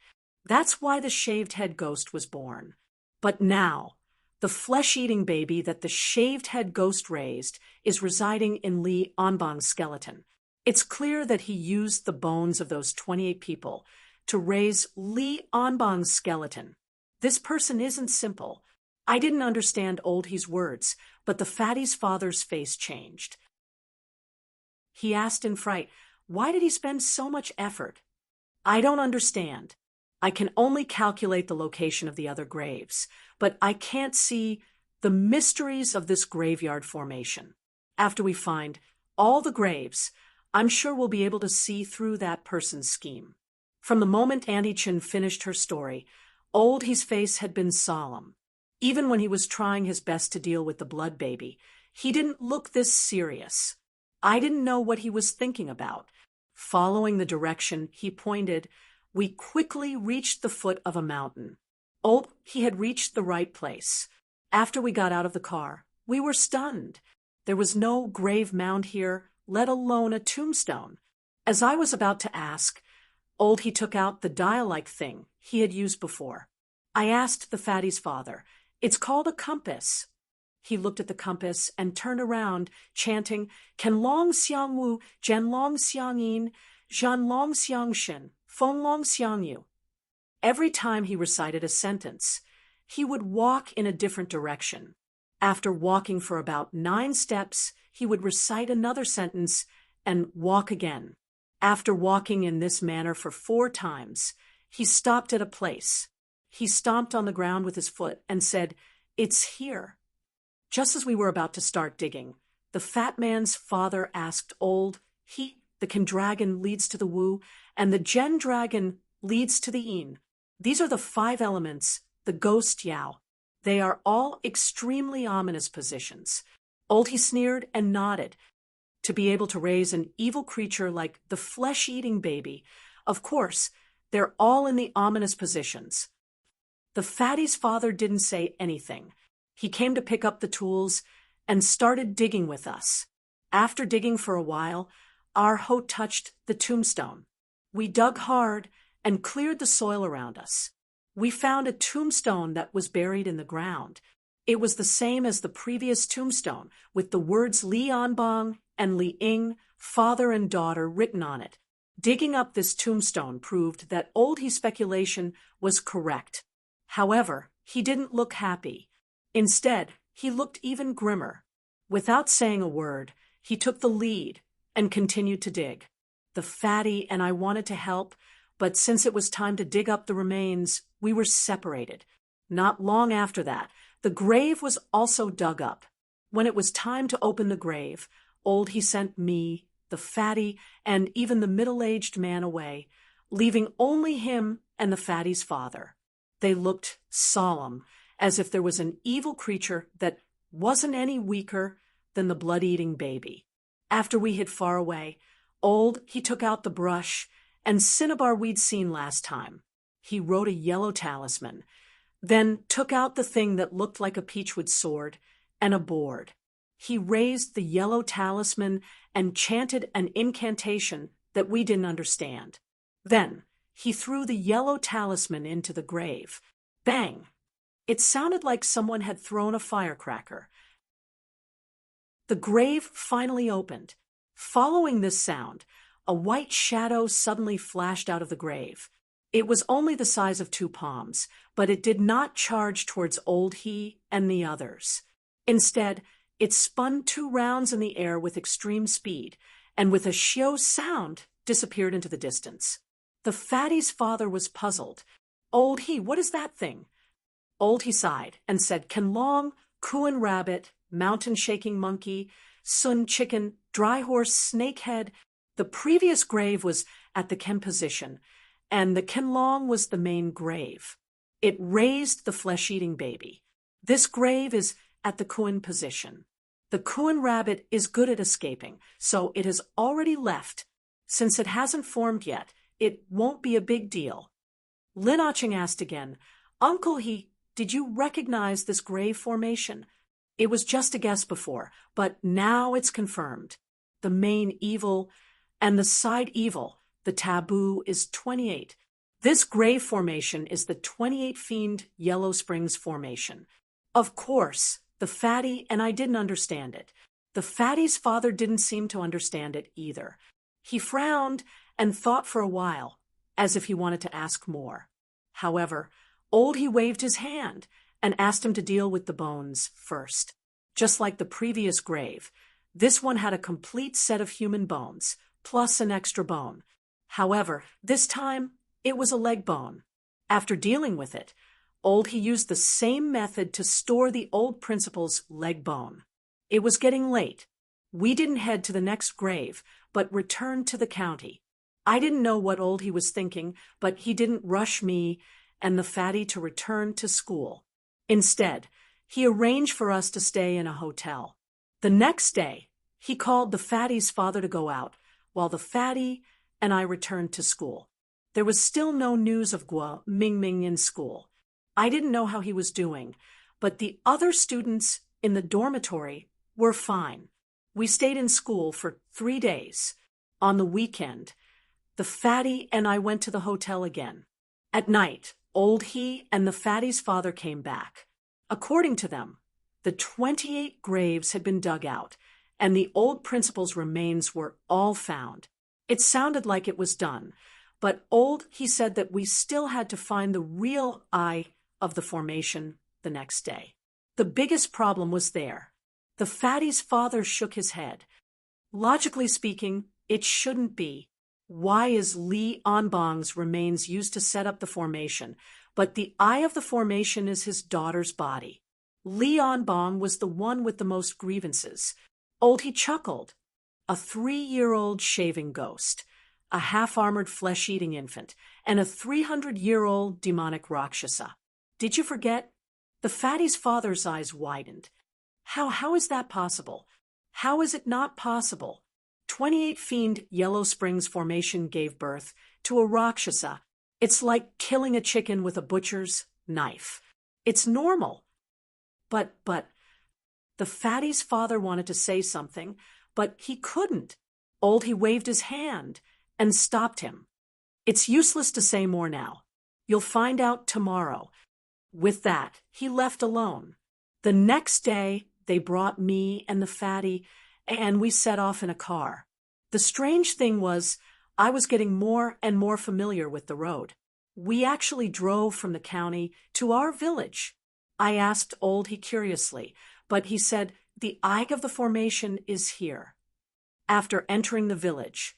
That's why the shaved head ghost was born. But now, the flesh-eating baby that the shaved head ghost raised is residing in Li Anbang's skeleton. It's clear that he used the bones of those 28 people to raise Li Anbang's skeleton. This person isn't simple. I didn't understand Old he's words, but the fatty's father's face changed. He asked in fright, why did he spend so much effort? I don't understand. I can only calculate the location of the other graves, but I can't see the mysteries of this graveyard formation. After we find all the graves, I'm sure we'll be able to see through that person's scheme. From the moment Auntie Chin finished her story, Old he's face had been solemn. Even when he was trying his best to deal with the blood baby, he didn't look this serious. I didn't know what he was thinking about. Following the direction he pointed, we quickly reached the foot of a mountain. Oh, he had reached the right place. After we got out of the car, we were stunned. There was no grave mound here, let alone a tombstone. As I was about to ask, Old he took out the dial-like thing he had used before. I asked the fatty's father, it's called a compass. He looked at the compass and turned around, chanting, Ken long xiang wu, Jen long xiang yin, Zhan long xiang shen, Feng long xiang yu. Every time he recited a sentence, he would walk in a different direction. After walking for about 9 steps, he would recite another sentence and walk again. After walking in this manner for 4 times, he stopped at a place. He stomped on the ground with his foot and said, it's here. Just as we were about to start digging, the fat man's father asked Old, the Ken dragon leads to the Wu, and the Gen dragon leads to the Yin. These are the 5 elements, the ghost Yao. They are all extremely ominous positions. Old he sneered and nodded. To be able to raise an evil creature like the flesh-eating baby, of course, They're all in the ominous positions. The fatty's father didn't say anything. He came to pick up the tools and started digging with us. After digging for a while, our hoe touched the tombstone. We dug hard and cleared the soil around us. We found a tombstone that was buried in the ground. It was the same as the previous tombstone, with the words Li Anbang and Li Ying, father and daughter, written on it. Digging up this tombstone proved that Old He's speculation was correct. However, he didn't look happy. Instead, he looked even grimmer. Without saying a word, he took the lead and continued to dig. The fatty and I wanted to help, but since it was time to dig up the remains, we were separated. Not long after that, the grave was also dug up. When it was time to open the grave, Old He sent me, the fatty, and even the middle-aged man away, leaving only him and the fatty's father. They looked solemn, as if there was an evil creature that wasn't any weaker than the blood-eating baby. After we hid far away, Old He took out the brush and cinnabar we'd seen last time. He wrote a yellow talisman, then took out the thing that looked like a peachwood sword and a board. He raised the yellow talisman and chanted an incantation that we didn't understand. Then he threw the yellow talisman into the grave. Bang! It sounded like someone had thrown a firecracker. The grave finally opened. Following this sound, a white shadow suddenly flashed out of the grave. It was only the size of 2 palms, but it did not charge towards Old He and the others. Instead, it spun 2 rounds in the air with extreme speed, and with a shio sound disappeared into the distance. The fatty's father was puzzled. Old He, what is that thing? Old He sighed and said, Kenlong, Kuan rabbit, mountain shaking monkey, sun chicken, dry horse, snakehead. The previous grave was at the Ken position, and the Kenlong was the main grave. It raised the flesh-eating baby. This grave is at the Kuan position. The Kuan rabbit is good at escaping, so it has already left. Since it hasn't formed yet, it won't be a big deal. Lin Ah-ching asked again, Uncle He, did you recognize this grave formation? It was just a guess before, but now it's confirmed. The main evil and the side evil, the taboo, is 28. This grave formation is the 28 Fiend Yellow Springs formation. Of course, the fatty and I didn't understand it. The fatty's father didn't seem to understand it either. He frowned and thought for a while, as if he wanted to ask more. However, Old He waved his hand and asked him to deal with the bones first. Just like the previous grave, this one had a complete set of human bones, plus an extra bone. However, this time, it was a leg bone. After dealing with it, Old He used the same method to store the old principal's leg bone. It was getting late. We didn't head to the next grave, but returned to the county. I didn't know what Old He was thinking, but he didn't rush me and the fatty to return to school. Instead, he arranged for us to stay in a hotel. The next day, he called the fatty's father to go out, while the fatty and I returned to school. There was still no news of Guo Mingming in school. I didn't know how he was doing, but the other students in the dormitory were fine. We stayed in school for 3 days. On the weekend, the fatty and I went to the hotel again. At night, Old He and the fatty's father came back. According to them, the 28 graves had been dug out, and the old principal's remains were all found. It sounded like it was done, but Old He said that we still had to find the real eye of the formation the next day. The biggest problem was there. The fatty's father shook his head. Logically speaking, it shouldn't be. Why is Li Anbang's remains used to set up the formation, but the eye of the formation is his daughter's body? Li Anbang was the one with the most grievances. Old He chuckled. A 3-year-old shaving ghost, a half-armored flesh-eating infant, and a 300-year-old demonic Rakshasa. Did you forget? The fatty's father's eyes widened. How is that possible? How is it not possible? 28 Fiend Yellow Springs formation gave birth to a Rakshasa. It's like killing a chicken with a butcher's knife. It's normal. But, the fatty's father wanted to say something, but he couldn't. He waved his hand and stopped him. It's useless to say more now. You'll find out tomorrow. With that, he left alone. The next day, they brought me and the fatty, and we set off in a car. The strange thing was, I was getting more and more familiar with the road. We actually drove from the county to our village. I asked He curiously, but he said, the eye of the formation is here. After entering the village,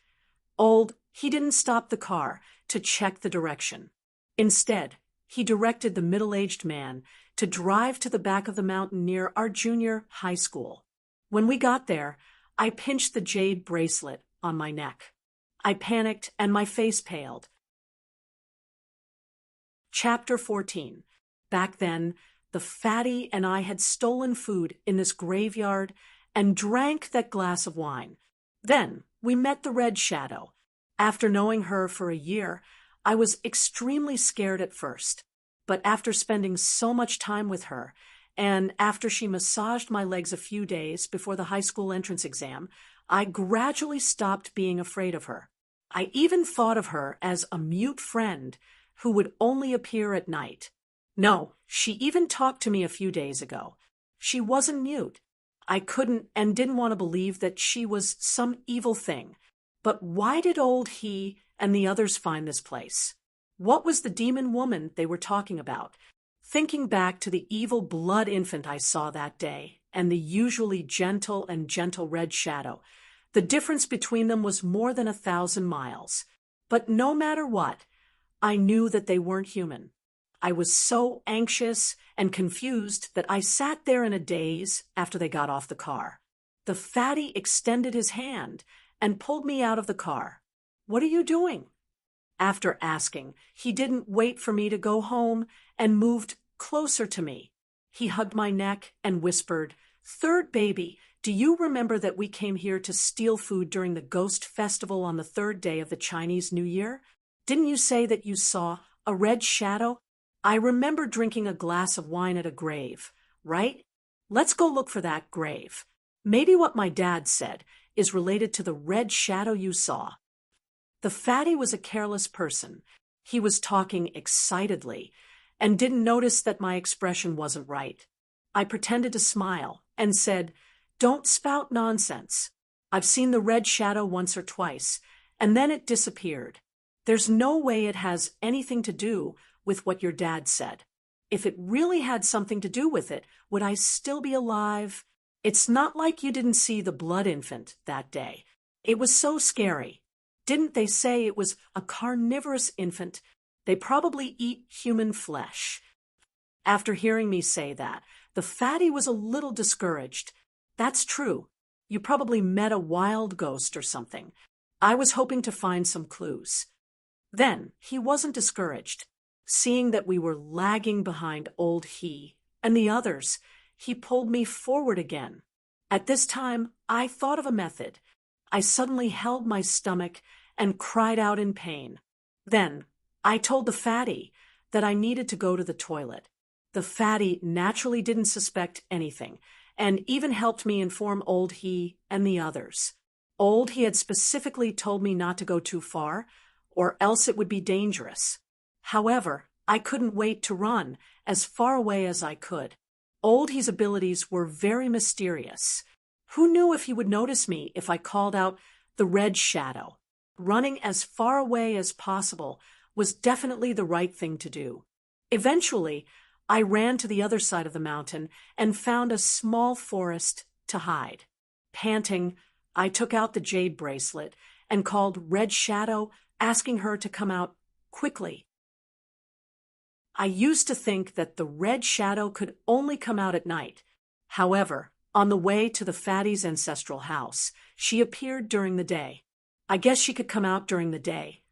he didn't stop the car to check the direction. Instead, he directed the middle-aged man to drive to the back of the mountain near our junior high school. When we got there, I pinched the jade bracelet on my neck. I panicked and my face paled. Chapter 14. Back then, the fatty and I had stolen food in this graveyard and drank that glass of wine. Then we met the Red Shadow. After knowing her for a year, I was extremely scared at first. But after spending so much time with her, and after she massaged my legs a few days before the high school entrance exam, I gradually stopped being afraid of her. I even thought of her as a mute friend who would only appear at night. No, she even talked to me a few days ago. She wasn't mute. I couldn't and didn't want to believe that she was some evil thing. But why did he and the others find this place? What was the demon woman they were talking about? Thinking back to the evil blood infant I saw that day and the usually gentle Red Shadow, the difference between them was more than 1,000 miles. But no matter what, I knew that they weren't human. I was so anxious and confused that I sat there in a daze after they got off the car. The fatty extended his hand and pulled me out of the car. "What are you doing?" After asking, he didn't wait for me to go home and moved closer to me. He hugged my neck and whispered, "Third baby, do you remember that we came here to steal food during the ghost festival on the third day of the Chinese New Year? Didn't you say that you saw a red shadow? I remember drinking a glass of wine at a grave, right? Let's go look for that grave. Maybe what my dad said is related to the red shadow you saw." The fatty was a careless person. He was talking excitedly and didn't notice that my expression wasn't right. I pretended to smile and said, "Don't spout nonsense. I've seen the red shadow once or twice, and then it disappeared. There's no way it has anything to do with what your dad said. If it really had something to do with it, would I still be alive? It's not like you didn't see the blood infant that day. It was so scary. Didn't they say it was a carnivorous infant? They probably eat human flesh." After hearing me say that, the fatty was a little discouraged. "That's true. You probably met a wild ghost or something. I was hoping to find some clues." Then he wasn't discouraged. Seeing that we were lagging behind he and the others, he pulled me forward again. At this time, I thought of a method. I suddenly held my stomach and cried out in pain. Then I told the fatty that I needed to go to the toilet. The fatty naturally didn't suspect anything and even helped me inform he and the others. He had specifically told me not to go too far, or else it would be dangerous. However, I couldn't wait to run as far away as I could. He's abilities were very mysterious. Who knew if he would notice me if I called out the red shadow? Running as far away as possible was definitely the right thing to do. Eventually, I ran to the other side of the mountain and found a small forest to hide. Panting, I took out the jade bracelet and called Red Shadow, asking her to come out quickly. I used to think that the red shadow could only come out at night. However, on the way to the fatty's ancestral house, she appeared during the day. I guess she could come out during the day,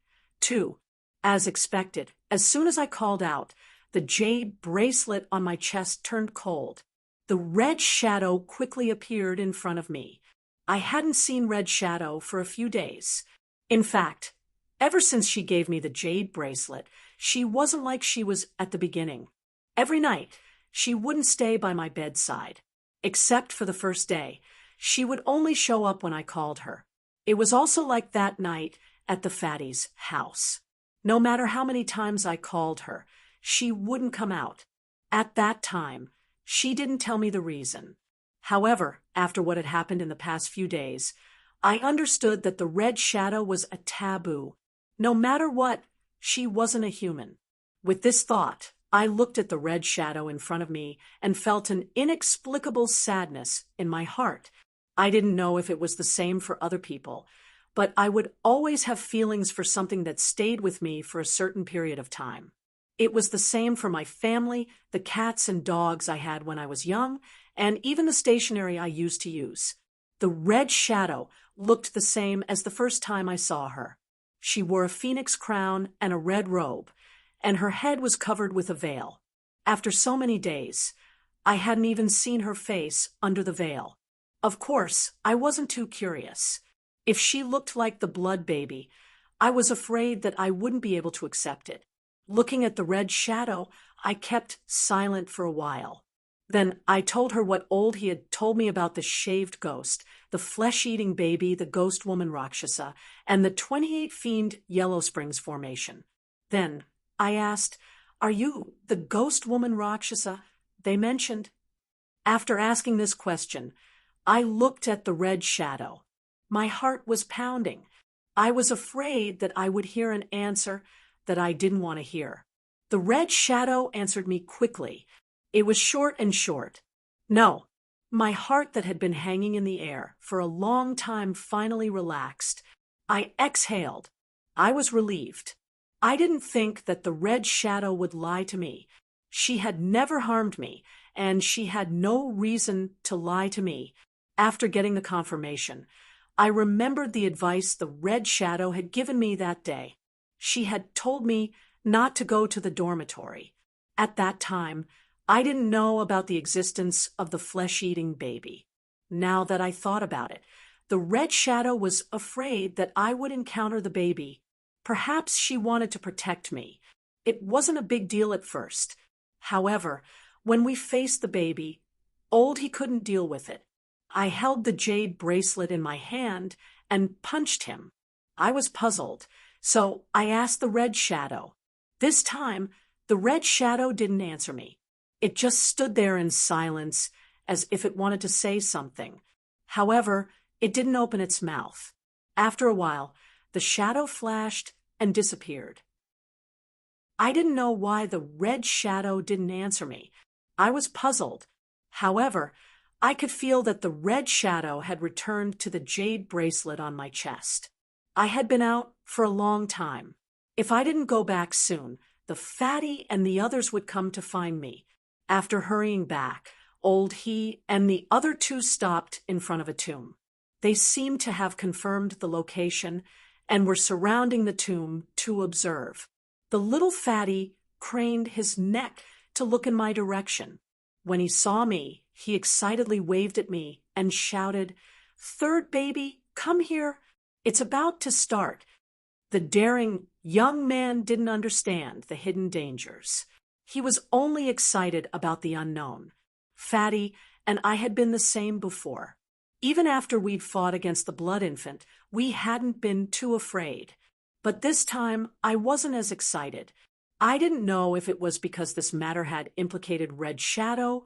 too. As expected, as soon as I called out, the jade bracelet on my chest turned cold. The red shadow quickly appeared in front of me. I hadn't seen Red Shadow for a few days. In fact, Ever since she gave me the jade bracelet, she wasn't like she was at the beginning. Every night, she wouldn't stay by my bedside. Except for the first day. She would only show up when I called her. It was also like that night at the fatty's house. No matter how many times I called her, she wouldn't come out. At that time, she didn't tell me the reason. However, after what had happened in the past few days, I understood that the red shadow was a taboo. No matter what, she wasn't a human. With this thought, I looked at the red shadow in front of me and felt an inexplicable sadness in my heart. I didn't know if it was the same for other people, but I would always have feelings for something that stayed with me for a certain period of time. It was the same for my family, the cats and dogs I had when I was young, and even the stationery I used to use. The red shadow looked the same as the first time I saw her. She wore a phoenix crown and a red robe, and her head was covered with a veil. After so many days, I hadn't even seen her face under the veil. Of course, I wasn't too curious. If she looked like the blood baby, I was afraid that I wouldn't be able to accept it. Looking at the red shadow, I kept silent for a while. Then I told her what old he had told me about the shaved ghost, the flesh-eating baby, the ghost woman Rakshasa, and the 28 fiend Yellow Springs formation. Then I asked, "Are you the ghost woman Rakshasa they mentioned?" After asking this question, I looked at the red shadow. My heart was pounding. I was afraid that I would hear an answer that I didn't want to hear. The red shadow answered me quickly. It was short and short. No. My heart that had been hanging in the air for a long time finally relaxed. I exhaled. I was relieved. I didn't think that the red shadow would lie to me. She had never harmed me, and she had no reason to lie to me. After getting the confirmation, I remembered the advice the red shadow had given me that day. She had told me not to go to the dormitory. At that time, I didn't know about the existence of the flesh-eating baby. Now that I thought about it, the red shadow was afraid that I would encounter the baby. Perhaps she wanted to protect me. It wasn't a big deal at first. However, when we faced the baby, old he couldn't deal with it. I held the jade bracelet in my hand and punched him. I was puzzled, so I asked the red shadow. This time, the red shadow didn't answer me. It just stood there in silence, as if it wanted to say something. However, it didn't open its mouth. After a while, the shadow flashed and disappeared. I didn't know why the red shadow didn't answer me. I was puzzled. However, I could feel that the red shadow had returned to the jade bracelet on my chest. I had been out for a long time. If I didn't go back soon, the fatty and the others would come to find me. After hurrying back, old he and the other two stopped in front of a tomb. They seemed to have confirmed the location and were surrounding the tomb to observe. The little fatty craned his neck to look in my direction. When he saw me, he excitedly waved at me and shouted, "Third baby, come here. It's about to start." The daring young man didn't understand the hidden dangers. He was only excited about the unknown. Fatty and I had been the same before. Even after we'd fought against the blood infant, we hadn't been too afraid. But this time, I wasn't as excited. I didn't know if it was because this matter had implicated Red Shadow,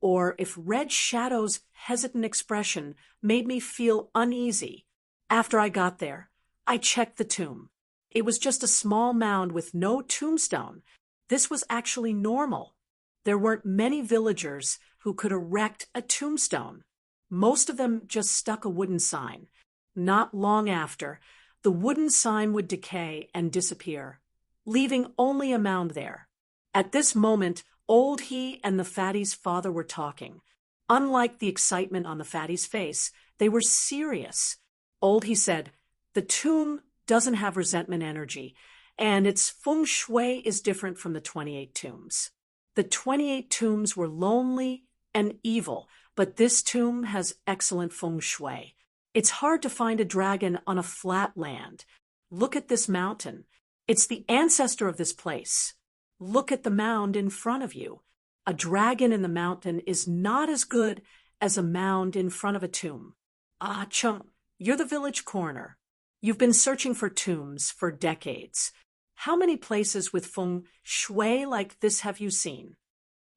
or if Red Shadow's hesitant expression made me feel uneasy. After I got there, I checked the tomb. It was just a small mound with no tombstone. This was actually normal. There weren't many villagers who could erect a tombstone. Most of them just stuck a wooden sign. Not long after, the wooden sign would decay and disappear, leaving only a mound there. At this moment, old he and the fatty's father were talking. Unlike the excitement on the fatty's face, they were serious. Old he said, "The tomb doesn't have resentment energy, and its feng shui is different from the 28 tombs. The 28 tombs were lonely and evil, but this tomb has excellent feng shui. It's hard to find a dragon on a flat land. Look at this mountain. It's the ancestor of this place. Look at the mound in front of you. A dragon in the mountain is not as good as a mound in front of a tomb. Ah, chum, you're the village coroner. You've been searching for tombs for decades. How many places with feng shui like this have you seen?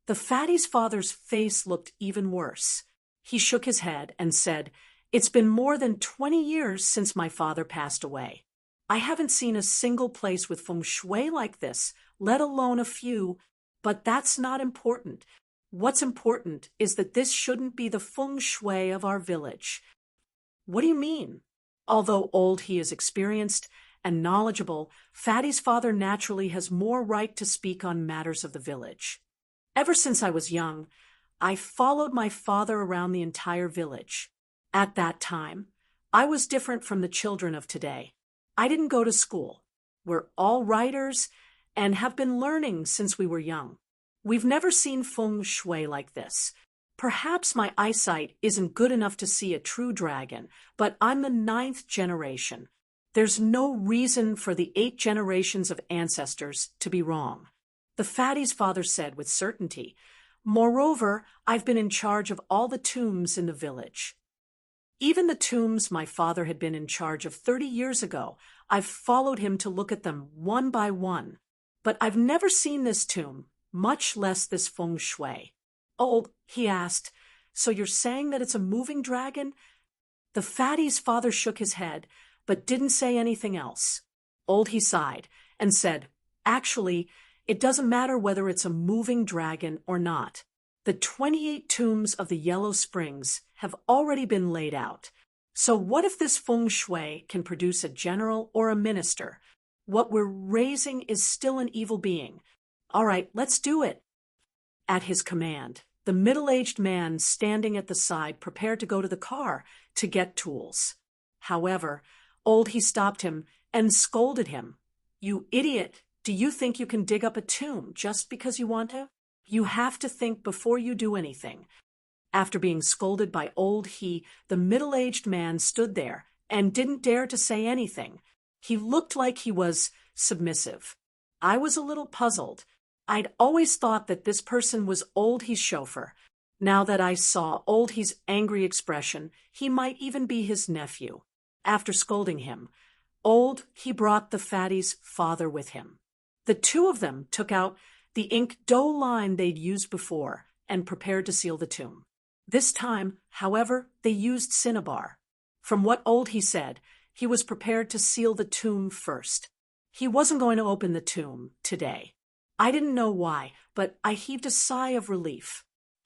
The fatty's father's face looked even worse. He shook his head and said, "It's been more than 20 years since my father passed away. I haven't seen a single place with feng shui like this, let alone a few, but that's not important. What's important is that this shouldn't be the feng shui of our village." What do you mean? Although old he is experienced and knowledgeable, Fatty's father naturally has more right to speak on matters of the village. Ever since I was young, I followed my father around the entire village. At that time, I was different from the children of today. I didn't go to school. We're all writers and have been learning since we were young. We've never seen feng shui like this. Perhaps my eyesight isn't good enough to see a true dragon, but I'm the 9th generation. There's no reason for the 8 generations of ancestors to be wrong. The fatty's father said with certainty. Moreover, I've been in charge of all the tombs in the village. Even the tombs my father had been in charge of 30 years ago, I've followed him to look at them one by one. But I've never seen this tomb, much less this feng shui. "Oh," he asked, "so you're saying that it's a moving dragon?" The fatty's father shook his head, but didn't say anything else. Old he sighed and said, "Actually, it doesn't matter whether it's a moving dragon or not. The 28 tombs of the Yellow Springs have already been laid out. So what if this feng shui can produce a general or a minister? What we're raising is still an evil being. All right, let's do it." At his command, the middle-aged man standing at the side prepared to go to the car to get tools. However, old he stopped him and scolded him. "You idiot! Do you think you can dig up a tomb just because you want to? You have to think before you do anything." After being scolded by old he, the middle-aged man stood there and didn't dare to say anything. He looked like he was submissive. I was a little puzzled. I'd always thought that this person was old he's chauffeur. Now that I saw old he's angry expression, he might even be his nephew. After scolding him, old he brought the fatty's father with him. The two of them took out the ink dough line they'd used before and prepared to seal the tomb. This time, however, they used cinnabar. From what old he said, he was prepared to seal the tomb first. He wasn't going to open the tomb today. I didn't know why, but I heaved a sigh of relief.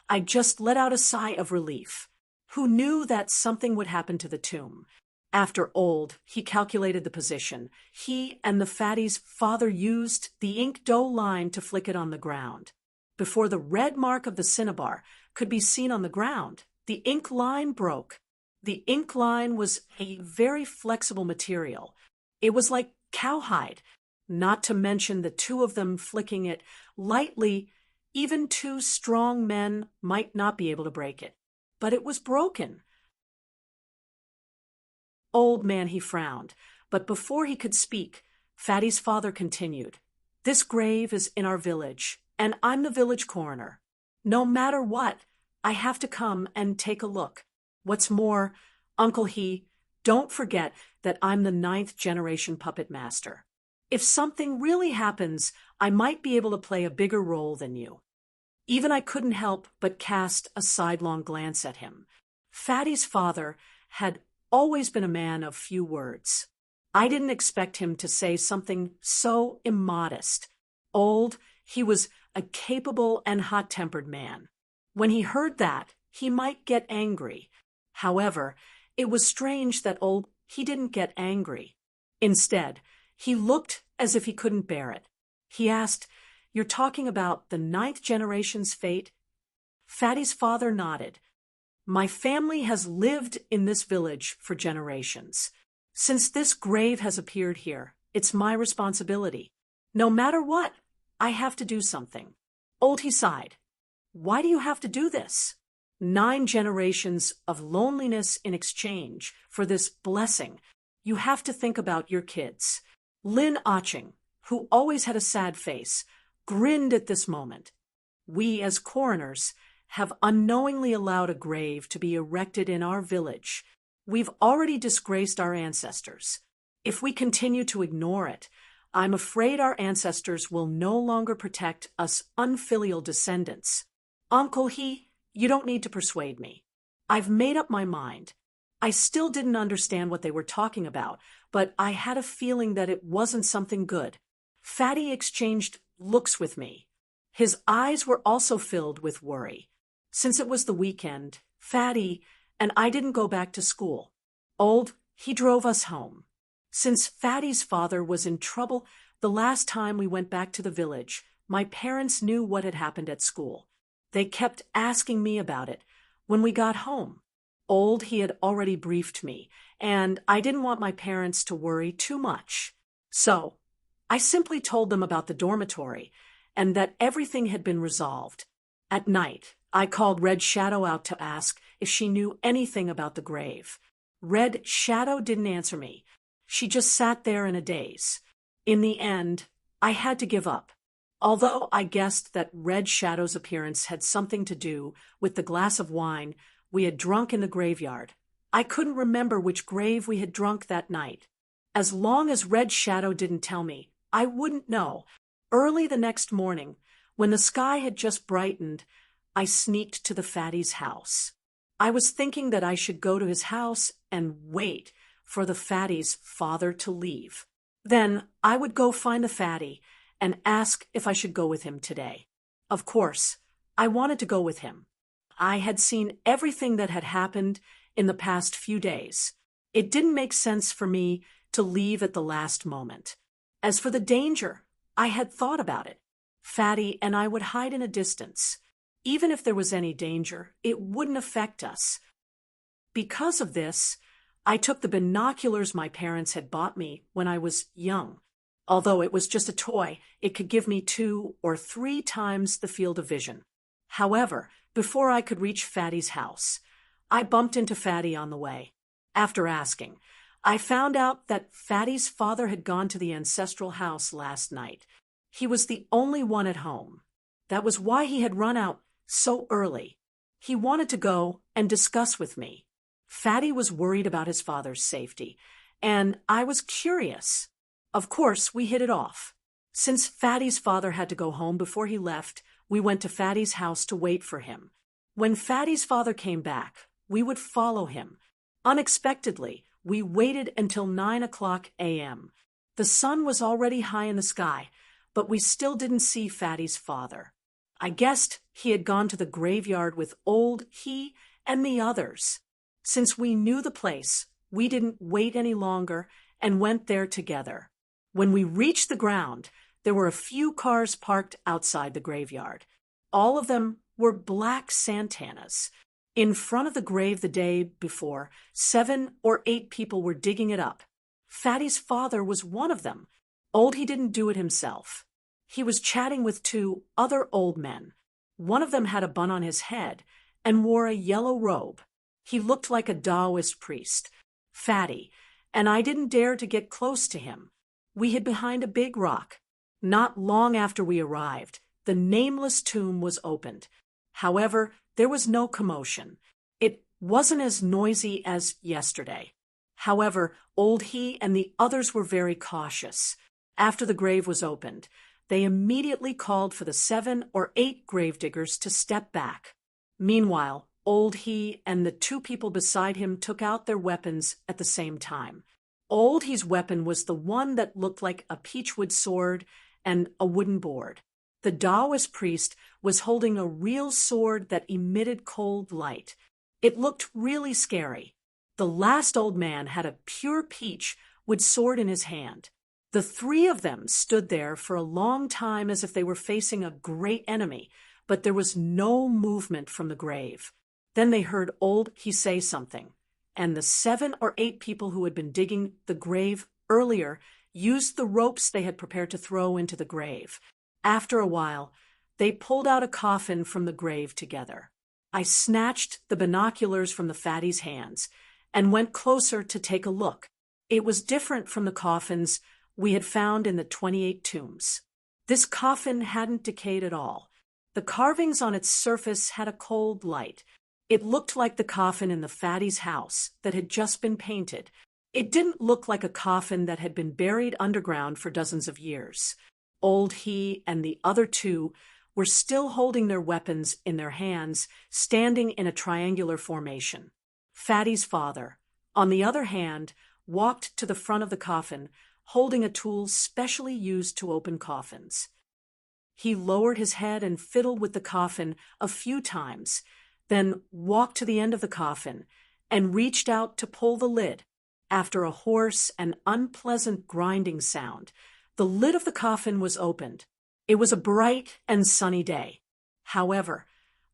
I just let out a sigh of relief. Who knew that something would happen to the tomb? After old, he calculated the position. He and the fatty's father used the ink dough line to flick it on the ground. Before the red mark of the cinnabar could be seen on the ground, the ink line broke. The ink line was a very flexible material. It was like cowhide, not to mention the two of them flicking it lightly. Even 2 strong men might not be able to break it. But it was broken. Old man, he frowned, but before he could speak, Fatty's father continued. "This grave is in our village, and I'm the village coroner. No matter what, I have to come and take a look. What's more, Uncle He, don't forget that I'm the 9th generation puppet master. If something really happens, I might be able to play a bigger role than you." Even I couldn't help but cast a sidelong glance at him. Fatty's father had always been a man of few words. I didn't expect him to say something so immodest. Old, he was a capable and hot-tempered man. When he heard that, he might get angry. However, it was strange that old he didn't get angry. Instead, he looked as if he couldn't bear it. He asked, "You're talking about the 9th generation's fate?" Fatty's father nodded. "My family has lived in this village for generations. Since this grave has appeared here, it's my responsibility. No matter what, I have to do something." Old he sighed. "Why do you have to do this? 9 generations of loneliness in exchange for this blessing. you have to think about your kids." Lynn Oching, who always had a sad face, grinned at this moment. "We, as coroners, have unknowingly allowed a grave to be erected in our village. We've already disgraced our ancestors. If we continue to ignore it, I'm afraid our ancestors will no longer protect us unfilial descendants." "Uncle He, you don't need to persuade me. I've made up my mind." I still didn't understand what they were talking about, but I had a feeling that it wasn't something good. Fatty exchanged looks with me. His eyes were also filled with worry. Since it was the weekend, Fatty and I didn't go back to school. He drove us home. Since Fatty's father was in trouble the last time we went back to the village, my parents knew what had happened at school. They kept asking me about it. When we got home, He had already briefed me, and I didn't want my parents to worry too much. So I simply told them about the dormitory and that everything had been resolved. At night, I called Red Shadow out to ask if she knew anything about the grave. Red Shadow didn't answer me. She just sat there in a daze. In the end, I had to give up. Although I guessed that Red Shadow's appearance had something to do with the glass of wine we had drunk in the graveyard, I couldn't remember which grave we had drunk that night. As long as Red Shadow didn't tell me, I wouldn't know. Early the next morning, when the sky had just brightened, I sneaked to the Fatty's house. I was thinking that I should go to his house and wait for the Fatty's father to leave. Then I would go find the Fatty and ask if I should go with him today. Of course, I wanted to go with him. I had seen everything that had happened in the past few days. It didn't make sense for me to leave at the last moment. As for the danger, I had thought about it. Fatty and I would hide in a distance. Even if there was any danger, it wouldn't affect us. Because of this, I took the binoculars my parents had bought me when I was young. Although it was just a toy, it could give me 2 or 3 times the field of vision. However, before I could reach Fatty's house, I bumped into Fatty on the way. After asking, I found out that Fatty's father had gone to the ancestral house last night. He was the only one at home. That was why he had run out so early. He wanted to go and discuss with me. Fatty was worried about his father's safety, and I was curious. Of course, we hit it off. Since Fatty's father had to go home before he left, we went to Fatty's house to wait for him. When Fatty's father came back, we would follow him. Unexpectedly, we waited until 9 a.m. The sun was already high in the sky, but we still didn't see Fatty's father. I guessed he had gone to the graveyard with He and the others. Since we knew the place, we didn't wait any longer and went there together. When we reached the ground, there were a few cars parked outside the graveyard. All of them were black Santanas. In front of the grave the day before, 7 or 8 people were digging it up. Fatty's father was one of them. He didn't do it himself. He was chatting with 2 other old men. One of them had a bun on his head and wore a yellow robe. He looked like a Taoist priest. Fatty and I didn't dare to get close to him. We hid behind a big rock. Not long after we arrived, the nameless tomb was opened. However, there was no commotion. It wasn't as noisy as yesterday. However, He and the others were very cautious. After the grave was opened, they immediately called for the 7 or 8 gravediggers to step back. Meanwhile, He and the 2 people beside him took out their weapons at the same time. He's weapon was the one that looked like a peachwood sword and a wooden board. The Taoist priest was holding a real sword that emitted cold light. It looked really scary. The last old man had a pure peach wood sword in his hand. The 3 of them stood there for a long time as if they were facing a great enemy, but there was no movement from the grave. Then they heard He say something, and the 7 or 8 people who had been digging the grave earlier used the ropes they had prepared to throw into the grave. After a while, they pulled out a coffin from the grave together. I snatched the binoculars from the Fatty's hands and went closer to take a look. It was different from the coffins we had found in the 28 tombs. This coffin hadn't decayed at all. The carvings on its surface had a cold light. It looked like the coffin in the fatty's house that had just been painted. It didn't look like a coffin that had been buried underground for dozens of years. Old he and the other two were still holding their weapons in their hands, standing in a triangular formation. Fatty's father, on the other hand, walked to the front of the coffin, holding a tool specially used to open coffins. He lowered his head and fiddled with the coffin a few times, then walked to the end of the coffin and reached out to pull the lid. After a hoarse and unpleasant grinding sound, the lid of the coffin was opened. It was a bright and sunny day. However,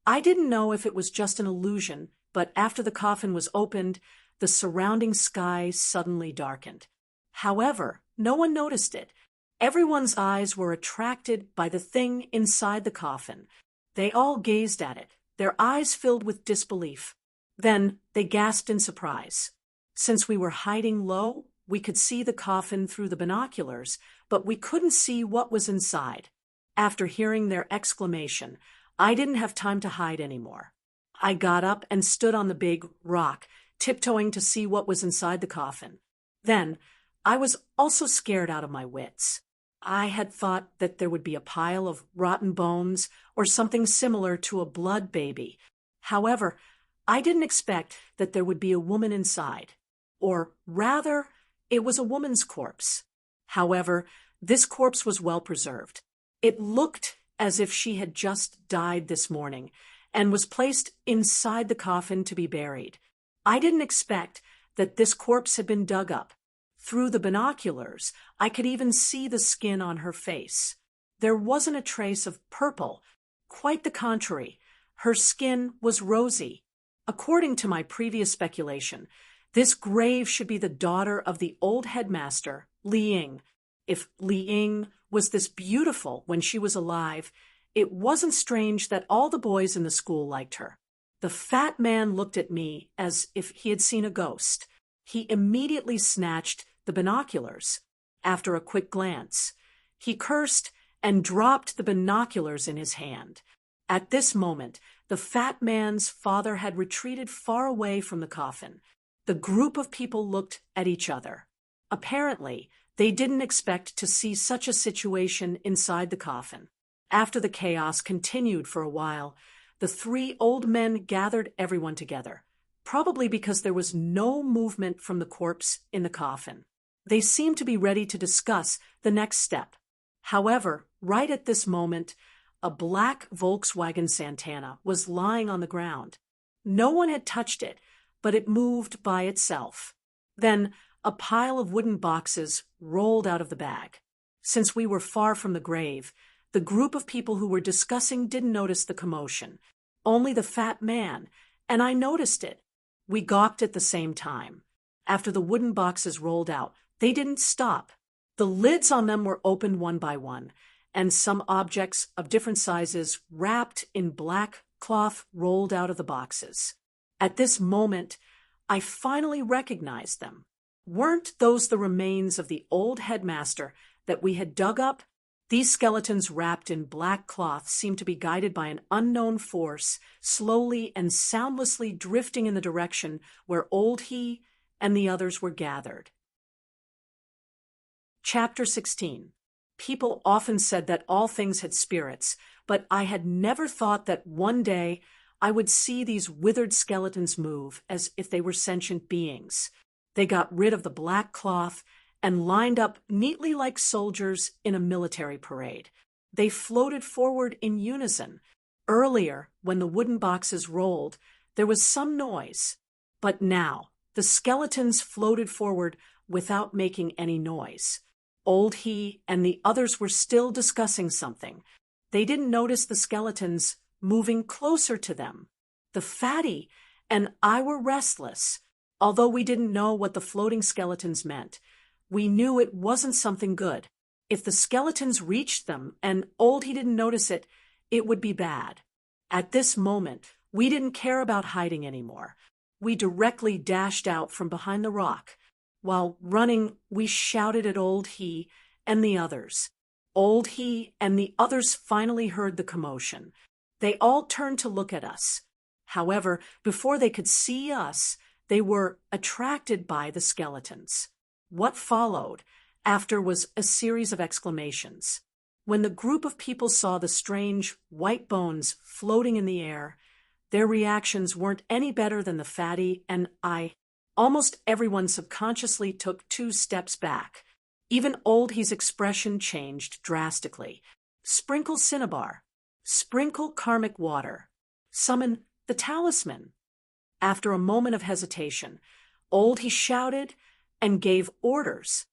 I didn't know if it was just an illusion, but after the coffin was opened, the surrounding sky suddenly darkened. However, no one noticed it. Everyone's eyes were attracted by the thing inside the coffin. They all gazed at it, their eyes filled with disbelief. Then they gasped in surprise. Since we were hiding low, we could see the coffin through the binoculars, but we couldn't see what was inside. After hearing their exclamation, I didn't have time to hide anymore. I got up and stood on the big rock, tiptoeing to see what was inside the coffin. Then, I was also scared out of my wits. I had thought that there would be a pile of rotten bones or something similar to a blood baby. However, I didn't expect that there would be a woman inside. Or rather, it was a woman's corpse. However, this corpse was well preserved. It looked as if she had just died this morning and was placed inside the coffin to be buried. I didn't expect that this corpse had been dug up. Through the binoculars, I could even see the skin on her face. There wasn't a trace of purple. Quite the contrary. Her skin was rosy. According to my previous speculation, this grave should be the daughter of the old headmaster, Li Ying. If Li Ying was this beautiful when she was alive, it wasn't strange that all the boys in the school liked her. The fat man looked at me as if he had seen a ghost. He immediately snatched the binoculars. After a quick glance, he cursed and dropped the binoculars in his hand. At this moment, the fat man's father had retreated far away from the coffin. The group of people looked at each other. Apparently, they didn't expect to see such a situation inside the coffin. After the chaos continued for a while, the three old men gathered everyone together, probably because there was no movement from the corpse in the coffin. They seemed to be ready to discuss the next step. However, right at this moment, a black Volkswagen Santana was lying on the ground. No one had touched it, but it moved by itself. Then a pile of wooden boxes rolled out of the bag. Since we were far from the grave, the group of people who were discussing didn't notice the commotion. Only the fat man, and I noticed it. We gawked at the same time. After the wooden boxes rolled out, they didn't stop. The lids on them were opened one by one, and some objects of different sizes wrapped in black cloth rolled out of the boxes. At this moment, I finally recognized them. Weren't those the remains of the old headmaster that we had dug up? These skeletons wrapped in black cloth seemed to be guided by an unknown force, slowly and soundlessly drifting in the direction where old he and the others were gathered. Chapter 16. People often said that all things had spirits, but I had never thought that one day I would see these withered skeletons move as if they were sentient beings. They got rid of the black cloth and lined up neatly like soldiers in a military parade. They floated forward in unison. Earlier, when the wooden boxes rolled, there was some noise. But now, the skeletons floated forward without making any noise. Old he and the others were still discussing something. They didn't notice the skeletons moving closer to them. The fatty and I were restless. Although we didn't know what the floating skeletons meant, we knew it wasn't something good. If the skeletons reached them and old he didn't notice it, it would be bad. At this moment, we didn't care about hiding anymore. We directly dashed out from behind the rock. While running, we shouted at Old He and the others. Old He and the others finally heard the commotion. They all turned to look at us. However, before they could see us, they were attracted by the skeletons. What followed after was a series of exclamations. When the group of people saw the strange white bones floating in the air, their reactions weren't any better than the fatty and I. Almost everyone subconsciously took 2 steps back. Even Old He's expression changed drastically. Sprinkle cinnabar. Sprinkle karmic water. Summon the talisman. After a moment of hesitation, Old He shouted and gave orders.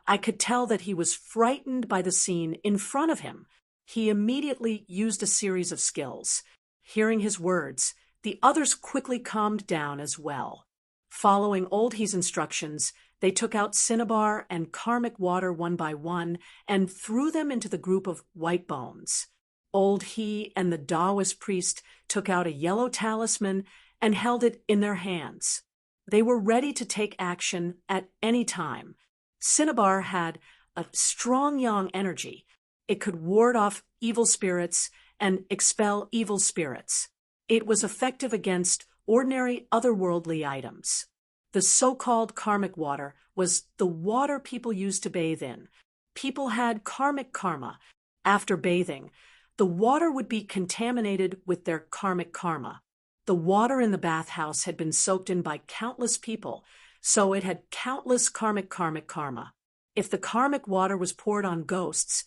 I could tell that he was frightened by the scene in front of him. He immediately used a series of skills. Hearing his words, the others quickly calmed down as well. Following Old He's instructions, they took out cinnabar and karmic water one by one and threw them into the group of white bones. Old He and the Taoist priest took out a yellow talisman and held it in their hands. They were ready to take action at any time. Cinnabar had a strong yang energy. It could ward off evil spirits and expel evil spirits. It was effective against ordinary otherworldly items. The so-called karmic water was the water people used to bathe in. People had karmic karma. After bathing, the water would be contaminated with their karmic karma. The water in the bathhouse had been soaked in by countless people, so it had countless karmic karma. If the karmic water was poured on ghosts,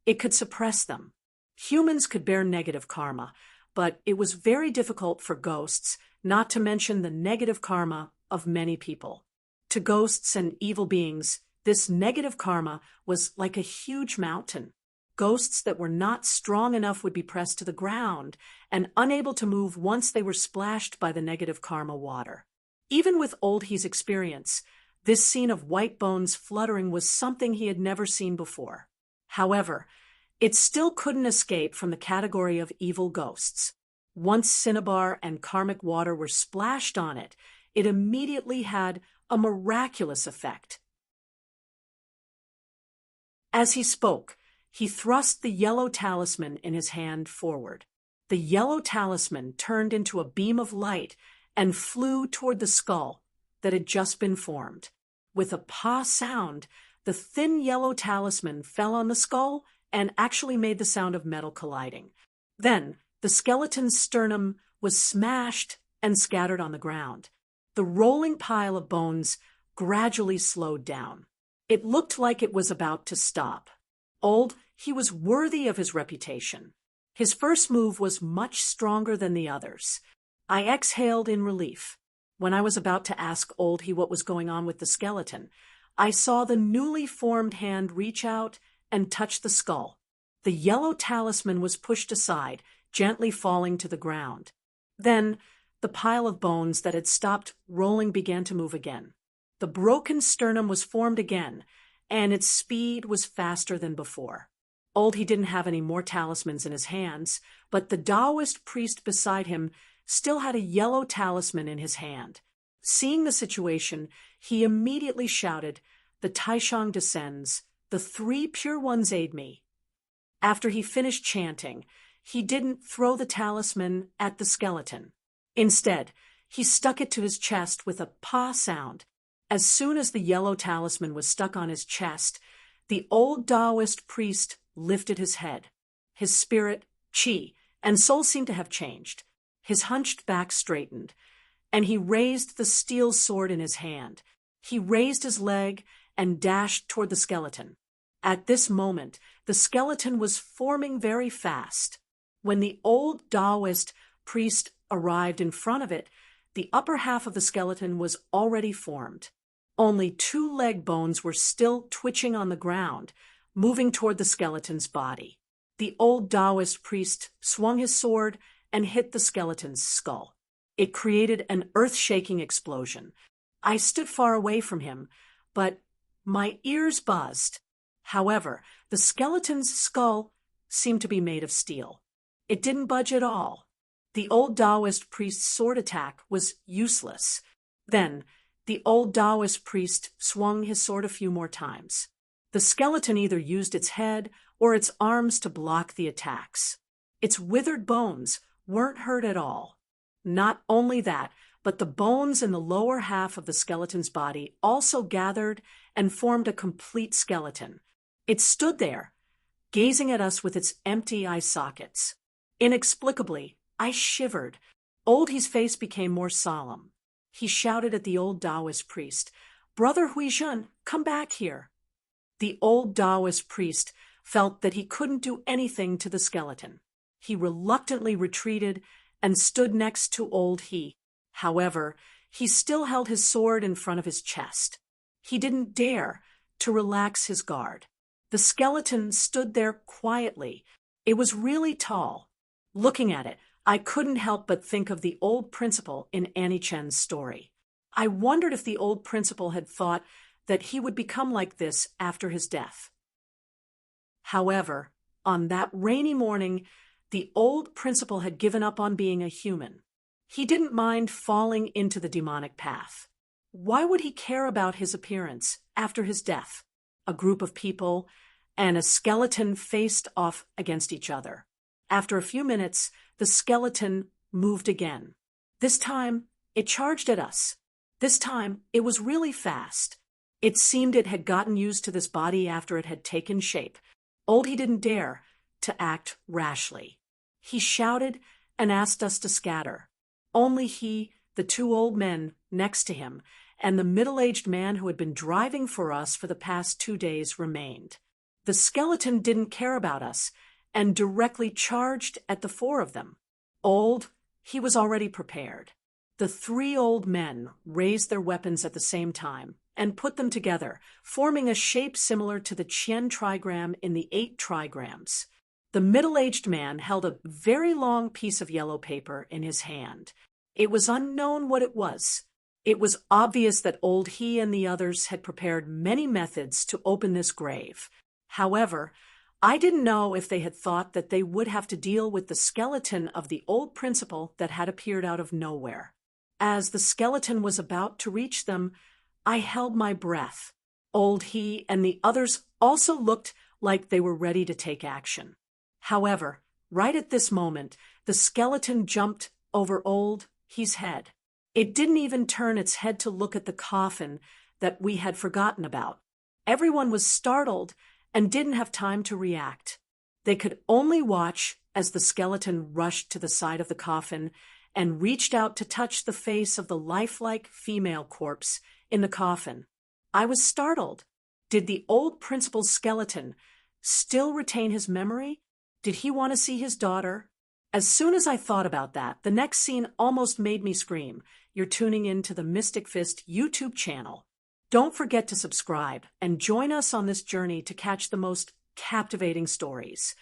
it could suppress them. Humans could bear negative karma, but it was very difficult for ghosts, not to mention the negative karma of many people. To ghosts and evil beings, this negative karma was like a huge mountain. Ghosts that were not strong enough would be pressed to the ground and unable to move once they were splashed by the negative karma water. Even with Old He's experience, this scene of white bones fluttering was something he had never seen before. However, it still couldn't escape from the category of evil ghosts. Once cinnabar and karmic water were splashed on it, it immediately had a miraculous effect. As he spoke, he thrust the yellow talisman in his hand forward. The yellow talisman turned into a beam of light and flew toward the skull that had just been formed. With a pa sound, the thin yellow talisman fell on the skull and actually made the sound of metal colliding. Then, the skeleton's sternum was smashed and scattered on the ground. The rolling pile of bones gradually slowed down. It looked like it was about to stop. Old He was worthy of his reputation. His first move was much stronger than the others. I exhaled in relief. When I was about to ask Old He what was going on with the skeleton, I saw the newly formed hand reach out and touch the skull. The yellow talisman was pushed aside, gently falling to the ground. Then, the pile of bones that had stopped rolling began to move again. The broken sternum was formed again, and its speed was faster than before. Old He didn't have any more talismans in his hands, but the Taoist priest beside him still had a yellow talisman in his hand. Seeing the situation, he immediately shouted, "The Taishang descends. The 3 pure ones aid me." After he finished chanting, he didn't throw the talisman at the skeleton. Instead, he stuck it to his chest with a pa sound. As soon as the yellow talisman was stuck on his chest, the old Taoist priest lifted his head. His spirit, chi, and soul seemed to have changed. His hunched back straightened, and he raised the steel sword in his hand. He raised his leg and dashed toward the skeleton. At this moment, the skeleton was forming very fast. When the old Taoist priest arrived in front of it, the upper half of the skeleton was already formed. Only 2 leg bones were still twitching on the ground, moving toward the skeleton's body. The old Taoist priest swung his sword and hit the skeleton's skull. It created an earth-shaking explosion. I stood far away from him, but my ears buzzed. However, the skeleton's skull seemed to be made of steel. It didn't budge at all. The old Taoist priest's sword attack was useless. Then, The old Taoist priest swung his sword a few more times. The skeleton either used its head or its arms to block the attacks. Its withered bones weren't hurt at all. Not only that, but the bones in the lower half of the skeleton's body also gathered and formed a complete skeleton. It stood there, gazing at us with its empty eye sockets. Inexplicably, I shivered. Old He's face became more solemn. He shouted at the old Taoist priest, "Brother Huizhen, come back here." The old Taoist priest felt that he couldn't do anything to the skeleton. He reluctantly retreated and stood next to old He. However, he still held his sword in front of his chest. He didn't dare to relax his guard. The skeleton stood there quietly. It was really tall. Looking at it, I couldn't help but think of the old principal in Annie Chen's story. I wondered if the old principal had thought that he would become like this after his death. However, on that rainy morning, the old principal had given up on being a human. He didn't mind falling into the demonic path. Why would he care about his appearance after his death? A group of people and a skeleton faced off against each other. After a few minutes, the skeleton moved again. This time, it charged at us. This time, it was really fast. It seemed it had gotten used to this body after it had taken shape. Old He didn't dare to act rashly. He shouted and asked us to scatter. Only he, the two old men next to him, and the middle-aged man who had been driving for us for the past 2 days remained. The skeleton didn't care about us and directly charged at the 4 of them. Old, he was already prepared. The 3 old men raised their weapons at the same time and put them together, forming a shape similar to the Qian trigram in the 8 trigrams. The middle-aged man held a very long piece of yellow paper in his hand. It was unknown what it was. It was obvious that old He and the others had prepared many methods to open this grave. However, I didn't know if they had thought that they would have to deal with the skeleton of the old principal that had appeared out of nowhere. As the skeleton was about to reach them, I held my breath. Old He and the others also looked like they were ready to take action. However, right at this moment, the skeleton jumped over old He's head. It didn't even turn its head to look at the coffin that we had forgotten about. Everyone was startled and didn't have time to react. They could only watch as the skeleton rushed to the side of the coffin and reached out to touch the face of the lifelike female corpse in the coffin. I was startled. Did the old principal's skeleton still retain his memory? Did he want to see his daughter? As soon as I thought about that, the next scene almost made me scream. You're tuning in to the Mystic Fist YouTube channel. Don't forget to subscribe and join us on this journey to catch the most captivating stories.